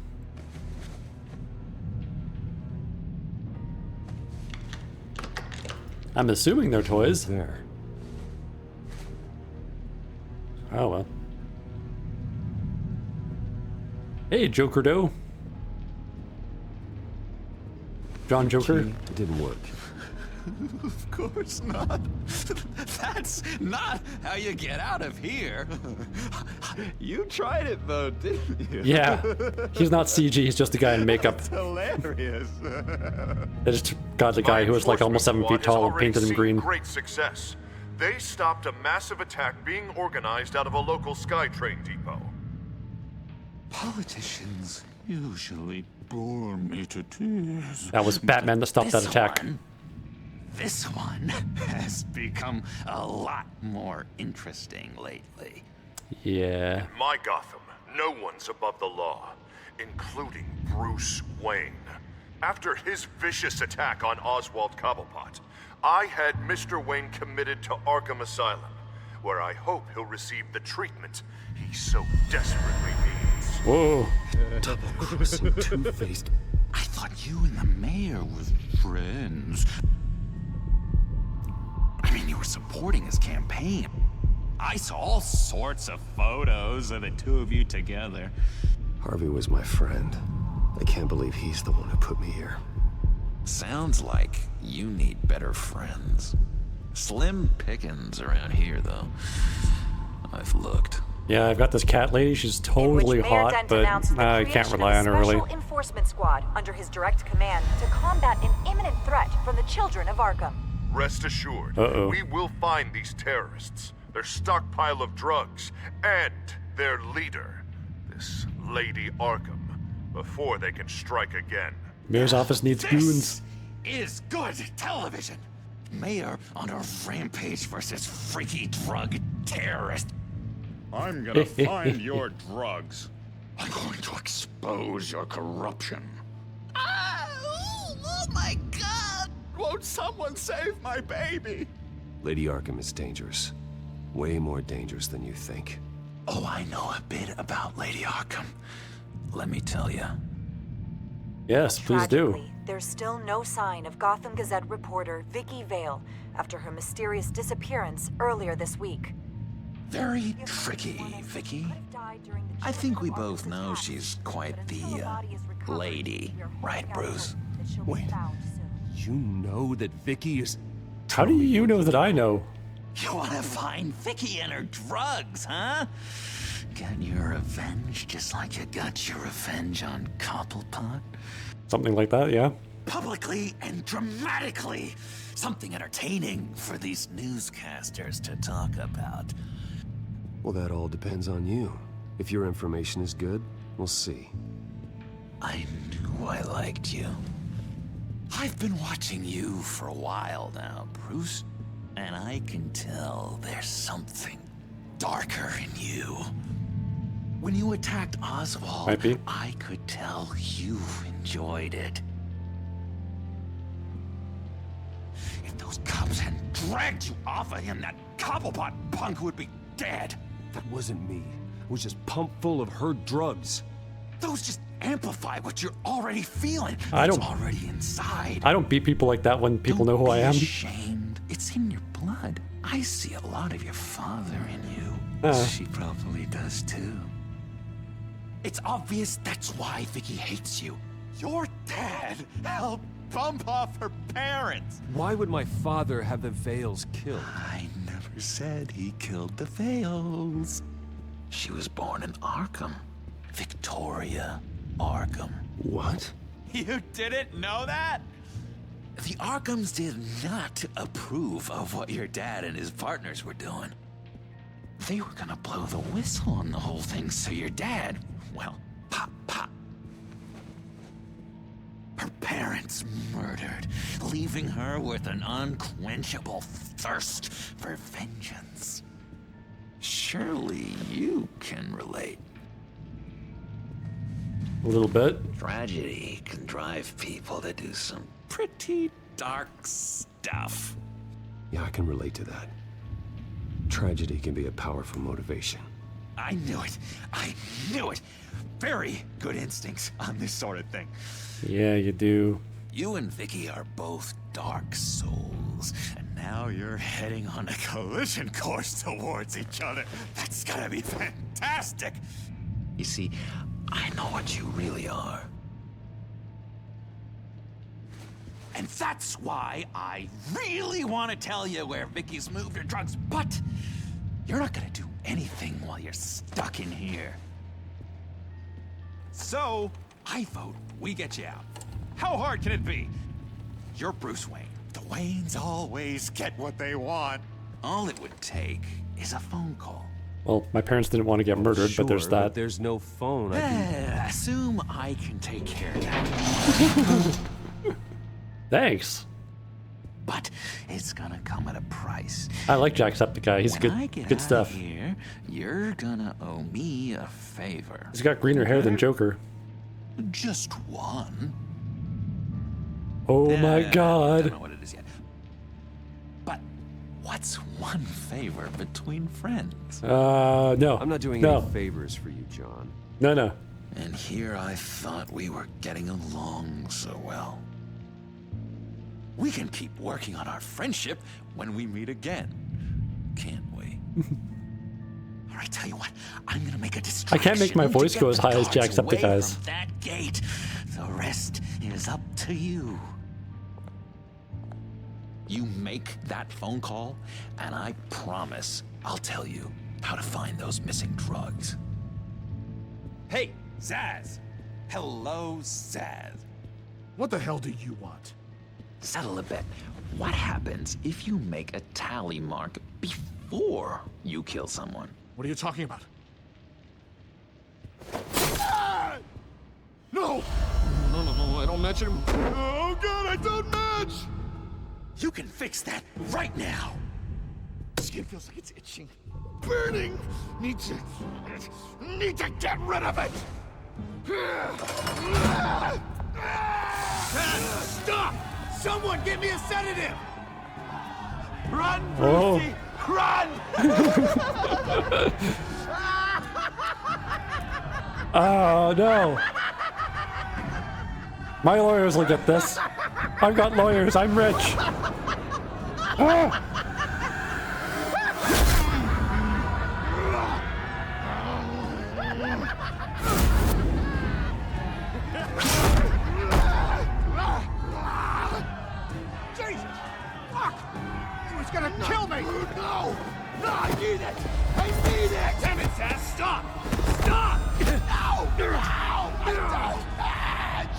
I'm assuming they're toys. There. Oh well. Hey, Joker Doe. John Joker? It didn't work. Of course not. That's not how you get out of here. You tried it though, didn't you? Yeah. He's not CG, he's just a guy in makeup. That's hilarious. They just got the guy who was like almost 7 feet tall and painted him green. Great success. They stopped a massive attack being organized out of a local SkyTrain depot. Politicians usually bore me to tears. That was Batman that stopped that attack. This one has become a lot more interesting lately. Yeah. In my Gotham, no one's above the law, including Bruce Wayne. After his vicious attack on Oswald Cobblepot, I had Mr. Wayne committed to Arkham Asylum, where I hope he'll receive the treatment he so desperately needs. Whoa. Double-crossing, two-faced. I thought you and the mayor were friends. I mean, you were supporting his campaign. I saw all sorts of photos of the two of you together. Harvey was my friend. I can't believe he's the one who put me here. Sounds like you need better friends. Slim pickings around here, though. I've looked. Yeah, I've got this cat lady. She's totally hot, but I can't rely on her really. Special enforcement squad under his direct command to combat an imminent threat from the children of Arkham. Rest assured, we will find these terrorists, their stockpile of drugs, and their leader, this Lady Arkham, before they can strike again. Mayor's office needs goons. Is good television. Mayor on a rampage versus freaky drug terrorist. I'm gonna find your drugs. I'm going to expose your corruption. Oh my God! Won't someone save my baby? Lady Arkham is dangerous. Way more dangerous than you think. Oh, I know a bit about Lady Arkham. Let me tell you. Yes, please do. Tragically, there's still no sign of Gotham Gazette reporter Vicky Vale after her mysterious disappearance earlier this week. Very tricky, Vicky. I think we both know she's quite the, lady. Right, Bruce? Wait. You know that Vicky is... How do you know that I know? You want to find Vicky and her drugs, huh? Get your revenge just like you got your revenge on Cobblepot? Something like that, yeah. Publicly and dramatically. Something entertaining for these newscasters to talk about. Well, that all depends on you. If your information is good, we'll see. I knew I liked you. I've been watching you for a while now, Bruce. And I can tell there's something darker in you. When you attacked Oswald, I could tell you enjoyed it. If those cops hadn't dragged you off of him, that Cobblepot punk would be dead. That wasn't me. I was just pumped full of her drugs. Those just amplify what you're already feeling. I don't. It's already inside. I don't beat people like that when people know who I am. Ashamed. It's in your blood. I see a lot of your father in you. She probably does too. It's obvious that's why Vicky hates you. Your dad helped bump off her parents. Why would my father have the Vales killed? I never said he killed the Vales. She was born in Arkham. Victoria Arkham. What? You didn't know that? The Arkhams did not approve of what your dad and his partners were doing. They were gonna blow the whistle on the whole thing, so your dad, well, pop. Her parents murdered, leaving her with an unquenchable thirst for vengeance. Surely you can relate. A little bit. Tragedy can drive people to do some pretty dark stuff. Yeah, I can relate to that. Tragedy can be a powerful motivation. I knew it. I knew it. Very good instincts on this sort of thing. Yeah, you do. You and Vicky are both dark souls, and now you're heading on a collision course towards each other. That's gotta be fantastic. You see, I know what you really are. And that's why I really want to tell you where Vicky's moved her drugs, but you're not gonna do anything while you're stuck in here. So, I vote we get you out. How hard can it be? You're Bruce Wayne. The Waynes always get what they want. All it would take is a phone call. Well, my parents didn't want to get murdered, but there's that. But there's no phone. Assume I can take care of that. Thanks. But it's gonna come at a price. I like Jacksepticeye. He's When I good. get Good out stuff. of here, you're gonna owe me a favor. He's got greener hair than Joker. Just one. Oh my I God. don't know what it is yet. But what's one favor between friends? No. I'm not doing no. any favors for you, John. No. And here I thought we were getting along so well. We can keep working on our friendship when we meet again, can't we? All right, tell you what, I'm gonna make a distraction. I can't make my voice go as high as Jacksepticeye's. From that gate, the rest is up to you. You make that phone call, and I promise I'll tell you how to find those missing drugs. Hey, Zaz. Hello, Zaz. What the hell do you want? Settle a bet. What happens if you make a tally mark before you kill someone? What are you talking about? Ah! No! No, I don't match him. Oh God, I don't match! You can fix that right now. Skin feels like it's itching. Burning! Need to get rid of it! Stop! Someone give me a sedative! Run, Oh. Brucey! Run! Oh no! My lawyers will get this. I've got lawyers. I'm rich. Ah! Jesus! Fuck! He was gonna kill me! No! No, I need it! I need it! Damn it, Zaz! Stop! Stop! No! No! I don't match!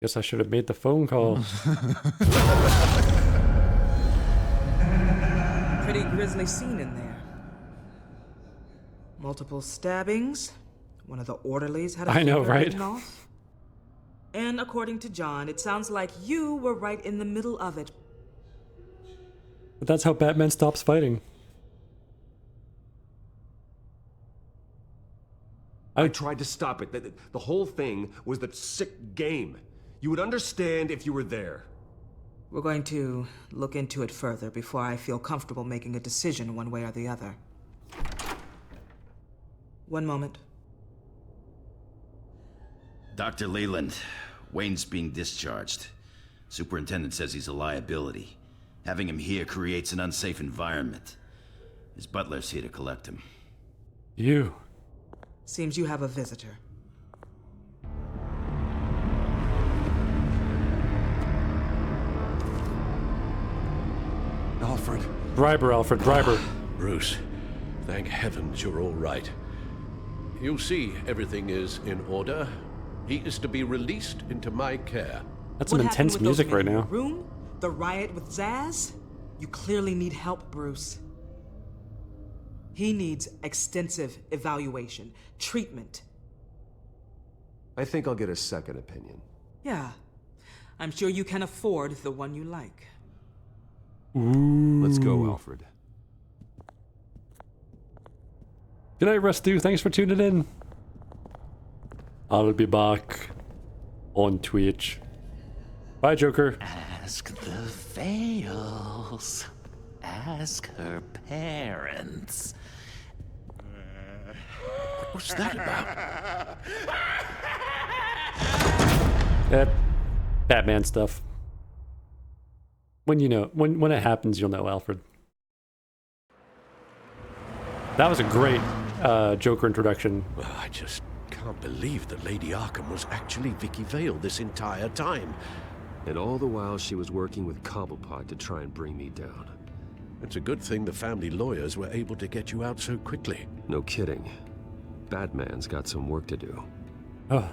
Guess I should have made the phone call. Pretty grisly scene in there. Multiple stabbings. One of the orderlies had a I know, finger right? bitten off. And according to John, it sounds like you were right in the middle of it. But that's how Batman stops fighting. I tried to stop it. The whole thing was that sick game. You would understand if you were there. We're going to look into it further before I feel comfortable making a decision one way or the other. One moment. Dr. Leland, Wayne's being discharged. Superintendent says he's a liability. Having him here creates an unsafe environment. His butler's here to collect him. You. Seems you have a visitor. Alfred. Briber, Alfred, briber. Bruce, thank heavens you're all right. You see, everything is in order. He is to be released into my care. That's some intense music right now. Room? The riot with Zaz? You clearly need help, Bruce. He needs extensive evaluation, treatment. I think I'll get a second opinion. Yeah. I'm sure you can afford the one you like. Ooh. Let's go, Alfred. Good night, Restu. Thanks for tuning in. I'll be back on Twitch. Bye, Joker. Ask the Vales. Ask her parents. What's that about? Batman stuff. When you know, when it happens, you'll know, Alfred. That was a great Joker introduction. Well, I just can't believe that Lady Arkham was actually Vicky Vale this entire time. And all the while she was working with Cobblepot to try and bring me down. It's a good thing the family lawyers were able to get you out so quickly. No kidding. Batman's got some work to do. Oh,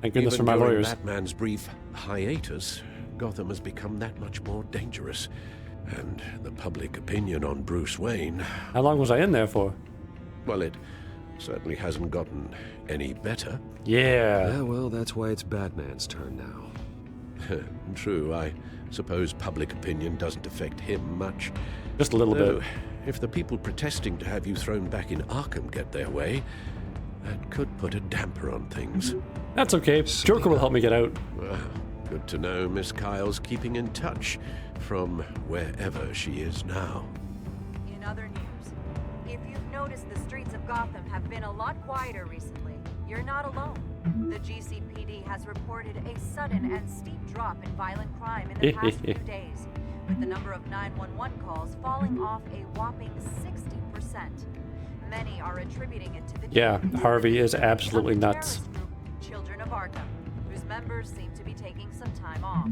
thank goodness Even for my during lawyers. Batman's brief hiatus, Gotham has become that much more dangerous. And the public opinion on Bruce Wayne... How long was I in there for? Well, it certainly hasn't gotten any better. Yeah. Well, that's why it's Batman's turn now. True, I suppose public opinion doesn't affect him much. Just a little bit. If the people protesting to have you thrown back in Arkham get their way, that could put a damper on things. That's okay. Joker will help me get out. Well, good to know Miss Kyle's keeping in touch from wherever she is now. In other news, if you've noticed the streets of Gotham have been a lot quieter recently, you're not alone. The GCPD has reported a sudden and steep drop in violent crime in the past few days, with the number of 911 calls falling off a whopping 60%. Many are attributing it to the Yeah, Harvey is absolutely nuts. Children of Arkham, whose members seem to be taking some time off.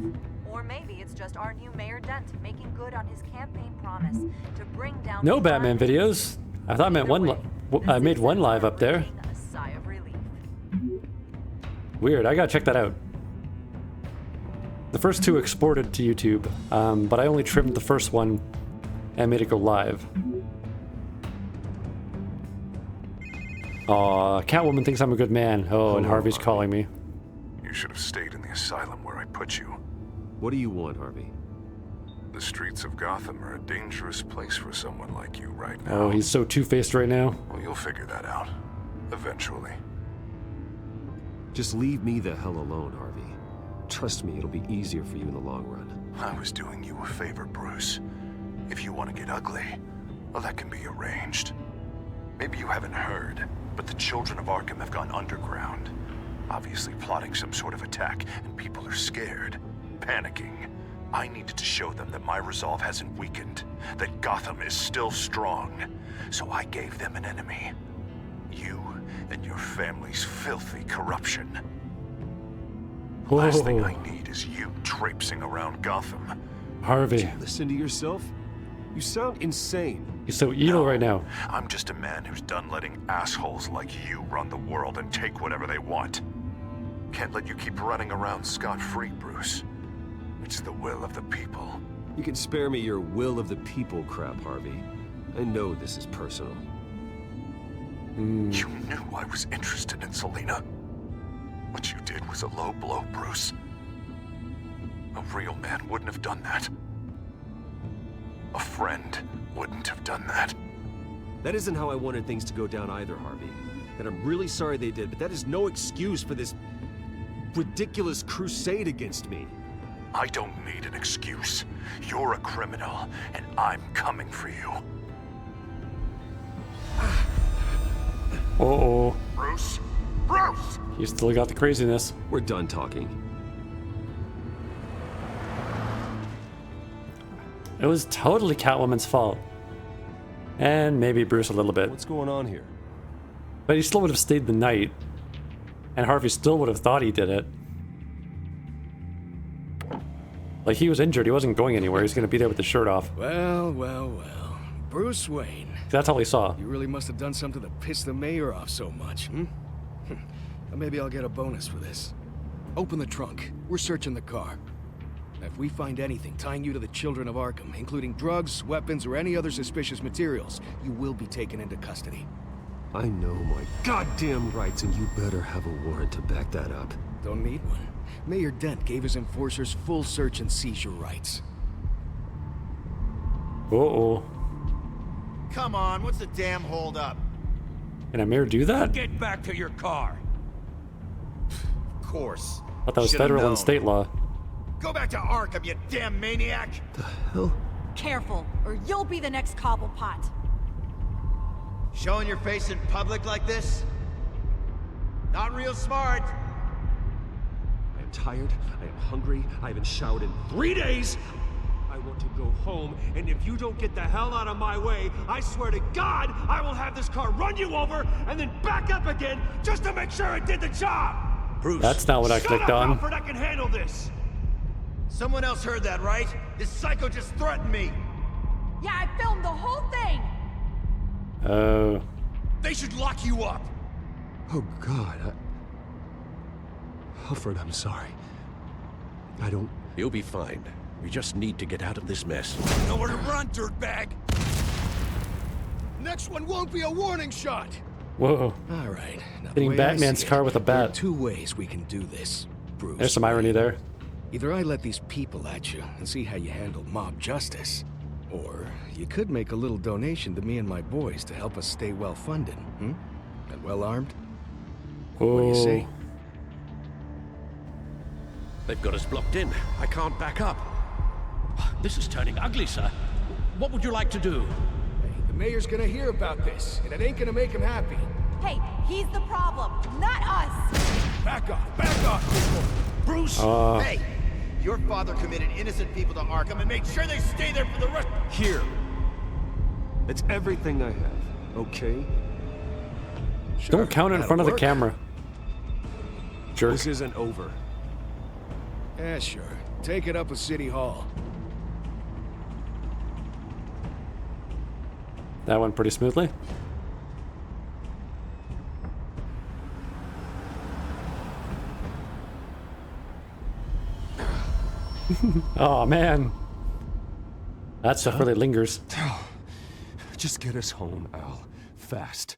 Or maybe it's just our new Mayor Dent making good on his campaign promise to bring down No Batman videos. I thought I meant one. I made one live up there. a sigh of relief. Weird. I gotta check that out. The first two exported to YouTube, but I only trimmed the first one and made it go live. Aw, Catwoman thinks I'm a good man. Oh, and Harvey's calling me. You should have stayed in the asylum where I put you. What do you want, Harvey? The streets of Gotham are a dangerous place for someone like you right now. Oh, he's so two-faced right now. Well, you'll figure that out. Eventually. Just leave me the hell alone, Harvey. Trust me, it'll be easier for you in the long run. I was doing you a favor, Bruce. If you want to get ugly, well, that can be arranged. Maybe you haven't heard, but the children of Arkham have gone underground. Obviously plotting some sort of attack, and people are scared, panicking. I needed to show them that my resolve hasn't weakened, that Gotham is still strong. So I gave them an enemy. You and your family's filthy corruption. Last thing I need is you traipsing around Gotham. Harvey. Listen to yourself? You sound insane. He's so evil right now. I'm just a man who's done letting assholes like you run the world and take whatever they want. Can't let you keep running around scot-free, Bruce. It's the will of the people. You can spare me your will of the people crap, Harvey. I know this is personal. You knew I was interested in Selina. What you did was a low blow, Bruce. A real man wouldn't have done that. A friend wouldn't have done that. That isn't how I wanted things to go down either, Harvey. And I'm really sorry they did, but that is no excuse for this ridiculous crusade against me. I don't need an excuse. You're a criminal, and I'm coming for you. Uh-oh. Bruce? Bruce! He's still got the craziness. We're done talking. It was totally Catwoman's fault. And maybe Bruce a little bit. What's going on here? But he still would have stayed the night. And Harvey still would have thought he did it. Like, he was injured. He wasn't going anywhere. He was going to be there with the shirt off. Well, well, well. Bruce Wayne. That's all he saw. You really must have done something to piss the mayor off so much, hmm? Maybe I'll get a bonus for this. Open the trunk. We're searching the car. If we find anything tying you to the children of Arkham, including drugs, weapons, or any other suspicious materials, you will be taken into custody. I know my goddamn rights, and you better have a warrant to back that up. Don't need one. Mayor Dent gave his enforcers full search and seizure rights. Uh-oh. Come on, what's the damn holdup? Can a mayor do that? Get back to your car. Of course. I thought that was Should've federal known. and state law. Go back to Arkham, you damn maniac! The hell? Careful, or you'll be the next Cobblepot. Showing your face in public like this? Not real smart. I am tired, I am hungry, I haven't showered in 3 days! I want to go home, and if you don't get the hell out of my way, I swear to God, I will have this car run you over, and then back up again, just to make sure it did the job! Bruce. That's not what I clicked on. Alfred, I can handle this! Someone else heard that, right? This psycho just threatened me! Yeah, I filmed the whole thing! Oh. They should lock you up! Oh, God, Alfred, I'm sorry. I don't... You'll be fine. We just need to get out of this mess. Nowhere to run, dirtbag! Next one won't be a warning shot! Whoa. All right. Now, the Hitting way I Batman's see it, car with a there are bat. 2 ways we can do this, Bruce. There's some irony there. Either I let these people at you and see how you handle mob justice, or you could make a little donation to me and my boys to help us stay well-funded, And well-armed? What do you say? They've got us blocked in. I can't back up. This is turning ugly, sir. What would you like to do? Hey, the mayor's gonna hear about this, and it ain't gonna make him happy. Hey, he's the problem, not us! Back off, people! Bruce! Hey! Your father committed innocent people to Arkham and made sure they stay there for the rest... Here. That's everything I have, okay? Sure, Don't count it in front of the camera. Jerk. This isn't over. Yeah, sure. Take it up with City Hall. That went pretty smoothly. Oh, man. That stuff really lingers. Just get us home, Al. Fast.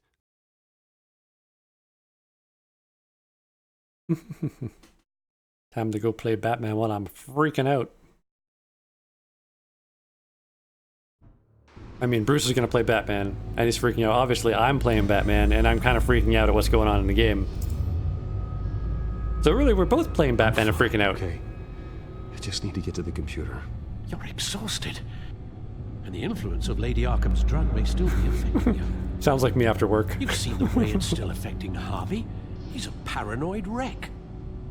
Time to go play Batman while I'm freaking out. I mean, Bruce is going to play Batman, and he's freaking out. Obviously, I'm playing Batman, and I'm kind of freaking out at what's going on in the game. So really, we're both playing Batman and freaking out. Okay. I just need to get to the computer. You're exhausted. And the influence of Lady Arkham's drug may still be affecting you. Sounds like me after work. You've seen the way it's still affecting Harvey. He's a paranoid wreck.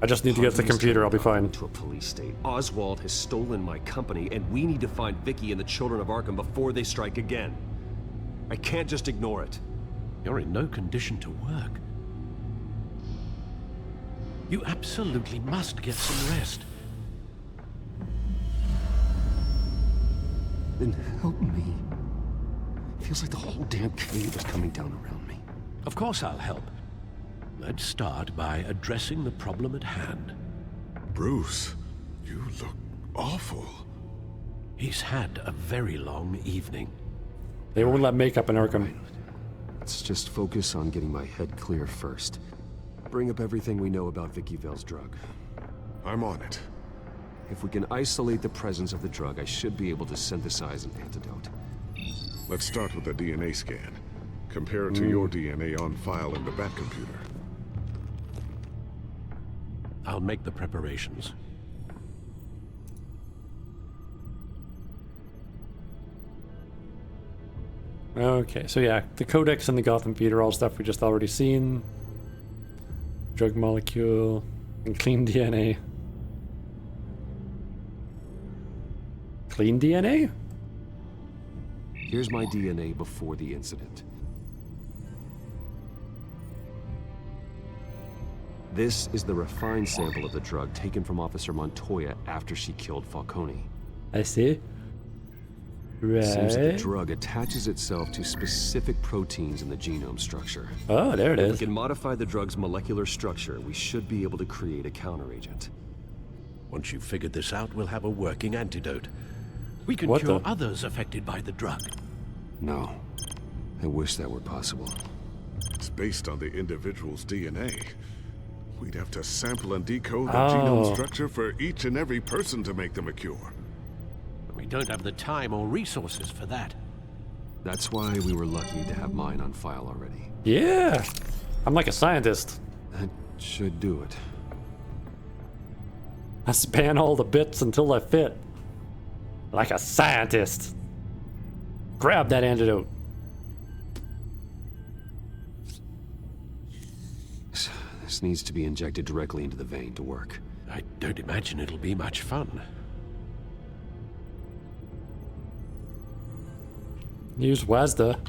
I just need to get to the computer, I'll be fine. To a police state. Oswald has stolen my company, and we need to find Vicky and the children of Arkham before they strike again. I can't just ignore it. You're in no condition to work. You absolutely must get some rest. Then help me. Feels like the whole damn cave is coming down around me. Of course I'll help. Let's start by addressing the problem at hand. Bruce, you look awful. He's had a very long evening. They won't let makeup in Arkham. Let's just focus on getting my head clear first. Bring up everything we know about Vicky Vale's drug. I'm on it. If we can isolate the presence of the drug, I should be able to synthesize an antidote. Let's start with a DNA scan. Compare it to your DNA on file in the Batcomputer. I'll make the preparations. Okay, so yeah, the Codex and the Gotham feed are all stuff we just already seen. Drug molecule and clean DNA. Clean DNA? Here's my DNA before the incident. This is the refined sample of the drug taken from Officer Montoya after she killed Falcone. I see. Right. Seems that the drug attaches itself to specific proteins in the genome structure. Oh, there it is. If we can modify the drug's molecular structure, we should be able to create a counteragent. Once you've figured this out, we'll have a working antidote. We can What cure the- others affected by the drug. No. I wish that were possible. It's based on the individual's DNA. We'd have to sample and decode the Oh. genome structure for each and every person to make them a cure. We don't have the time or resources for that. That's why we were lucky to have mine on file already. Yeah. I'm like a scientist. That should do it. I span all the bits until they fit. Like a scientist. Grab that antidote. This needs to be injected directly into the vein to work. I don't imagine it'll be much fun. Use WASDA.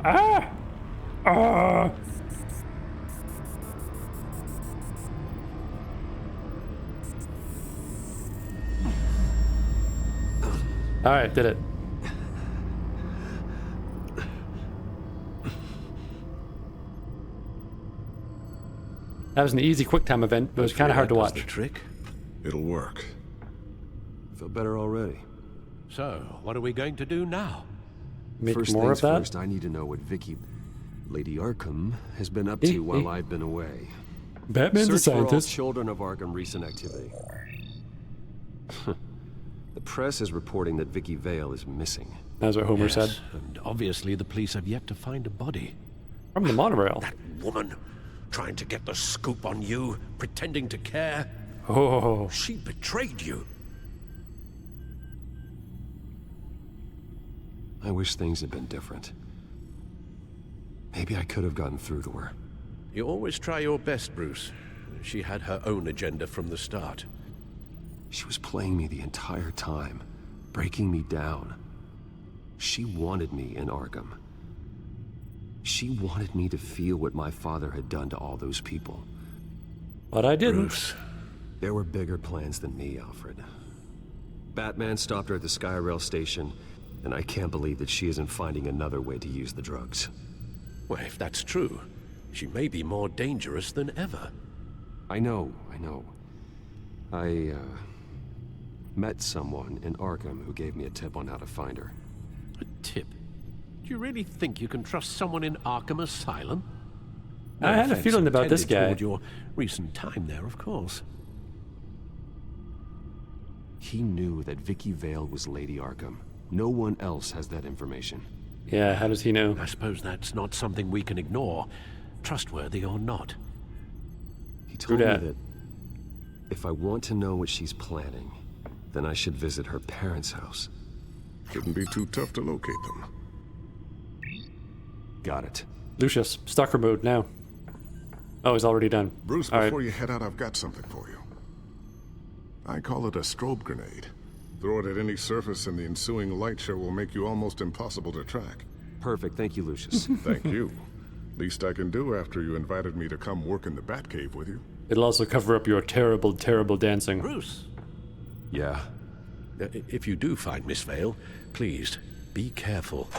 Ah! Ah! Alright, did it. That was an easy QuickTime event, but it was kind of hard to watch. The trick. It'll work. I feel better already. So, what are we going to do now? Make First more things of that? first, I need to know what Vicky, Lady Arkham, has been up to while I've been away. Batman's a Search for all scientist. children of Arkham recent activity. The press is reporting that Vicky Vale is missing. That's what Homer Yes, said. And obviously the police have yet to find a body. From the monorail. That woman, trying to get the scoop on you, pretending to care. Oh. She betrayed you. I wish things had been different. Maybe I could have gotten through to her. You always try your best, Bruce. She had her own agenda from the start. She was playing me the entire time, breaking me down. She wanted me in Arkham. She wanted me to feel what my father had done to all those people. But I didn't. Bruce. There were bigger plans than me, Alfred. Batman stopped her at the Skyrail station, and I can't believe that she isn't finding another way to use the drugs. Well, if that's true, she may be more dangerous than ever. I know. I met someone in Arkham who gave me a tip on how to find her. A tip? Do you really think you can trust someone in Arkham Asylum? I had a offense feeling about this intended guy. toward your recent time there, of course. He knew that Vicky Vale was Lady Arkham. No one else has that information. Yeah, how does he know? I suppose that's not something we can ignore, trustworthy or not. He told me that if I want to know what she's planning, then I should visit her parents' house. Shouldn't be too tough to locate them. Got it. Lucius, stalker mode now. Oh, he's already done. Bruce, All before right. you head out, I've got something for you. I call it a strobe grenade. Throw it at any surface and the ensuing light show will make you almost impossible to track. Perfect, thank you, Lucius. Thank you. Least I can do after you invited me to come work in the Batcave with you. It'll also cover up your terrible, terrible dancing. Bruce. Yeah? If you do find Miss Vale, please, be careful.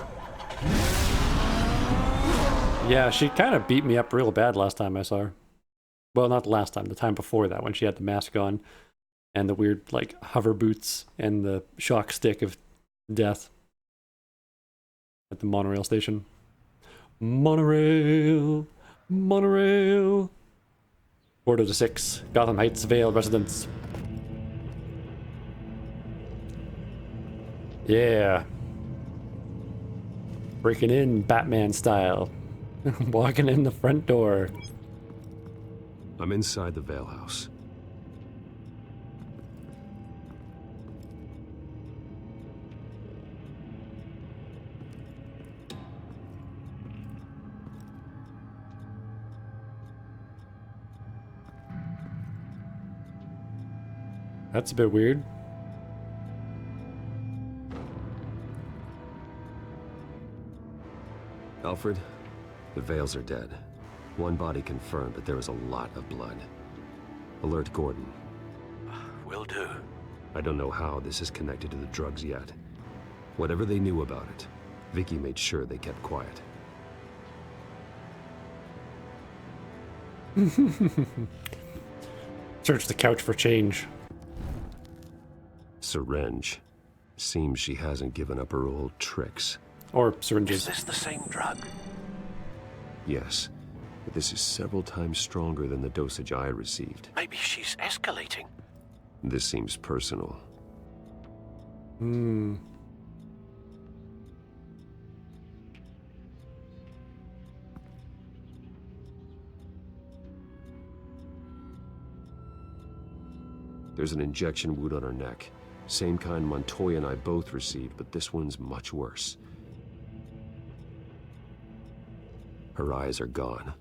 Yeah, she kind of beat me up real bad last time I saw her. Well, not last time, the time before that, when she had the mask on and the weird, like, hover boots and the shock stick of death at the monorail station. Monorail! Monorail! 4 to 6, Gotham Heights Vale residents. Yeah. Breaking in Batman style. Walking in the front door. I'm inside the Vale house. That's a bit weird. Alfred, the Vales are dead. One body confirmed, but there is a lot of blood. Alert Gordon. Will do. I don't know how this is connected to the drugs yet. Whatever they knew about it, Vicky made sure they kept quiet. Search the couch for change. Syringe. Seems she hasn't given up her old tricks. Or syringes. Is this the same drug? Yes, but this is several times stronger than the dosage I received. Maybe she's escalating. This seems personal. Hmm. There's an injection wound on her neck. Same kind Montoya and I both received, but this one's much worse. Her eyes are gone.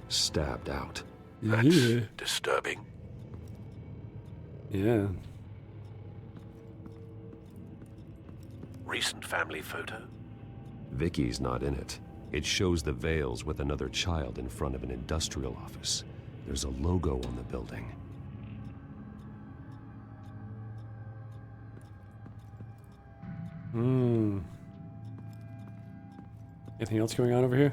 Stabbed out. That's disturbing. Yeah. Recent family photo? Vicky's not in it. It shows the Vales with another child in front of an industrial office. There's a logo on the building. Hmm. Anything else going on over here?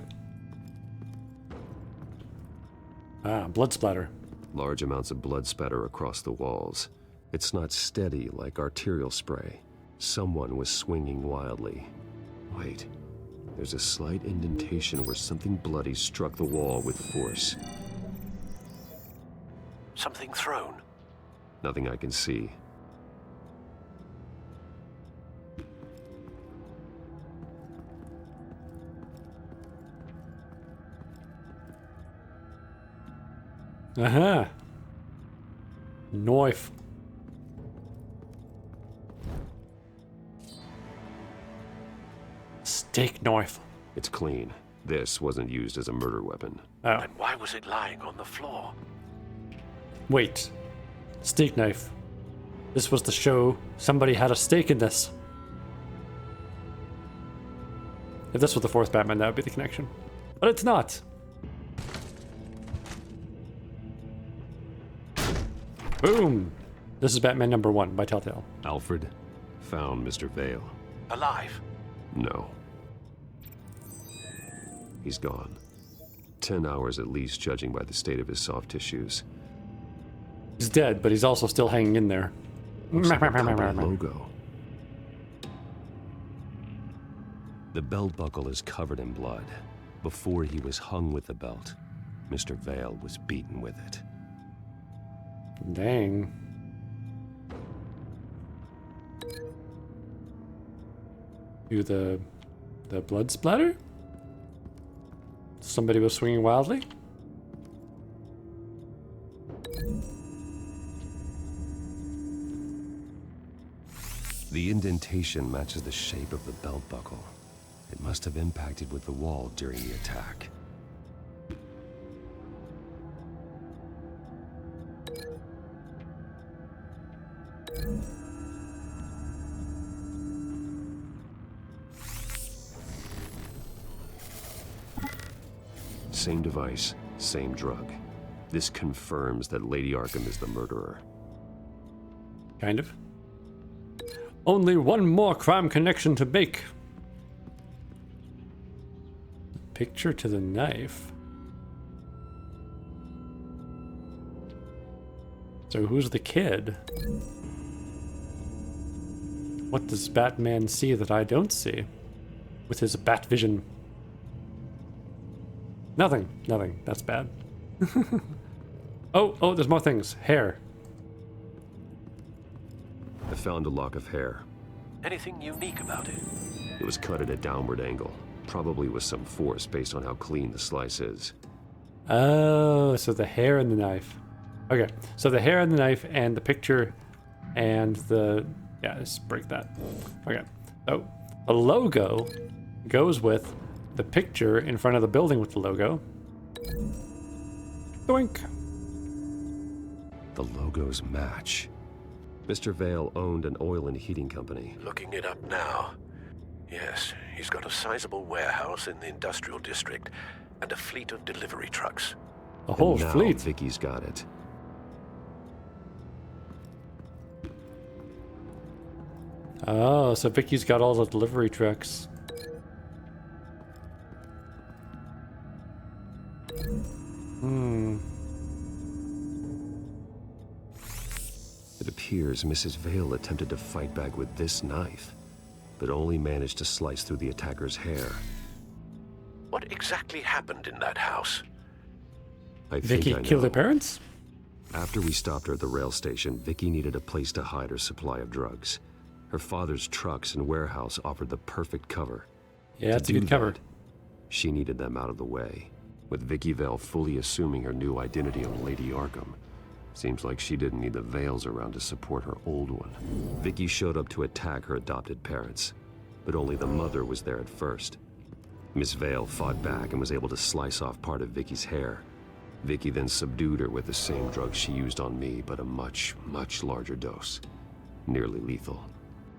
Ah, blood splatter. Large amounts of blood spatter across the walls. It's not steady like arterial spray. Someone was swinging wildly. Wait, there's a slight indentation where something bloody struck the wall with force. Something thrown? Nothing I can see. Aha! Knife. Steak knife. It's clean. This wasn't used as a murder weapon. Oh. Then why was it lying on the floor? Wait. Steak knife. This was to show somebody had a stake in this. If this was the fourth Batman, that would be the connection. But it's not. Boom! This is Batman #1 by Telltale. Alfred found Mr. Vale. Alive? No. He's gone. 10 hours at least, judging by the state of his soft tissues. He's dead, but he's also still hanging in there. Looks like a company logo. The belt buckle is covered in blood. Before he was hung with the belt, Mr. Vale was beaten with it. Dang. to the blood splatter? Somebody was swinging wildly? The indentation matches the shape of the belt buckle. It must have impacted with the wall during the attack. Same device, same drug. This confirms that Lady Arkham is the murderer. Kind of. Only one more crime connection to make. Picture to the knife. So who's the kid? What does Batman see that I don't see? With his bat vision. Nothing. Nothing. That's bad. Oh, there's more things. Hair. I found a lock of hair. Anything unique about it? It was cut at a downward angle, probably with some force based on how clean the slice is. Oh, so the hair and the knife. Okay, so the hair and the knife and the picture and the... Yeah, let's break that. Okay, so the logo goes with the picture in front of the building with the logo. Doink. The logos match. Mr. Vale owned an oil and heating company. Looking it up now. Yes, he's got a sizable warehouse in the industrial district and a fleet of delivery trucks. A whole and now fleet? Vicky's got it. Oh, so Vicky's got all the delivery trucks. It appears Mrs. Vale attempted to fight back with this knife, but only managed to slice through the attacker's hair. What exactly happened in that house? Vicky killed her parents? After we stopped her at the rail station, Vicky needed a place to hide her supply of drugs. Her father's trucks and warehouse offered the perfect cover. Yeah, it's a good cover. She needed them out of the way, with Vicky Vale fully assuming her new identity of Lady Arkham. Seems like she didn't need the Vales around to support her old one. Vicky showed up to attack her adopted parents, but only the mother was there at first. Miss Vale fought back and was able to slice off part of Vicky's hair. Vicky then subdued her with the same drug she used on me, but a much, much larger dose. Nearly lethal.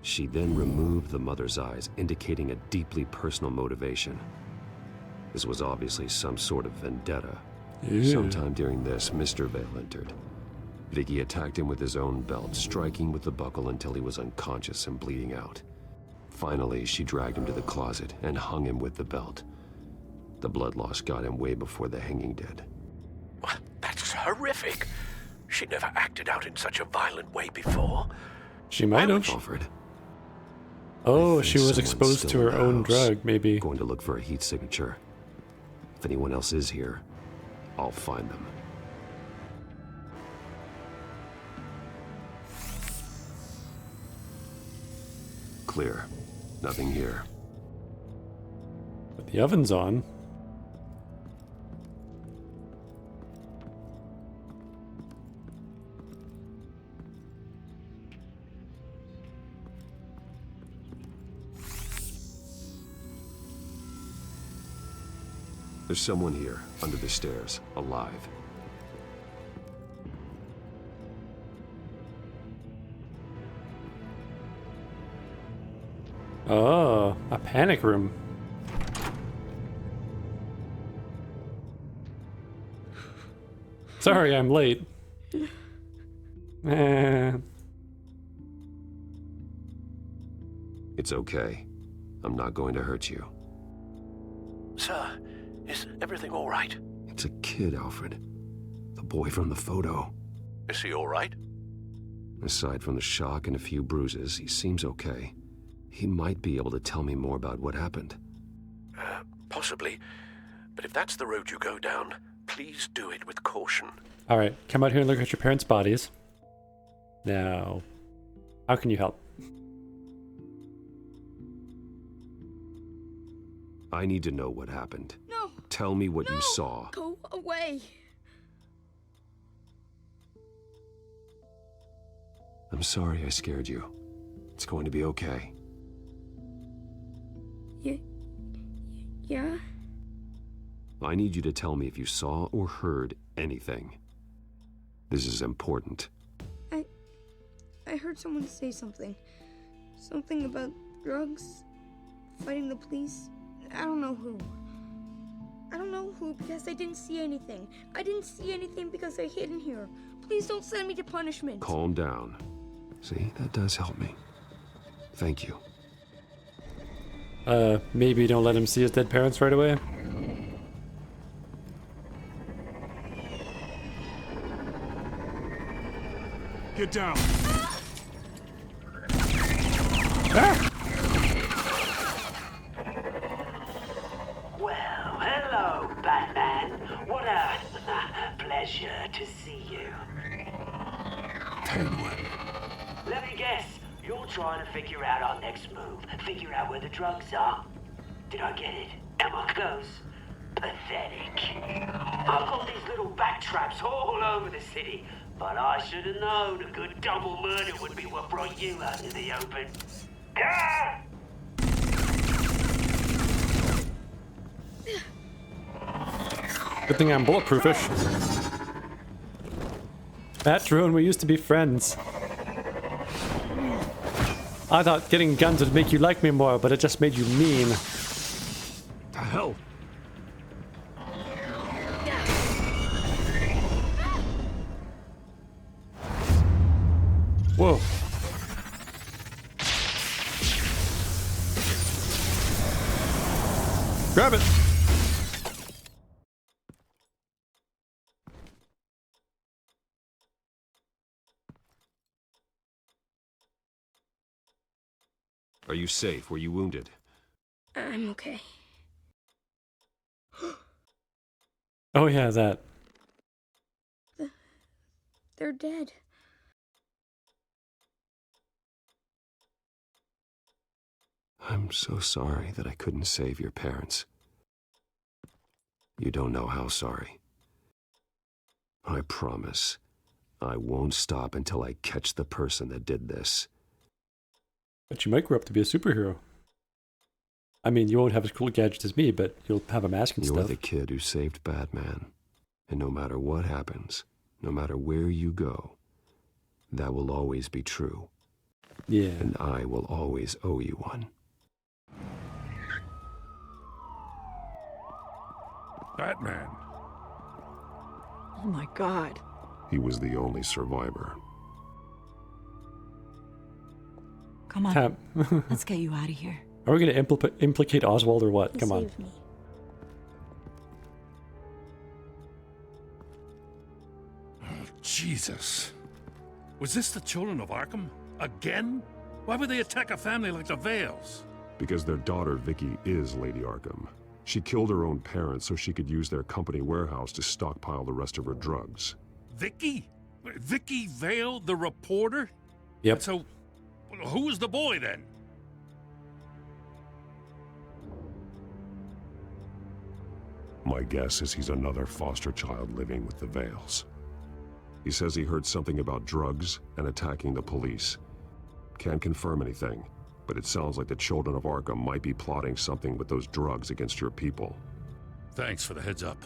She then removed the mother's eyes, indicating a deeply personal motivation. This was obviously some sort of vendetta. Ew. Sometime during this, Mr. Vale entered. Vicky attacked him with his own belt, striking with the buckle until he was unconscious and bleeding out. Finally, she dragged him to the closet and hung him with the belt. The blood loss got him way before the hanging did. That's horrific. She never acted out in such a violent way before. She might have. Alfred. Oh, she was exposed to her own drug, maybe. Going to look for a heat signature. If anyone else is here, I'll find them. Clear. Nothing here. But the oven's on. There's someone here, under the stairs, alive. Oh, a panic room. Sorry, I'm late. It's okay. I'm not going to hurt you. Sir, is everything all right? It's a kid, Alfred. The boy from the photo. Is he all right? Aside from the shock and a few bruises, he seems okay. He might be able to tell me more about what happened. Possibly. But if that's the road you go down, please do it with caution. Alright, come out here and look at your parents' bodies. Now, how can you help? I need to know what happened. No. Tell me what you saw. Go away. I'm sorry I scared you. It's going to be okay. Yeah? I need you to tell me if you saw or heard anything. This is important. I heard someone say something. Something about drugs, fighting the police. I don't know who. I don't know who because I didn't see anything. I didn't see anything because I hid in here. Please don't send me to punishment. Calm down. See, that does help me. Thank you. Maybe don't let him see his dead parents right away. Get down. Well, hello, Batman. What a pleasure to see you. Penguin. Let me guess, you're trying to figure out our next move. Figure out where the drugs are. Did I get it? Am I close? Pathetic. I've got these little bat traps all over the city, but I should have known a good double murder would be what brought you out in the open. Ah! Good thing I'm bulletproofish. Bat drone, we used to be friends. I thought getting guns would make you like me more, but it just made you mean. The hell? Whoa. Grab it. Are you safe? Were you wounded? I'm okay. Oh yeah, that. They're dead. I'm so sorry that I couldn't save your parents. You don't know how sorry. I promise, I won't stop until I catch the person that did this. But you might grow up to be a superhero. I mean, you won't have as cool gadgets as me, but you'll have a mask and You're stuff. the kid who saved Batman. And no matter what happens, no matter where you go, that will always be true. Yeah. And I will always owe you one. Batman. Oh my God. He was the only survivor. Come on. Let's get you out of here. Are we going to implicate Oswald or what? Come on. Save me. Oh, Jesus. Was this the children of Arkham? Again? Why would they attack a family like the Vales? Because their daughter, Vicky, is Lady Arkham. She killed her own parents so she could use their company warehouse to stockpile the rest of her drugs. Vicky? Vicky Vale, the reporter? Yep. So, who was the boy then? My guess is he's another foster child living with the Vales. He says he heard something about drugs and attacking the police. Can't confirm anything, but it sounds like the children of Arkham might be plotting something with those drugs against your people. Thanks for the heads up.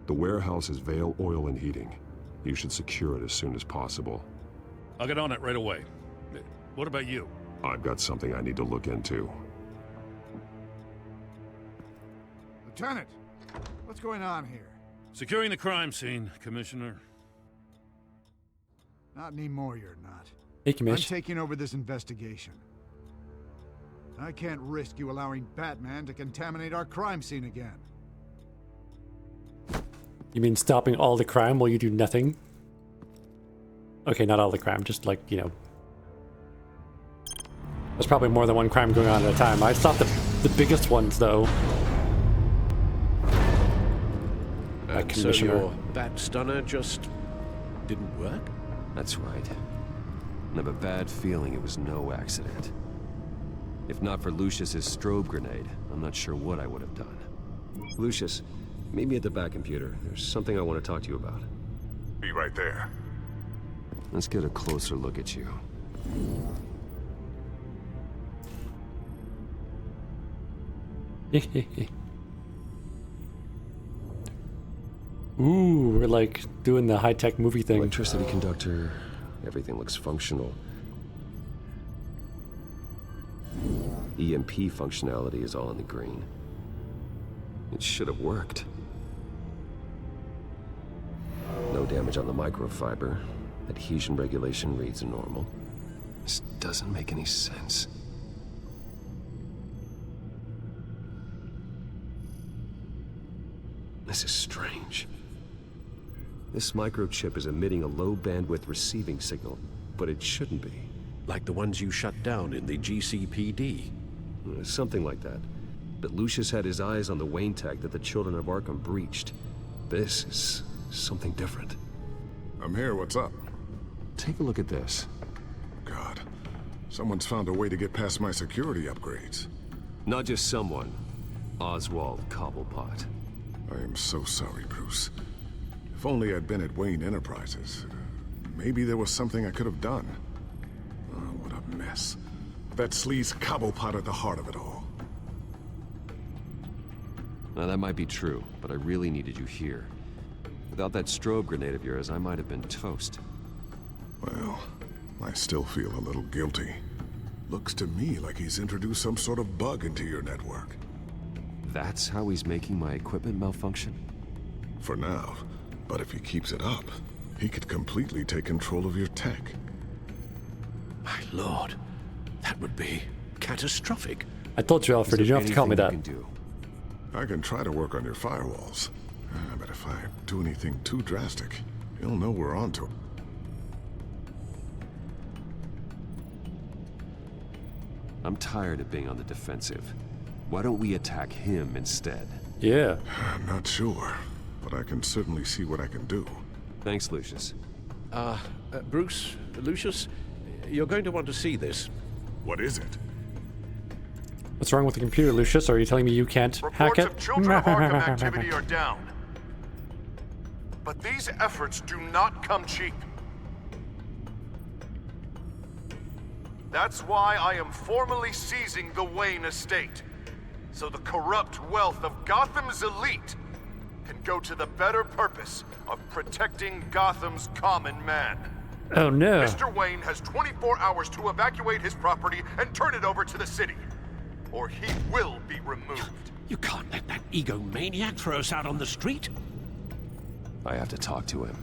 The warehouse is Vale Oil and Heating. You should secure it as soon as possible. I'll get on it right away. What about you? I've got something I need to look into. Lieutenant, what's going on here? Securing the crime scene, Commissioner. Not anymore, you're not. Hey, I'm Commissioner. taking over this investigation. I can't risk you allowing Batman to contaminate our crime scene again. You mean stopping all the crime while you do nothing? Okay, not all the crime, just like, you know. There's probably more than one crime going on at a time. I stopped the biggest ones, though. So Commissioner. your bat stunner just didn't work? That's right. I have a bad feeling it was no accident. If not for Lucius's strobe grenade, I'm not sure what I would have done. Lucius, meet me at the back computer. There's something I want to talk to you about. Be right there. Let's get a closer look at you. Ooh, we're like doing the high-tech movie thing. Electricity conductor, everything looks functional. EMP functionality is all in the green. It should have worked. No damage on the microfiber. Adhesion regulation reads normal. This doesn't make any sense. This is strange. This microchip is emitting a low-bandwidth receiving signal, but it shouldn't be. Like the ones you shut down in the GCPD. Something like that. But Lucius had his eyes on the Wayne tag that the Children of Arkham breached. This is something different. I'm here, what's up? Take a look at this. God, someone's found a way to get past my security upgrades. Not just someone. Oswald Cobblepot. I am so sorry, Bruce. If only I'd been at Wayne Enterprises. Maybe there was something I could have done. Oh, what a mess. That sleaze Cobblepot at the heart of it all. Now that might be true, but I really needed you here. Without that strobe grenade of yours, I might have been toast. Well, I still feel a little guilty. Looks to me like he's introduced some sort of bug into your network. That's how he's making my equipment malfunction? For now. But if he keeps it up, he could completely take control of your tech. My lord, that would be catastrophic. I told you, Alfred, you don't have to call me that. I can try to work on your firewalls. But if I do anything too drastic, he'll know we're onto it. I'm tired of being on the defensive. Why don't we attack him instead? Yeah. I'm not sure, but I can certainly see what I can do. Thanks, Lucius. Bruce, Lucius, you're going to want to see this. What is it? What's wrong with the computer, Lucius? Are you telling me you can't hack it? Reports of Children of Arkham activity are down. But these efforts do not come cheap. That's why I am formally seizing the Wayne estate, so the corrupt wealth of Gotham's elite can go to the better purpose of protecting Gotham's common man. Oh no. Mr. Wayne has 24 hours to evacuate his property and turn it over to the city, or he will be removed. You can't let that egomaniac throw us out on the street. I have to talk to him.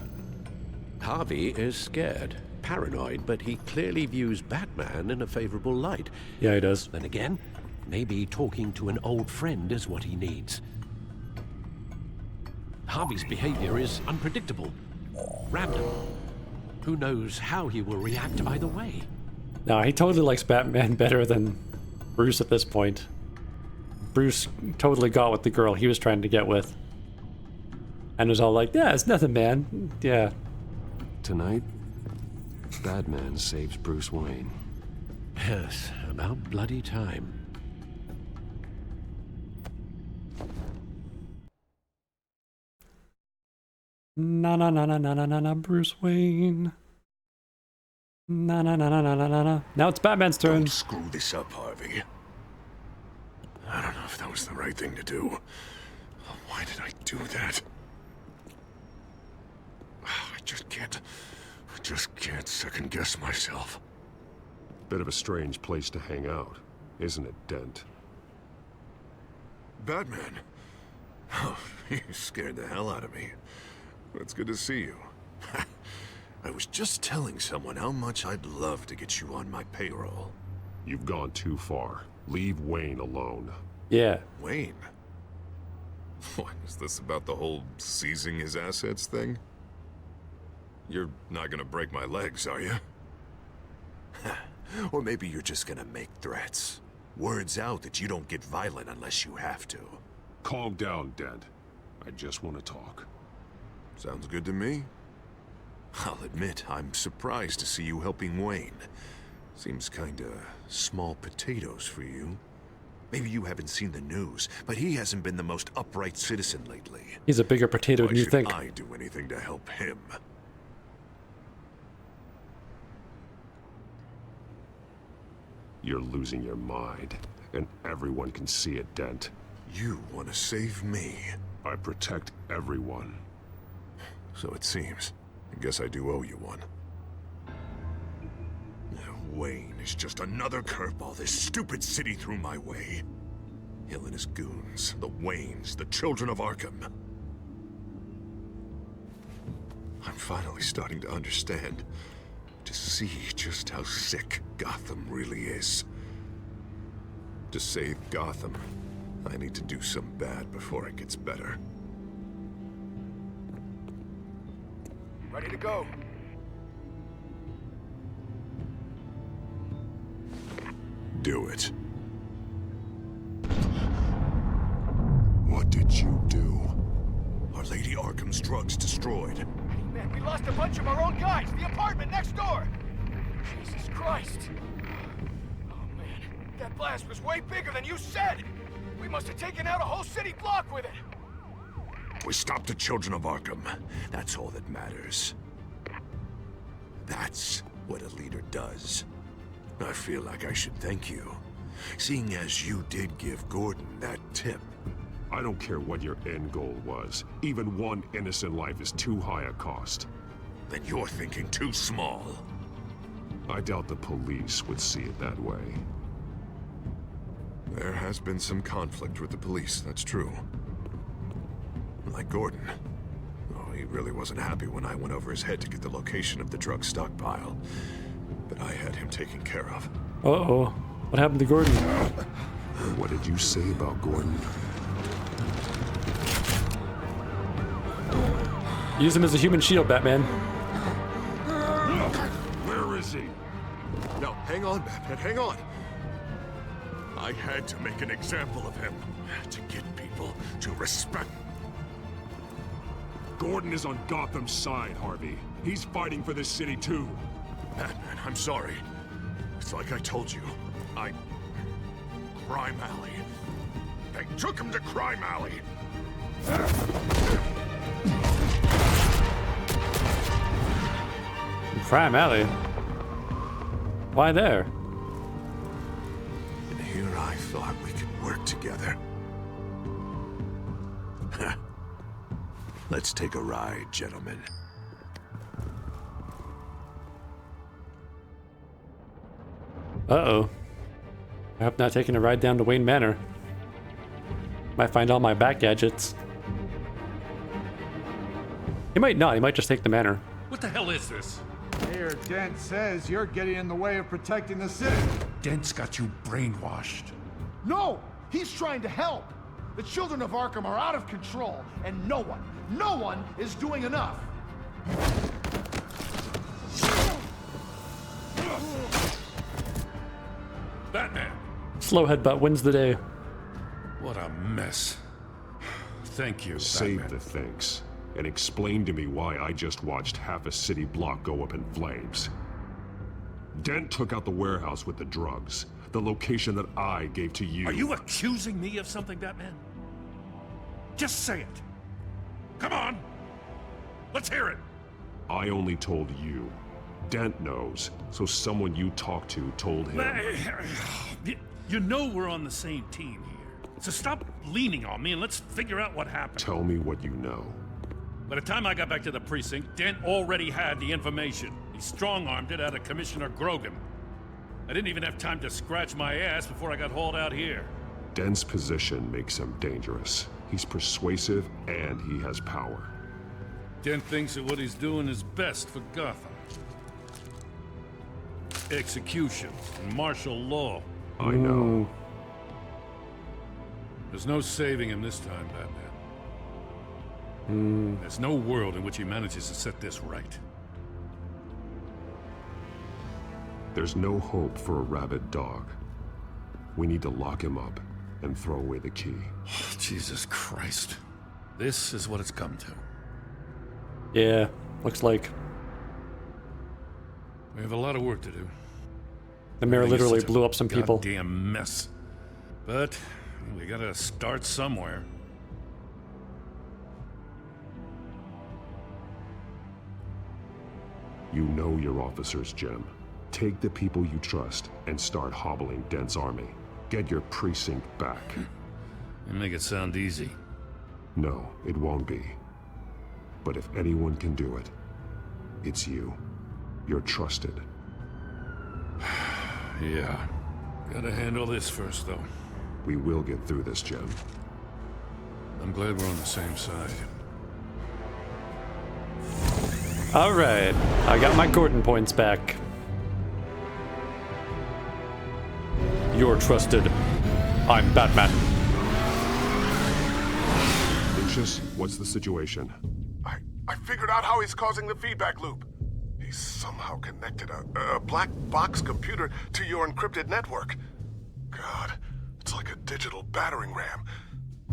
Harvey is scared, paranoid, but he clearly views Batman in a favorable light. Yeah, he does. Then again, maybe talking to an old friend is what he needs. Harvey's behavior is unpredictable, random. Who knows how he will react either way? No, he totally likes Batman better than Bruce at this point. Bruce totally got with the girl he was trying to get with. And was all like, yeah, it's nothing, man. Yeah. Tonight, Batman saves Bruce Wayne. Yes, about bloody time. Na na na na na na na na, Bruce Wayne. Na na na na na na na na. Now it's Batman's turn. Don't screw this up, Harvey. I don't know if that was the right thing to do. Why did I do that? I just can't second guess myself. Bit of a strange place to hang out, isn't it, Dent? Batman? Oh, you scared the hell out of me. It's good to see you. I was just telling someone how much I'd love to get you on my payroll. You've gone too far. Leave Wayne alone. Yeah. Wayne? What, is this about the whole seizing his assets thing? You're not gonna break my legs, are you? Or maybe you're just gonna make threats. Words out that you don't get violent unless you have to. Calm down, Dent. I just want to talk. Sounds good to me. I'll admit, I'm surprised to see you helping Wayne. Seems kinda small potatoes for you. Maybe you haven't seen the news, but he hasn't been the most upright citizen lately. He's a bigger potato than you think. Why should I do anything to help him? You're losing your mind, and everyone can see it, Dent. You want to save me? I protect everyone. So it seems. I guess I do owe you one. Wayne is just another curveball this stupid city threw my way. Hill and his goons, the Waynes, the children of Arkham. I'm finally starting to understand, to see just how sick Gotham really is. To save Gotham, I need to do some bad before it gets better. Ready to go. Do it. What did you do? Our Lady Arkham's drugs destroyed. Hey, man, we lost a bunch of our own guys. The apartment next door. Jesus Christ. Oh, man. That blast was way bigger than you said. We must have taken out a whole city block with it. We stopped the children of Arkham. That's all that matters. That's what a leader does. I feel like I should thank you, seeing as you did give Gordon that tip. I don't care what your end goal was. Even one innocent life is too high a cost. Then you're thinking too small. I doubt the police would see it that way. There has been some conflict with the police, that's true. Like Gordon. Oh, he really wasn't happy when I went over his head to get the location of the drug stockpile. But I had him taken care of. Uh-oh. What happened to Gordon? What did you say about Gordon? Use him as a human shield, Batman. Where is he? No, hang on, Batman, hang on. I had to make an example of him to get people to respect. Gordon is on Gotham's side, Harvey. He's fighting for this city too. Batman, I'm sorry. It's like I told you. Crime Alley. They took him to Crime Alley. Crime Alley? Why there? And here I thought we could work together. Let's take a ride, gentlemen. Uh-oh. I hope not taking a ride down to Wayne Manor. Might find all my Bat gadgets. He might not. He might just take the manor. What the hell is this? Mayor Dent says you're getting in the way of protecting the city. Dent's got you brainwashed. No! He's trying to help! The children of Arkham are out of control, and no one is doing enough! Batman! Slow headbutt wins the day. What a mess. Thank you, Save Batman. the thanks, and explain to me why I just watched half a city block go up in flames. Dent took out the warehouse with the drugs, the location that I gave to you. Are you accusing me of something, Batman? Just say it. Come on! Let's hear it! I only told you. Dent knows, so someone you talked to told him. You know we're on the same team here. So stop leaning on me and let's figure out what happened. Tell me what you know. By the time I got back to the precinct, Dent already had the information. He strong-armed it out of Commissioner Grogan. I didn't even have time to scratch my ass before I got hauled out here. Dent's position makes him dangerous. He's persuasive and he has power. Dent thinks that what he's doing is best for Gotham. Execution and martial law. I know. There's no saving him this time, Batman. There's no world in which he manages to set this right. There's no hope for a rabid dog. We need to lock him up and throw away the key. Jesus Christ. This is what it's come to. Yeah, looks like. We have a lot of work to do. The mayor literally blew up some people. Goddamn mess. But we gotta start somewhere. You know your officers, Jim. Take the people you trust and start hobbling Dent's army. Get your precinct back. You make it sound easy. No, it won't be. But if anyone can do it, it's you. You're trusted. Yeah. Gotta handle this first, though. We will get through this, Jim. I'm glad we're on the same side. All right, I got my Gordon points back. You're trusted. I'm Batman. Lucius, what's the situation? I figured out how he's causing the feedback loop. He's somehow connected a black box computer to your encrypted network. God, it's like a digital battering ram.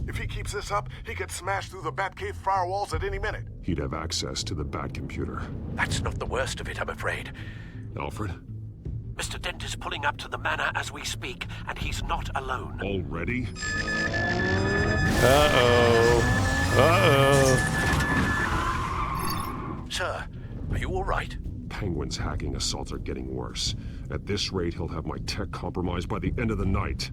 If he keeps this up, he could smash through the Batcave firewalls at any minute. He'd have access to the Bat computer. That's not the worst of it, I'm afraid. Alfred? Mr. Dent is pulling up to the manor as we speak, and he's not alone. Already? Uh-oh. Uh-oh. Sir, are you all right? Penguin's hacking assaults are getting worse. At this rate, he'll have my tech compromised by the end of the night.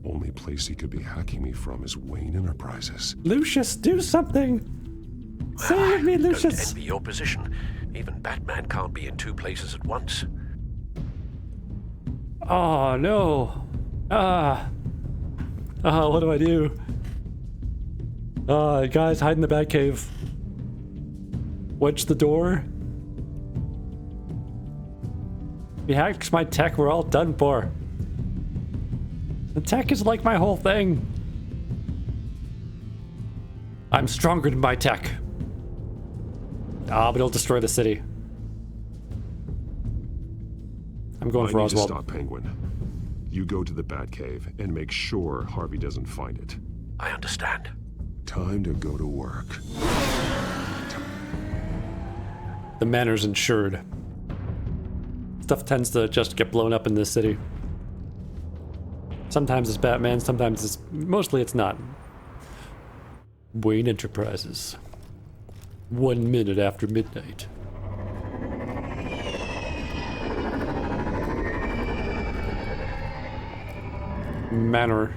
Only place he could be hacking me from is Wayne Enterprises. Lucius, do something! Save me, Lucius! Don't envy your position. Even Batman can't be in two places at once. Oh, no. What do I do? Guys, hide in the Batcave. Wedge the door. If he hacks my tech, we're all done for. The tech is like my whole thing. I'm stronger than my tech. But it'll destroy the city. I'm going for Oswald. I need to stop Penguin. You go to the Batcave and make sure Harvey doesn't find it. I understand. Time to go to work. The manor's insured. Stuff tends to just get blown up in this city. Sometimes it's Batman, sometimes it's... mostly it's not. Wayne Enterprises. 1 minute after midnight. Manor.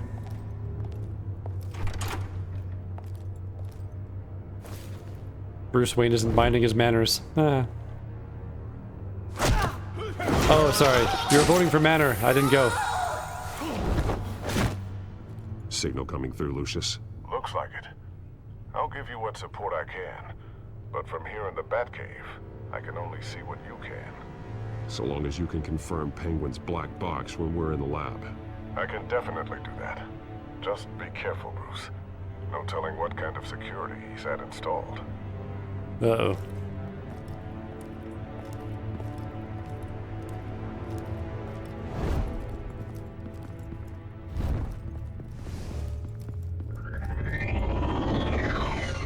Bruce Wayne isn't minding his manners. Oh, sorry. You were voting for Manor. I didn't go. Signal coming through, Lucius. Looks like it. I'll give you what support I can. But from here in the Batcave, I can only see what you can. So long as you can confirm Penguin's black box when we're in the lab. I can definitely do that. Just be careful, Bruce. No telling what kind of security he's had installed. Uh-oh.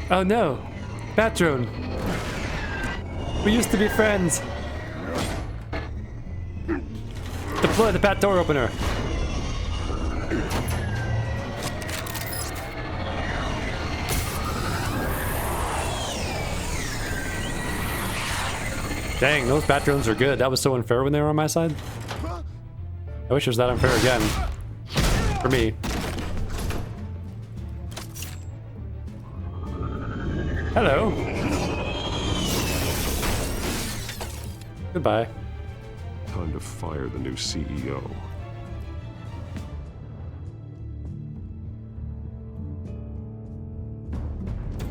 Oh no! Bat-drone! We used to be friends! Deploy the bat door opener! Dang, those bat drones are good. That was so unfair when they were on my side. I wish it was that unfair again. For me. Hello. Goodbye. Time to fire the new CEO.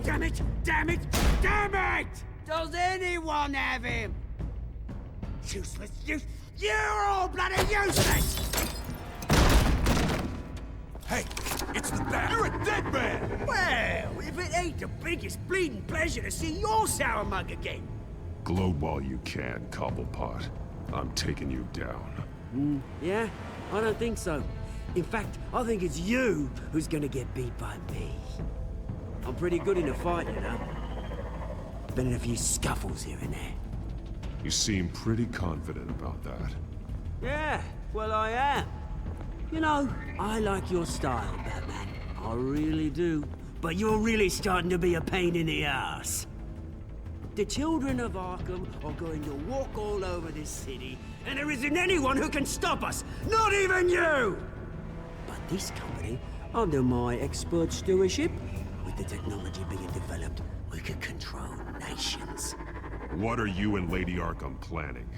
Damn it! Damn it! Damn it! Does anyone have him? Useless, you're all bloody useless! Hey, it's the bat. You're a dead man! Well, if it ain't the biggest bleeding pleasure to see your sour mug again. Gloat while you can, Cobblepot. I'm taking you down. Yeah? I don't think so. In fact, I think it's you who's gonna get beat by me. I'm pretty good in a fight, you know. Been in a few scuffles here and there. You seem pretty confident about that. Yeah, well, I am. You know, I like your style, Batman. I really do. But you're really starting to be a pain in the ass. The children of Arkham are going to walk all over this city, and there isn't anyone who can stop us, not even you! But this company, under my expert stewardship, with the technology being developed, we could control nations. What are you and Lady Arkham planning?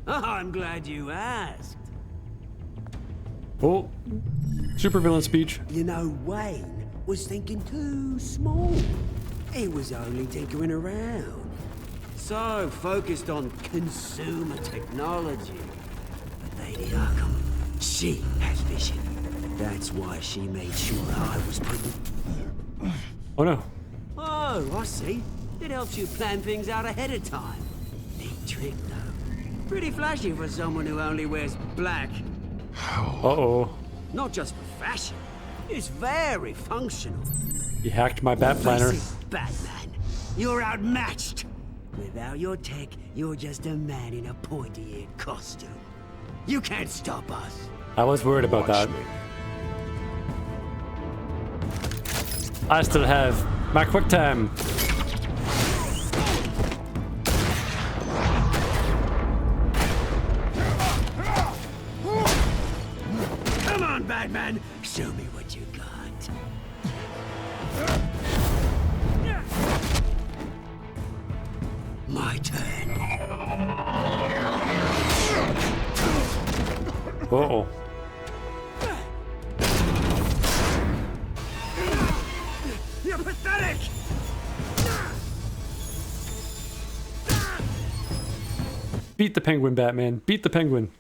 I'm glad you asked. Oh, supervillain speech. You know, Wayne was thinking too small. He was only tinkering around. So focused on consumer technology. But Lady Arkham, she has vision. That's why she made sure I was putting... Oh no. Oh, I see. It helps you plan things out ahead of time. Neat trick, though. Pretty flashy for someone who only wears black. Uh-oh. Not just for fashion. It's very functional. You hacked my bat planner. Face it, Batman. You're outmatched. Without your tech, you're just a man in a pointy-eared costume. You can't stop us. I was worried about that. I still have my quick time. Come on, Batman. Show me what you got. My turn. Uh-oh. You're pathetic! Beat the penguin, Batman. Beat the penguin.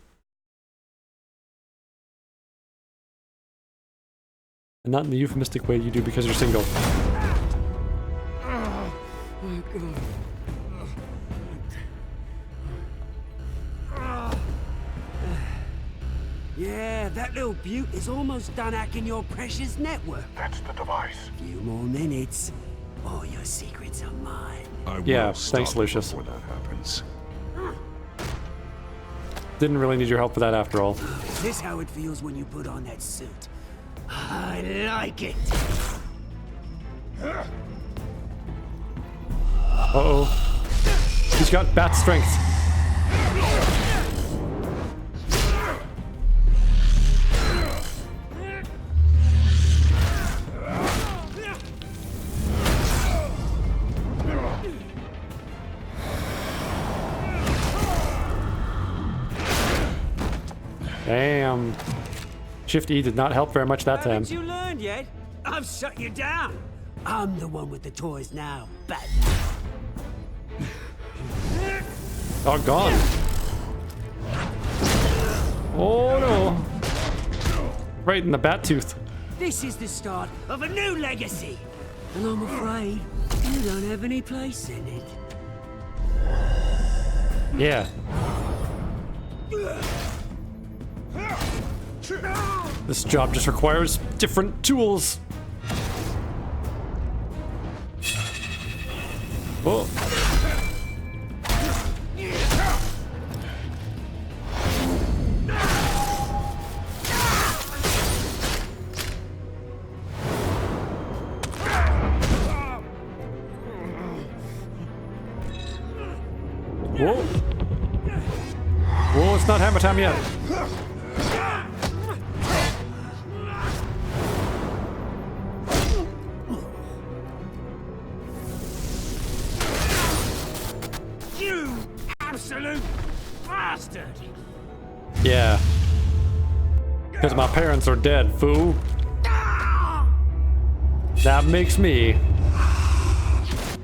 And not in the euphemistic way you do because you're single. Yeah, that little beaut is almost done hacking your precious network. That's the device. Few more minutes. All your secrets are mine. Yeah, thanks, Lucius. Before that happens. Didn't really need your help for that after all. Is this how it feels when you put on that suit? I like it. Uh-oh. He's got bat strength. Damn. Shift E did not help very much that time. Haven't you learned yet? I've shut you down. I'm the one with the toys now, Batman. Oh, gone. Oh no. Right in the bat tooth. This is the start of a new legacy. And I'm afraid you don't have any place in it. Yeah. This job just requires different tools. Oh. Whoa. Whoa, it's not hammer time yet. You absolute bastard! Yeah. Because my parents are dead, fool. That makes me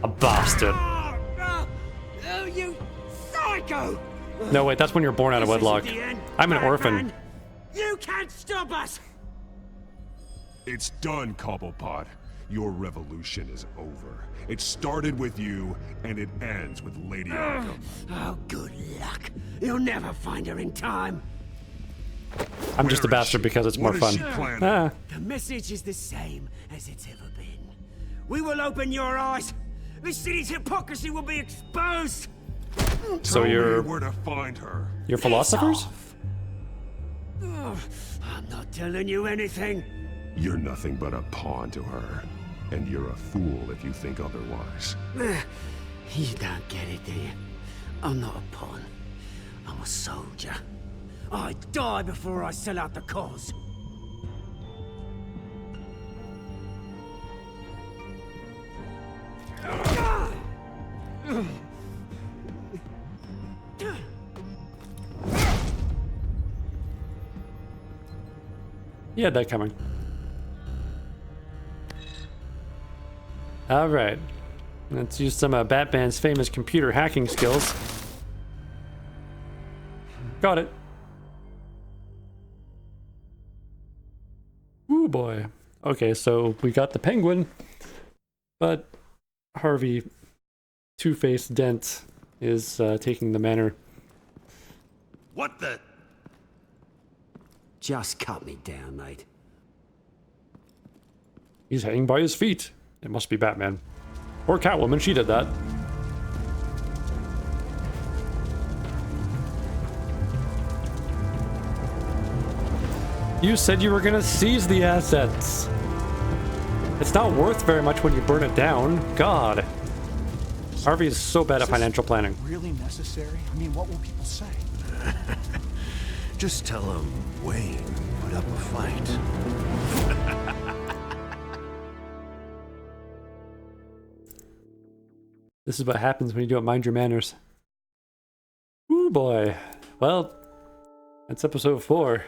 a bastard. Oh, you psycho! No, wait, that's when you're born out of This wedlock. isn't the end, I'm an Batman. orphan. You can't stop us! It's done, Cobblepot. Your revolution is over. It started with you, and it ends with Lady Arkham. Oh, good luck. You'll never find her in time. I'm just a bastard because it's more fun. Ah. The message is the same as it's ever been. We will open your eyes. The city's hypocrisy will be exposed. So Tell you're me where to find her. You're philosophers? I'm not telling you anything. You're nothing but a pawn to her. And you're a fool if you think otherwise. You don't get it, do you? I'm not a pawn. I'm a soldier. I'd die before I sell out the cause. You had that coming. Alright. Let's use some of Batman's famous computer hacking skills. Got it. Ooh boy. Okay, so we got the Penguin, but Harvey Two-Face Dent is taking the manor. What the? Just cut me down, mate. He's hanging by his feet. It must be Batman. Or Catwoman, she did that. You said you were gonna seize the assets. It's not worth very much when you burn it down. God. Harvey is so bad at financial planning. Really necessary? I mean, what will people say? Just tell him Wayne put up a fight. This is what happens when you don't mind your manners. Ooh boy. Well, that's episode 4.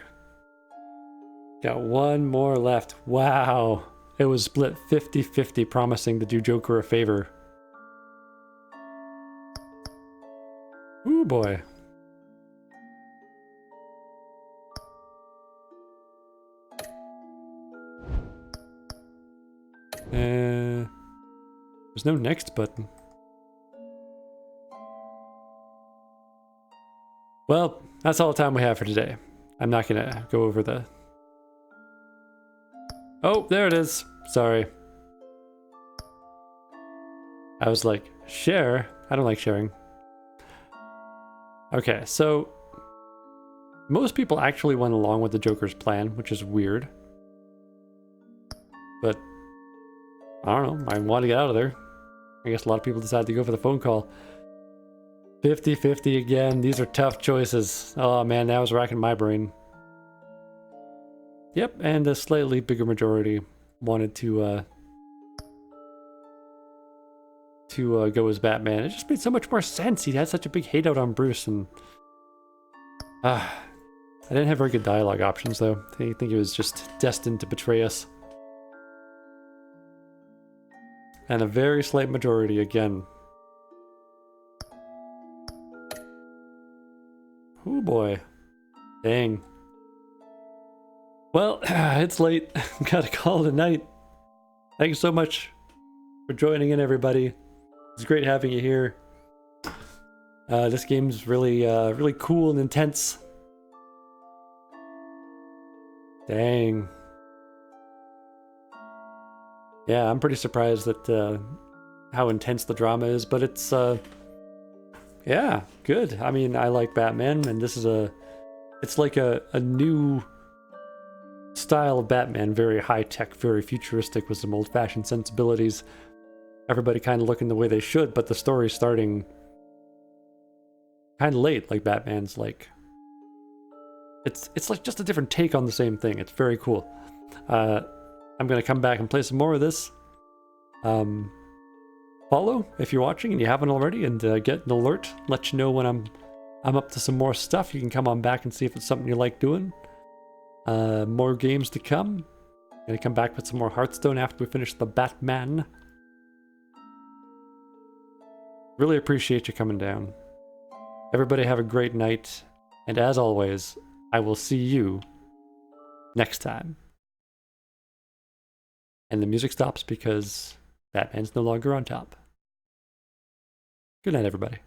Got one more left. Wow. It was split 50-50, promising to do Joker a favor. Ooh boy. There's no next button. Well, that's all the time we have for today. I'm not gonna go over the... Oh, there it is. Sorry. I was like, share? I don't like sharing. Okay, so... most people actually went along with the Joker's plan, which is weird. But... I don't know, I want to get out of there. I guess a lot of people decided to go for the phone call. 50-50 again. These are tough choices. Oh man, that was racking my brain. Yep, and a slightly bigger majority wanted to go as Batman. It just made so much more sense. He had such a big hate out on Bruce, and I didn't have very good dialogue options though. I think he was just destined to betray us. And a very slight majority again. Oh boy. Dang. Well, it's late. Gotta call it a night. Thanks so much for joining in, everybody. It's great having you here. This game's really, really cool and intense. Dang. Yeah, I'm pretty surprised at how intense the drama is, but it's, yeah, good. I mean, I like Batman, and this is it's like a new style of Batman, very high-tech, very futuristic, with some old-fashioned sensibilities. Everybody kind of looking the way they should, but the story's starting kind of late, like Batman's like... It's like just a different take on the same thing. It's very cool. I'm going to come back and play some more of this. Follow if you're watching and you haven't already, and get an alert. Let you know when I'm up to some more stuff. You can come on back and see if it's something you like doing. More games to come. Gonna come back with some more Hearthstone after we finish the Batman. Really appreciate you coming down. Everybody have a great night, and as always, I will see you next time. And the music stops because Batman's no longer on top. Good night, everybody.